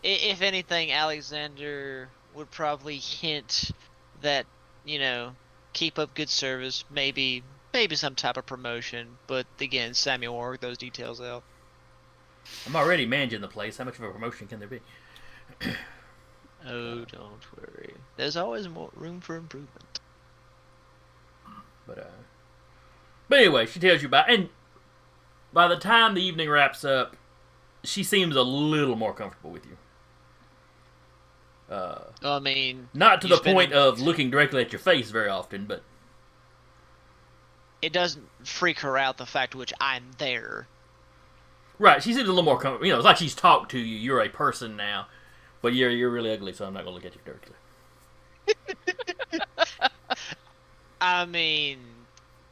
If anything, Alexander would probably hint that, keep up good service, maybe some type of promotion. But again, Samuel will work those details out. I'm already managing the place. How much of a promotion can there be? Oh, don't worry. There's always more room for improvement. But anyway, she tells you and by the time the evening wraps up, she seems a little more comfortable with you. I mean, not to the point of looking directly at your face very often, but it doesn't freak her out the fact to which I'm there. Right, she seems a little more comfortable. It's like she's talked to you. You're a person now, but you're really ugly, so I'm not gonna look at you directly. I mean,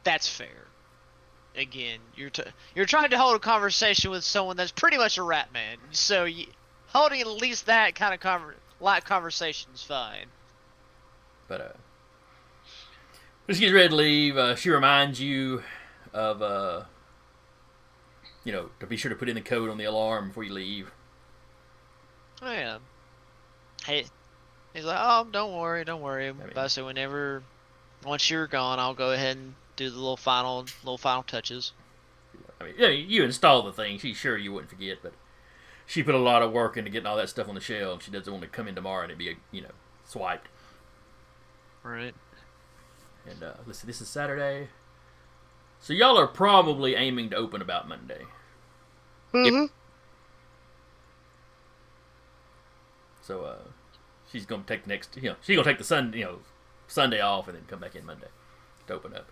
that's fair. Again, you're trying to hold a conversation with someone that's pretty much a rat man, so holding at least that kind of light conversation is fine. But when she gets ready to leave, she reminds you of to be sure to put in the code on the alarm before you leave. Oh yeah. Hey, he's like, oh, don't worry. But so once you're gone, I'll go ahead and do the little final touches. I mean, you install the thing. She's sure you wouldn't forget, but she put a lot of work into getting all that stuff on the shelf. She doesn't want to come in tomorrow and it be, swiped. Right. And let's see, this is Saturday. So y'all are probably aiming to open about Monday. Mm-hmm. Yep. So she's gonna take she's gonna take the Sunday off and then come back in Monday to open up.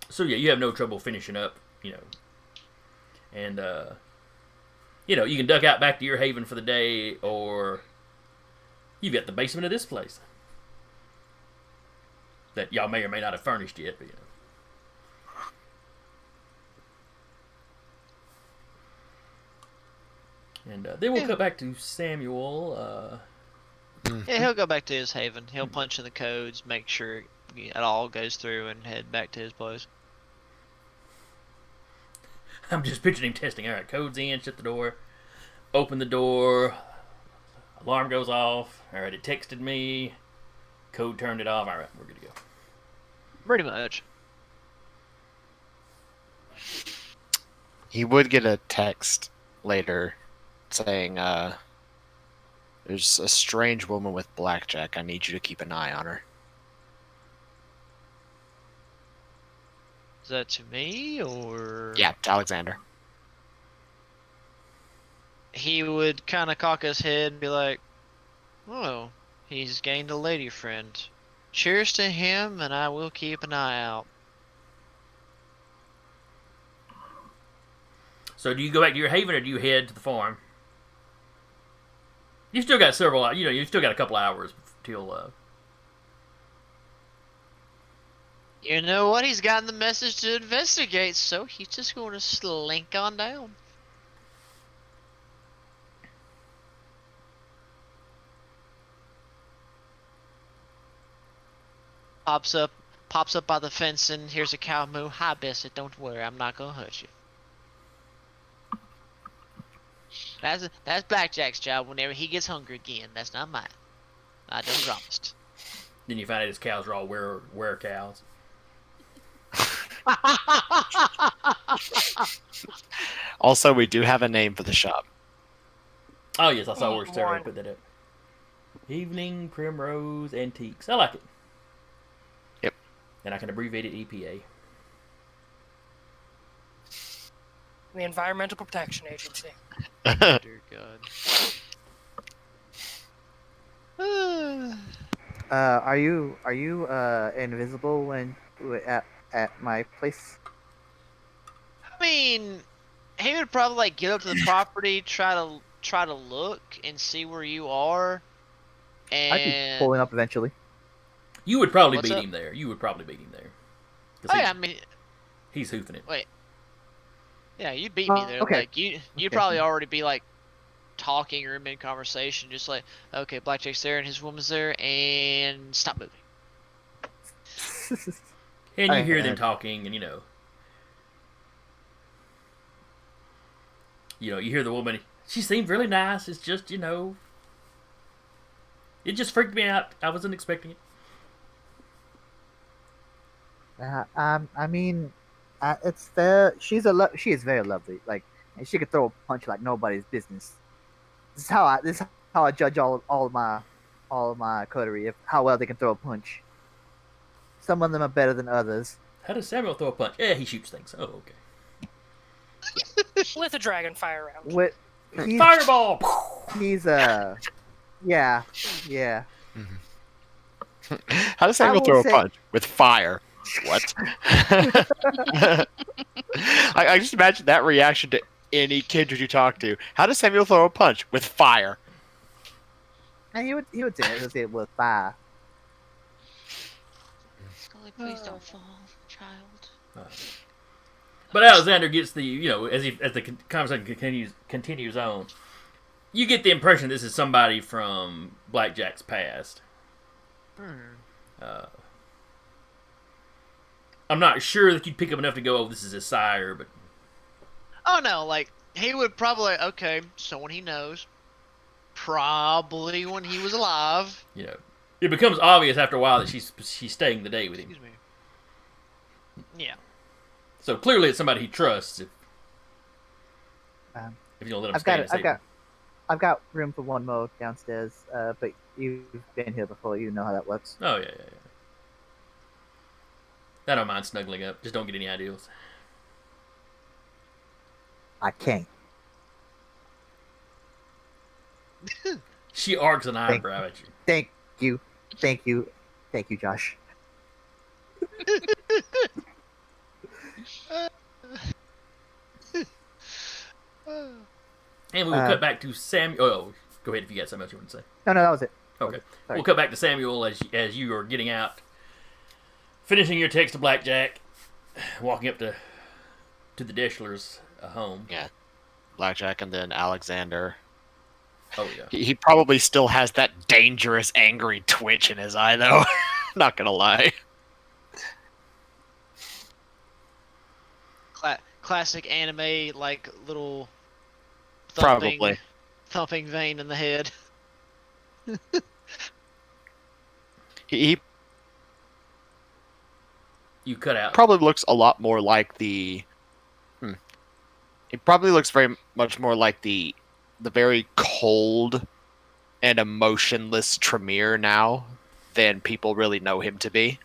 So yeah, you have no trouble finishing up, and you can duck out back to your haven for the day, or you've got the basement of this place that y'all may or may not have furnished yet, but And then we'll cut back to Samuel. Yeah, he'll go back to his haven. He'll punch in the codes, make sure it all goes through and head back to his place. I'm just picturing him testing. All right, code's in, shut the door, open the door, alarm goes off. All right, it texted me, code turned it off. All right, we're good to go. Pretty much. He would get a text later saying, there's a strange woman with Blackjack. I need you to keep an eye on her. Is that to me, or...? Yeah, to Alexander. He would kind of cock his head and be like, oh, he's gained a lady friend. Cheers to him, and I will keep an eye out. So do you go back to your haven, or do you head to the farm? You've still got several, you've still got a couple hours till... You know what? He's gotten the message to investigate, so he's just going to slink on down. Pops up by the fence, and here's a cow moo. Hi, Bessie. Don't worry, I'm not gonna hurt you. That's Blackjack's job. Whenever he gets hungry again, that's not mine. I done promised. Then you find out his cows are all were cows. Also, we do have a name for the shop. Oh yes, I saw where Sarah put that up. Evening Primrose Antiques. I like it. Yep. And I can abbreviate it EPA. The Environmental Protection Agency. Dear God. Are you invisible when at my place? I mean, he would probably like get up to the property, try to look and see where you are, and I'd be pulling up eventually. You would probably What's beat up? him there. You would probably beat him there. Oh, yeah, I mean, he's hoofing it. wait. Yeah, you'd beat me there. Okay. Like you'd probably already be like talking or mid conversation, just like, okay, Blackjack's there and his woman's there, and stop moving. And you hear them talking, and you hear the woman. She seemed really nice. It's just, it just freaked me out. I wasn't expecting it. I mean, it's fair. She is very lovely. Like, and she could throw a punch like nobody's business. This is how I judge all of my coterie, how well they can throw a punch. Some of them are better than others. How does Samuel throw a punch? Yeah, he shoots things. Oh, okay. With a dragon fire round. Fireball! He's yeah. How does Samuel throw a punch? With fire. What? I just imagine that reaction to any kindred you talk to. How does Samuel throw a punch? With fire. And he would say it with fire. Scully, please don't fall, child. But Alexander gets the, as the conversation continues on, you get the impression this is somebody from Blackjack's past. I'm not sure that you'd pick up enough to go, oh, this is his sire, but... Oh no, like, he would probably, okay, someone he knows, probably when he was alive. It becomes obvious after a while that she's staying the day with him. Excuse me. Yeah. So clearly it's somebody he trusts. If you don't let him I've got room for one more downstairs, but you've been here before. You know how that works. Oh, yeah. I don't mind snuggling up. Just don't get any ideals. I can't. She arcs an eyebrow at you. Thank you, Josh. And we will cut back to Samuel. Oh, go ahead if you got something else you want to say. No, that was it. Okay. We'll cut back to Samuel as you are getting out, finishing your text to Blackjack, walking up to the Deschler's home. Yeah. Blackjack and then Alexander. Oh, yeah. He probably still has that dangerous, angry twitch in his eye, though. Not gonna lie. classic anime, like little Probably. thumping vein in the head. He You cut out. probably looks a lot more like the. He probably looks very much more like the very cold and emotionless Tremere now than people really know him to be.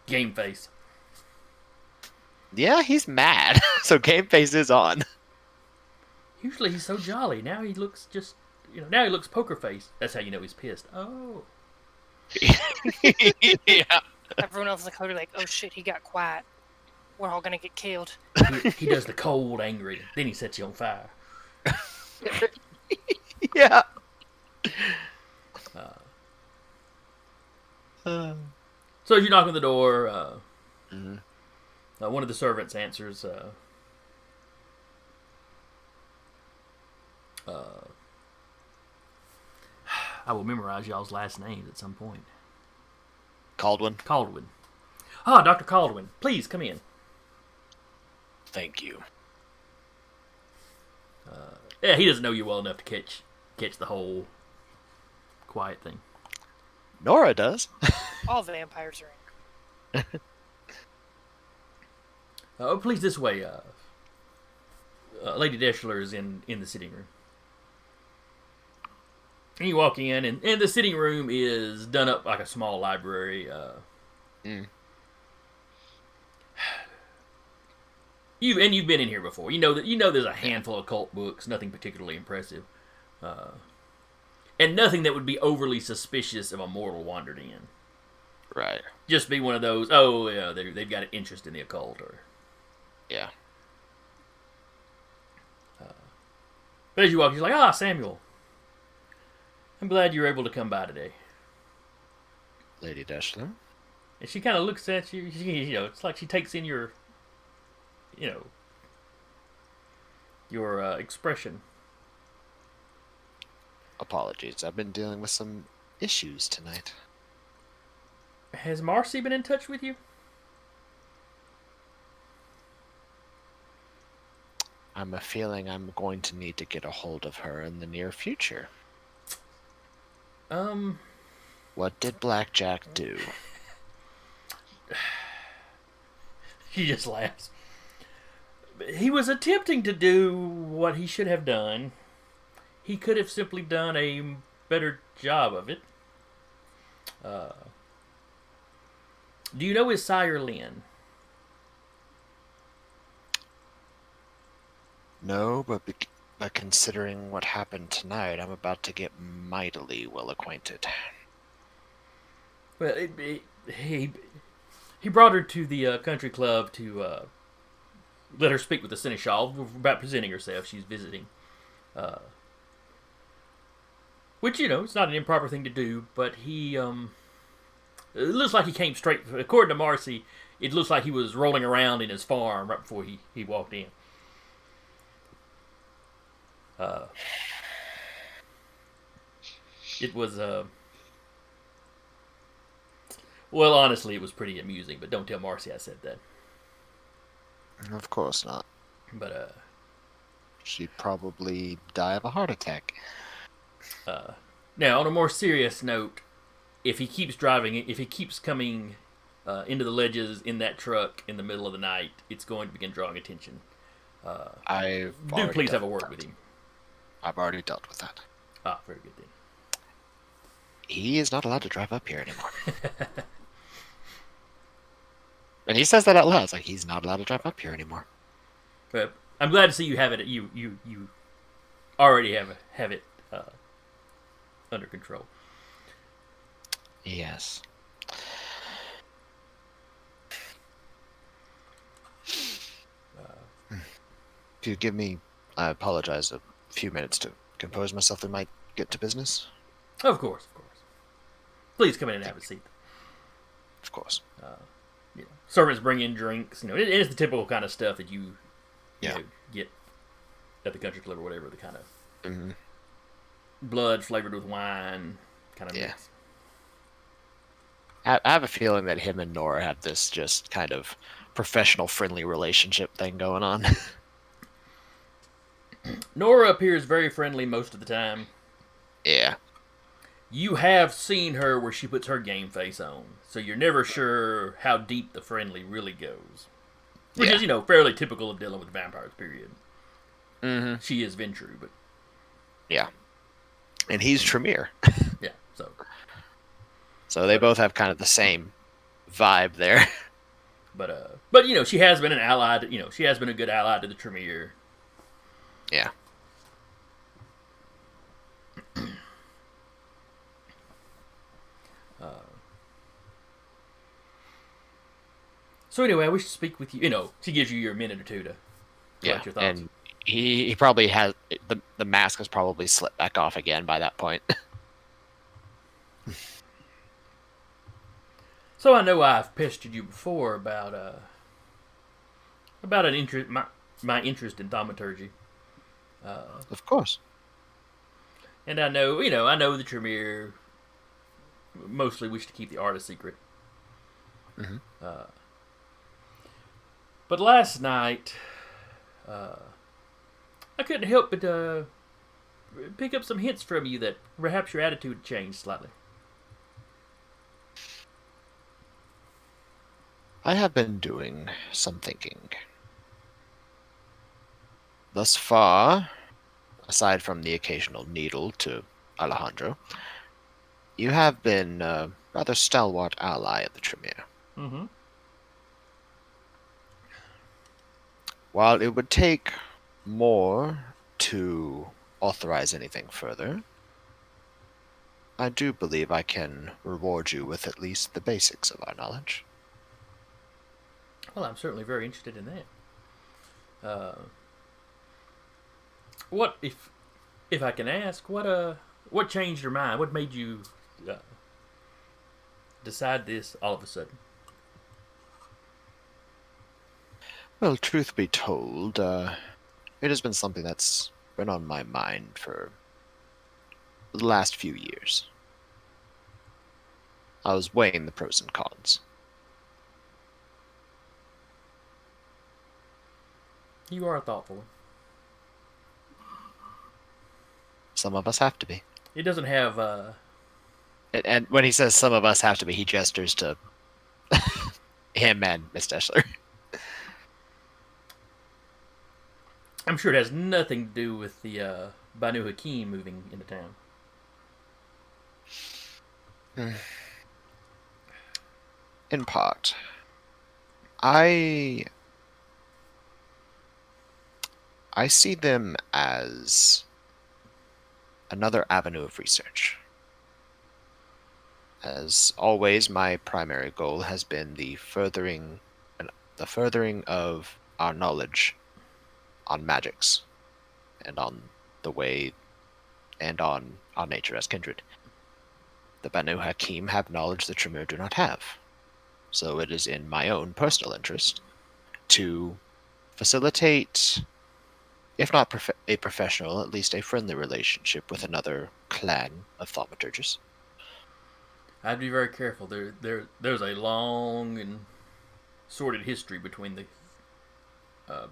Game face. Yeah, he's mad. So game face is on. Usually he's so jolly. Now he looks just, now he looks poker face. That's how you know he's pissed. Oh. Yeah. Everyone else in the coterie like, oh shit, he got quiet. We're all gonna get killed. He does the cold, angry. Then he sets you on fire. Yeah. So as you knock on the door, one of the servants answers. I will memorize y'all's last names at some point. Caldwin. Ah, Dr. Caldwin. Please come in. Thank you. Yeah, he doesn't know you well enough to catch the whole quiet thing. Nora does. All vampires are in. Please, this way. Lady Deschler is in the sitting room. And you walk in, and the sitting room is done up like a small library. You've been in here before. You know there's a handful of occult books, nothing particularly impressive, and nothing that would be overly suspicious if a mortal wandered in. Right. Just be one of those. Oh yeah, they've got an interest in the occult, or yeah. But as you walk, you're like, Samuel. I'm glad you were able to come by today. Lady Deschler. And she kind of looks at you. It's like she takes in your expression. Apologies. I've been dealing with some issues tonight. Has Marcy been in touch with you? I'm a feeling I'm going to need to get a hold of her in the near future. What did Blackjack do? She just laughs. He was attempting to do what he should have done. He could have simply done a better job of it. Do you know his sire, Lynn? No, but considering what happened tonight, I'm about to get mightily well acquainted. Well, he brought her to the country club to let her speak with the seneschal about presenting herself. She's visiting. Which, it's not an improper thing to do, but he, it looks like he came straight, according to Marcy, it looks like he was rolling around in his farm right before he walked in. It was, well, honestly, it was pretty amusing, but don't tell Marcy I said that. Of course not. But, she'd probably die of a heart attack. Now, on a more serious note, if he keeps coming into the ledges in that truck in the middle of the night, it's going to begin drawing attention. Do please have a word with him. I've already dealt with that. Ah, very good then. He is not allowed to drive up here anymore. And he says that out loud. It's like, he's not allowed to drive up here anymore. But I'm glad to see you have it. You already have it under control. Yes. If you give me, I apologize, a few minutes to compose myself, we might get to business. Of course. Please come in and have a seat. Of course. Servants bring in drinks. It is the typical kind of stuff that you get at the country club or whatever. The kind of blood flavored with wine kind of mix. I have a feeling that him and Nora have this just kind of professional friendly relationship thing going on. Nora appears very friendly most of the time. Yeah. You have seen her where she puts her game face on, so you're never sure how deep the friendly really goes. Which is, fairly typical of dealing with vampires, period. Mm-hmm. She is Ventru, but... Yeah. And he's Tremere. Yeah, so... So they both have kind of the same vibe there. But she has been an ally. She has been a good ally to the Tremere. Yeah. So anyway, I wish to speak with you. She gives you your minute or two to collect your thoughts. And he probably has the mask has probably slipped back off again by that point. So I know I've pestered you before about an interest, my interest in thaumaturgy. Of course. And I know the Tremere mostly wish to keep the art a secret. Mm-hmm. But last night, I couldn't help but pick up some hints from you that perhaps your attitude changed slightly. I have been doing some thinking. Thus far, aside from the occasional needle to Alejandro, you have been a rather stalwart ally of the Tremere. Mm-hmm. While it would take more to authorize anything further, I do believe I can reward you with at least the basics of our knowledge. Well, I'm certainly very interested in that. What if I can ask, what changed your mind? What made you decide this all of a sudden? Well, truth be told, it has been something that's been on my mind for the last few years. I was weighing the pros and cons. You are a thoughtful one. Some of us have to be. It doesn't have... And when he says some of us have to be, he gestures to him and Miss Deschler. I'm sure it has nothing to do with the Banu Hakim moving into town. In part. I see them as another avenue of research. As always, my primary goal has been the furthering of our knowledge on magics and on the way and on our nature as kindred. The Banu Hakim have knowledge the Tremere do not have. So it is in my own personal interest to facilitate, if not a professional, at least a friendly relationship with another clan of thaumaturgists. I'd be very careful. There's a long and sordid history between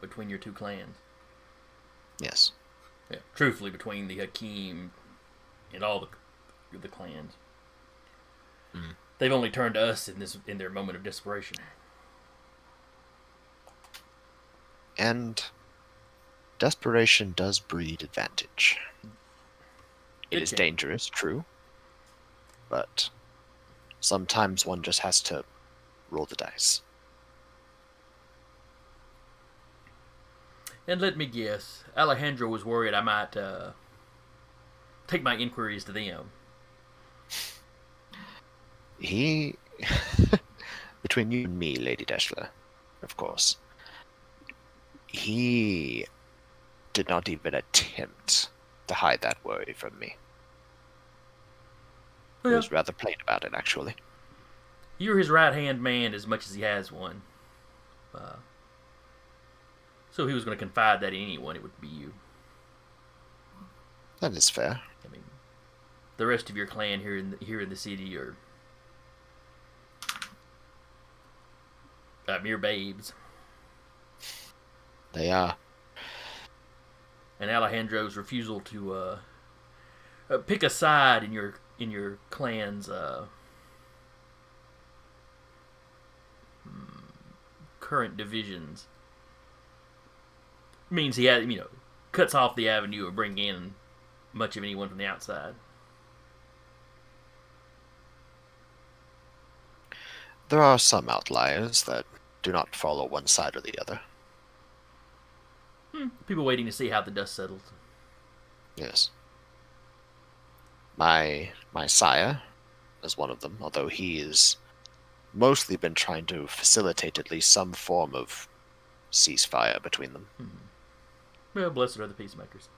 between your two clans. Yes. Yeah, truthfully, between the Hakim and all the clans. Mm. They've only turned to us in their moment of desperation. And desperation does breed advantage. It is dangerous, true, but sometimes one just has to roll the dice. And let me guess, Alejandro was worried I might take my inquiries to them. He, between you and me, Lady Deschler, of course, he did not even attempt to hide that worry from me. He was rather plain about it, actually. You're his right-hand man as much as he has one. So if he was going to confide that in anyone, it would be you. That is fair. I mean, the rest of your clan here in the city are mere babes. They are. And Alejandro's refusal to pick a side in your clan's current divisions means he had, cuts off the avenue of bringing in much of anyone from the outside. There are some outliers that do not follow one side or the other. People waiting to see how the dust settles. Yes. My sire is one of them, although he has mostly been trying to facilitate at least some form of ceasefire between them. Well, blessed are the peacemakers.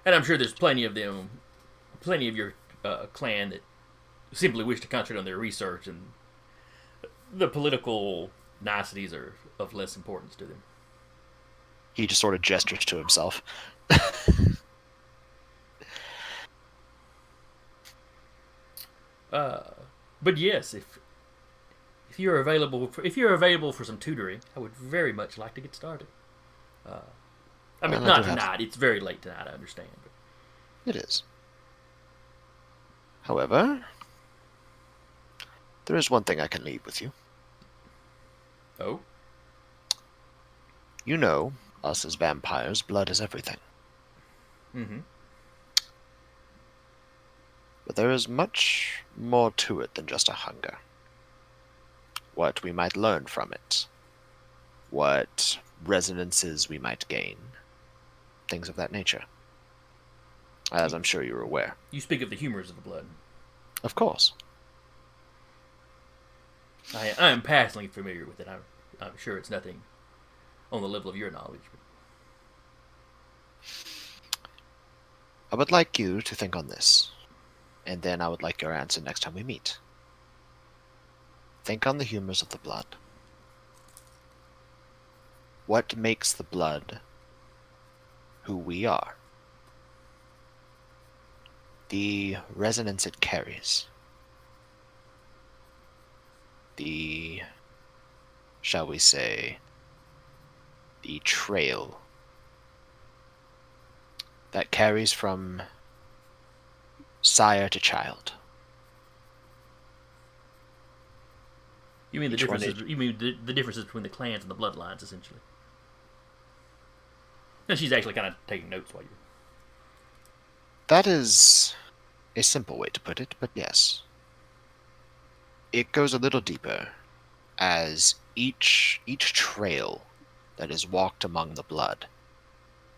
And I'm sure there's plenty of them, plenty of your clan that simply wish to concentrate on their research, and the political niceties are of less importance to them. He just sort of gestures to himself. But yes, if you're available for some tutoring, I would very much like to get started. I mean, not tonight. It's very late tonight. I understand. But... It is. However, there is one thing I can leave with you. Oh? You know, us as vampires, blood is everything. Mm-hmm. But there is much more to it than just a hunger. What we might learn from it. What resonances we might gain. Things of that nature. As I'm sure you're aware. You speak of the humors of the blood. Of course. I am passingly familiar with it. I'm sure it's nothing on the level of your knowledge. I would like you to think on this. And then I would like your answer next time we meet. Think on the humors of the blood. What makes the blood who we are? The resonance it carries. The, shall we say, the trail that carries from sire to child. You mean the differences? You mean the differences between the clans and the bloodlines, essentially? And she's actually kind of taking notes while you. That is a simple way to put it, but yes. It goes a little deeper, as each trail that is walked among the blood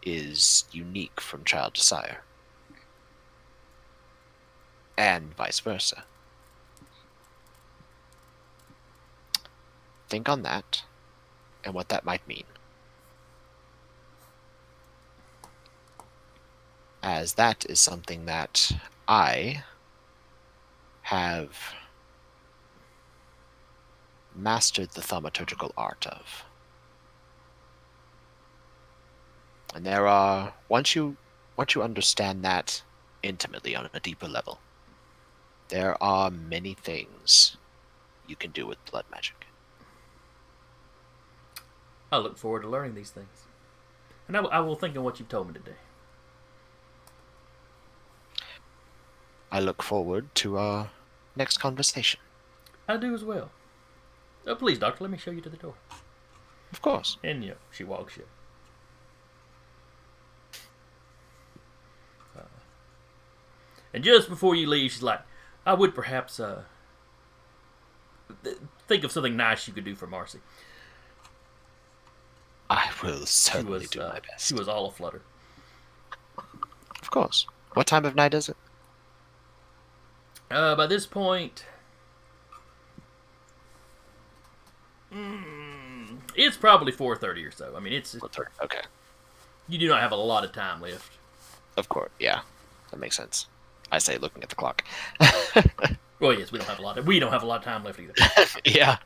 is unique from child to sire. And vice versa. Think on that, and what that might mean. As that is something that I have mastered the thaumaturgical art of. And there are, once you understand that intimately on a deeper level, there are many things you can do with blood magic. I look forward to learning these things. And I will think on what you've told me today. I look forward to our next conversation. I do as well. Oh, please, Doctor, let me show you to the door. Of course. And, she walks you. And just before you leave, she's like, I would perhaps think of something nice you could do for Marcy. I will certainly do my best. She was all aflutter. Of course. What time of night is it? By this point, it's probably 4:30 or so. I mean, it's 4:30. Okay. You do not have a lot of time left. Of course, yeah, that makes sense. I say, looking at the clock. Well, yes, we don't have a lot of time left either. Yeah.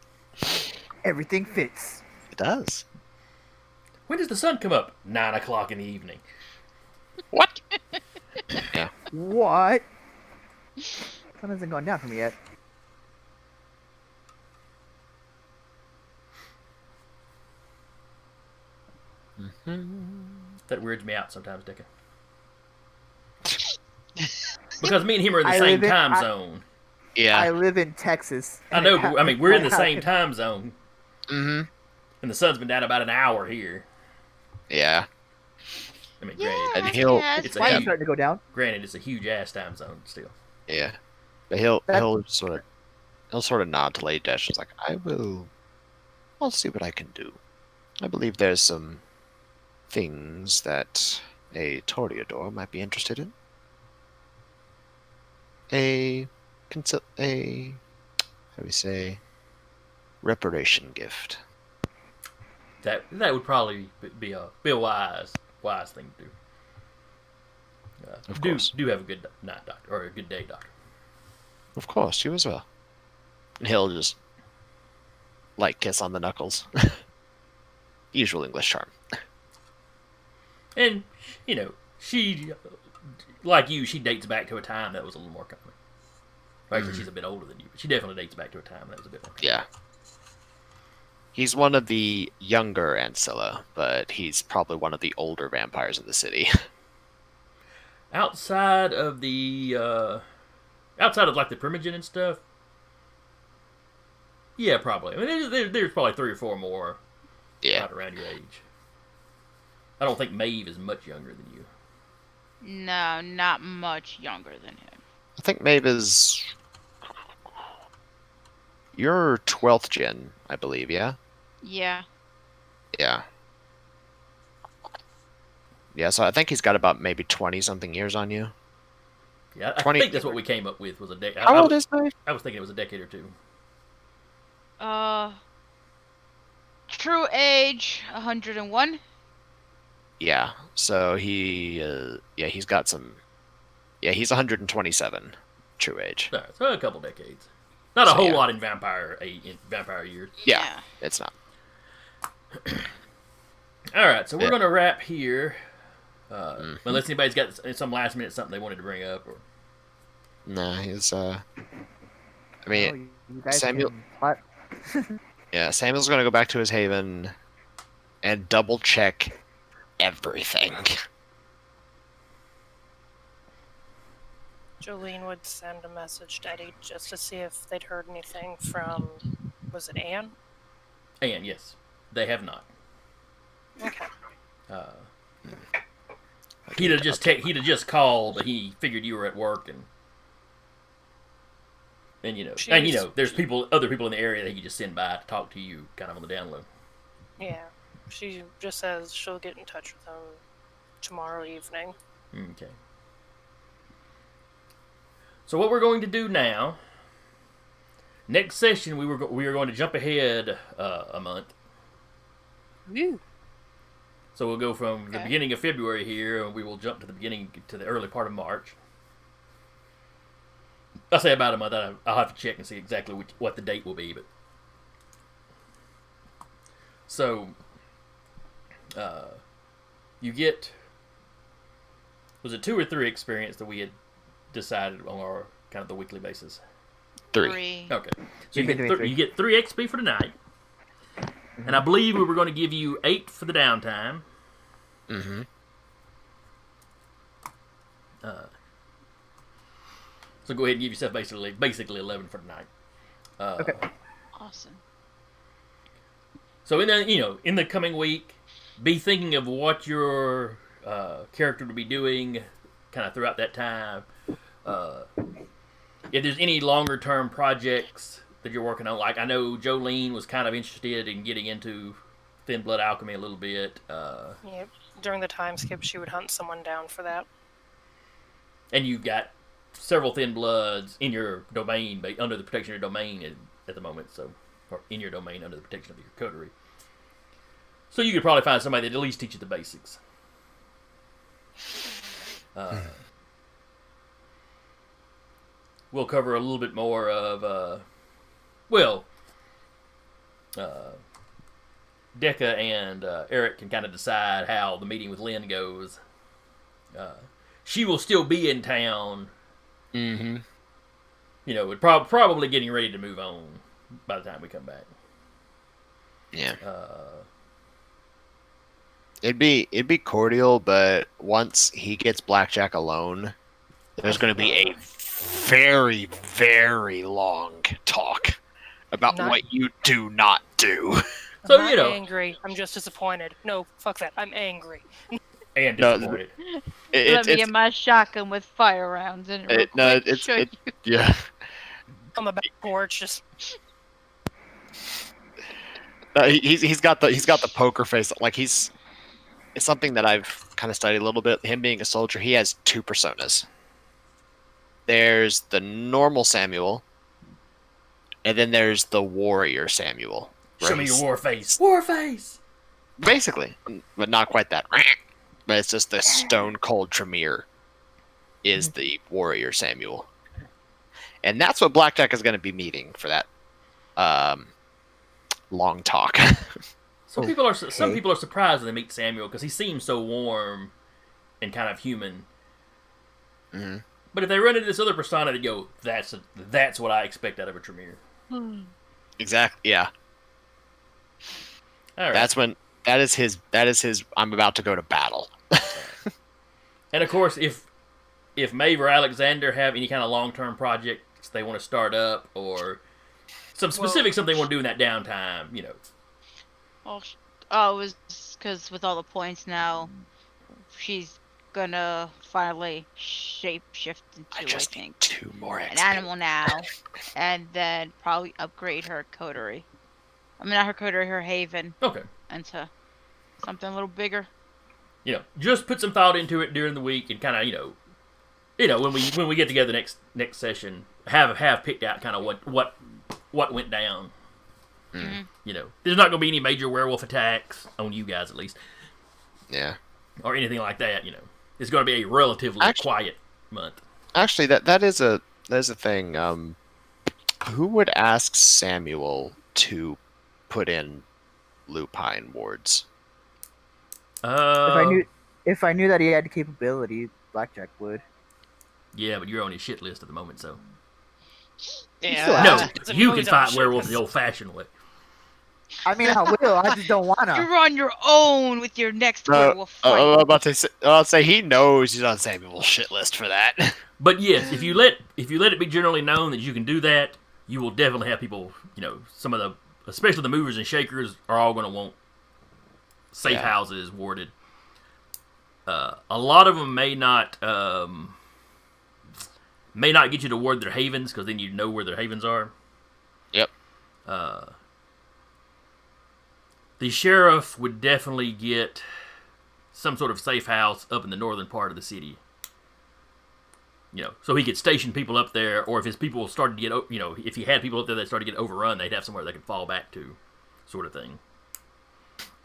Everything fits. It does. When does the sun come up? 9 o'clock in the evening. What? Yeah. What? Sun hasn't gone down for me yet. That weirds me out sometimes, Dicka. Because me and him are in the same time zone. Yeah. I live in Texas. I know, but I mean, we're in the same time. time zone. Mm-hmm. And the sun's been down about an hour here. Yeah. I mean, Yeah, granted, And he'll- it's a Why are you huge, starting to go down? granted, it's a huge ass time zone still. Yeah. But he'll sort of nod to Lady Dash. He's like, I'll see what I can do. I believe there's some things that a Toreador might be interested in. How do we say, reparation gift. That would probably be a wise thing to do. Of course. Do have a good night, doctor, or a good day, doctor. Of course, you as well. And he'll just kiss on the knuckles. Usual English charm. And she, like you, she dates back to a time that was a little more common. Actually, she's a bit older than you, but she definitely dates back to a time that was a bit more common. Yeah. He's one of the younger Ancilla, but he's probably one of the older vampires in the city. Outside of like the Primogen and stuff, yeah, probably. I mean, there's probably 3 or 4 more. Yeah. Right around your age. I don't think Maeve is much younger than you. No, not much younger than him. I think Maeve is... You're 12th gen, I believe, yeah? Yeah. Yeah. Yeah, so I think he's got about maybe 20-something years on you. Yeah, I 20 think that's what we came up with was a decade. How old is Maeve? I was thinking it was a decade or 2. True age 101. Yeah, so he's got some... Yeah, he's 127 true age. So a couple decades. Not a whole lot in vampire years. Yeah, it's not. All right, so we're going to wrap here. Unless anybody's got some last minute something they wanted to bring up. Or... No, he's... I mean, you guys Samuel... Yeah, Samuel's going to go back to his haven and double check everything. Jolene would send a message to Eddie just to see if they'd heard anything from, was it Anne? Anne, yes. They have not. Okay. He'd have just called, but he figured you were at work and there's other people in the area that he could just send by to talk to you kind of on the down low. Yeah. She just says she'll get in touch with him tomorrow evening. Okay. So what we're going to do now, next session we are going to jump ahead a month. Woo. So we'll go from the beginning of February here, and we will jump to the early part of March. I'll say about a month. I'll have to check and see exactly what the date will be. But so you get, was it 2 or 3 experience that we had decided on our kind of the weekly basis? 3. Okay. So you get 3 XP for tonight. And I believe we were going to give you 8 for the downtime. Mm-hmm. So go ahead and give yourself basically 11 for tonight. Okay. Awesome. So in the coming week, be thinking of what your character will be doing kind of throughout that time. If there's any longer term projects that you're working on, like I know Jolene was kind of interested in getting into thin blood alchemy a little bit. Yep. During the time skip, she would hunt someone down for that. And you got several thin bloods in your domain, under the protection of your domain at the moment, or in your domain under the protection of your coterie. So you could probably find somebody that at least teach you the basics. We'll cover a little bit more of, Decca and Eric can kind of decide how the meeting with Lynn goes. She will still be in town. Mm-hmm. Probably getting ready to move on by the time we come back. Yeah. It'd be cordial, but once he gets Blackjack alone, there's going to be a very, very long talk about Not- what you do not do. I'm So, not you know. angry. I'm just disappointed. No, fuck that. I'm angry. And No, disappointed. Let me get my shotgun with fire rounds in it real quick. Show you. Yeah. On the back porch, just He's got the poker face. Like it's something that I've kind of studied a little bit. Him being a soldier, he has two personas. There's the normal Samuel, and then there's the warrior Samuel. Show me your war face. War face! Basically, but not quite that. But it's just the stone cold Tremere is the warrior Samuel. And that's what Blackjack is going to be meeting for that long talk. Some people are surprised when they meet Samuel because he seems so warm and kind of human. Mm-hmm. But if they run into this other persona, they go, "That's what I expect out of a Tremere." Exactly. Yeah. All right. That is his. I'm about to go to battle. And of course, if Maeve or Alexander have any kind of long-term projects they want to start up or some specific something they want to do in that downtime, you know. Well, it was because with all the points now, she's gonna finally shapeshift into, I think, 2 more an animal now, and then probably upgrade her coterie. I mean, not her coterie, her haven. Okay. Into something a little bigger. You know, just put some thought into it during the week and kind of, when we get together next session, have picked out kind of what went down. Mm-hmm. You know, there's not going to be any major werewolf attacks on you guys, at least. Yeah. Or anything like that. You know, it's going to be a relatively quiet month. Actually, that is a thing. Who would ask Samuel to put in lupine wards? If I knew that he had the capability, Blackjack would. Yeah, but you're on his shit list at the moment, so. yeah. No, you can fight werewolves the old-fashioned way. I mean, I will. I just don't wanna. You're on your own with your next werewolf fight. I'll say he knows he's on Samuel's shit list for that. But yes, if you let it be generally known that you can do that, you will definitely have people. You know, especially the movers and shakers, are all going to want safe houses warded. A lot of them may not get you to ward their havens because then you know where their havens are. Yep. The sheriff would definitely get some sort of safe house up in the northern part of the city. You know, so he could station people up there, or if his people started to get, if he had people up there that started to get overrun, they'd have somewhere they could fall back to, sort of thing.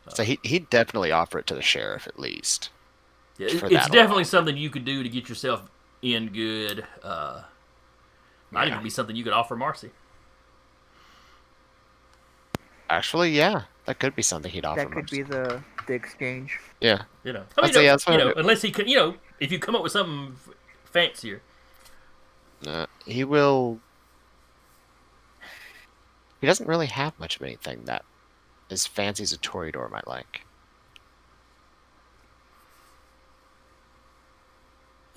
So he'd definitely offer it to the sheriff at least. Yeah, it's definitely something you could do to get yourself in good. Might even be something you could offer Marcy. Actually, yeah, that could be something he'd offer. That could be the exchange. Yeah, you know, unless he could, if you come up with something fancier. He will. He doesn't really have much of anything that as fancy as a Toreador might like.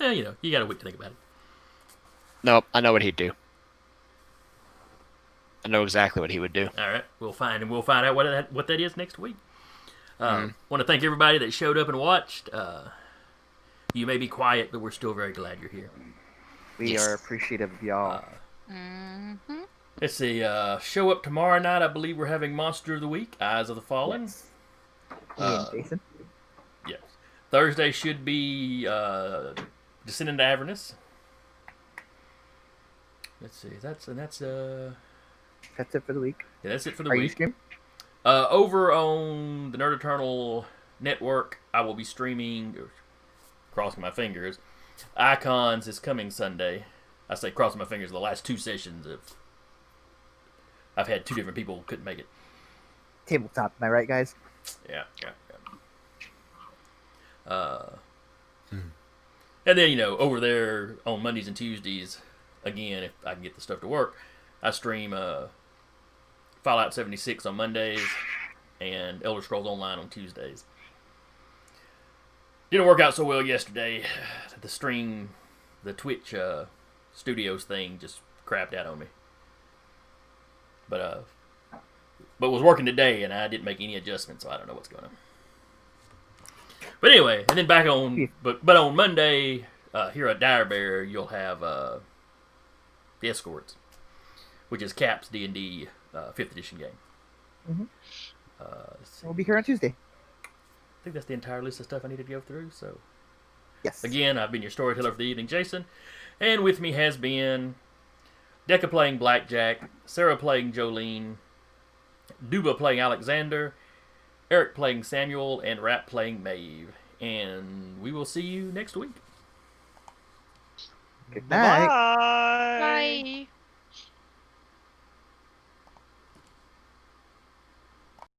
Yeah, you got a week to think about it. Nope, I know what he'd do. I know exactly what he would do. All right, we'll find out what that is next week. Want to thank everybody that showed up and watched. You may be quiet, but we're still very glad you're here. We are appreciative of y'all. Let's see. Show up tomorrow night. I believe we're having Monster of the Week, Eyes of the Fallen. Yes. Jason. Yes. Thursday should be Descend into Avernus. Let's see. That's it for the week. Yeah, that's it for the Are week. you streaming? Over on the Nerd Eternal Network, I will be streaming, crossing my fingers, Icons this coming Sunday. I say crossing my fingers, the last 2 sessions I've had 2 different people couldn't make it. Tabletop, am I right, guys? Yeah. And then, over there on Mondays and Tuesdays, again, if I can get the stuff to work, I stream Fallout 76 on Mondays and Elder Scrolls Online on Tuesdays. Didn't work out so well yesterday. The stream, the Twitch Studios thing just crapped out on me. But was working today, and I didn't make any adjustments, so I don't know what's going on. But anyway, and then back on, but on Monday, here at Dire Bear, you'll have the Escorts, which is Cap's D&D 5th edition game. Mm-hmm. We'll be here on Tuesday. I think that's the entire list of stuff I need to go through. So, yes. Again, I've been your storyteller for the evening, Jason, and with me has been Decca playing Blackjack, Sarah playing Jolene, Duba playing Alexander, Eric playing Samuel, and Rat playing Maeve. And we will see you next week. Good night. Bye. Bye.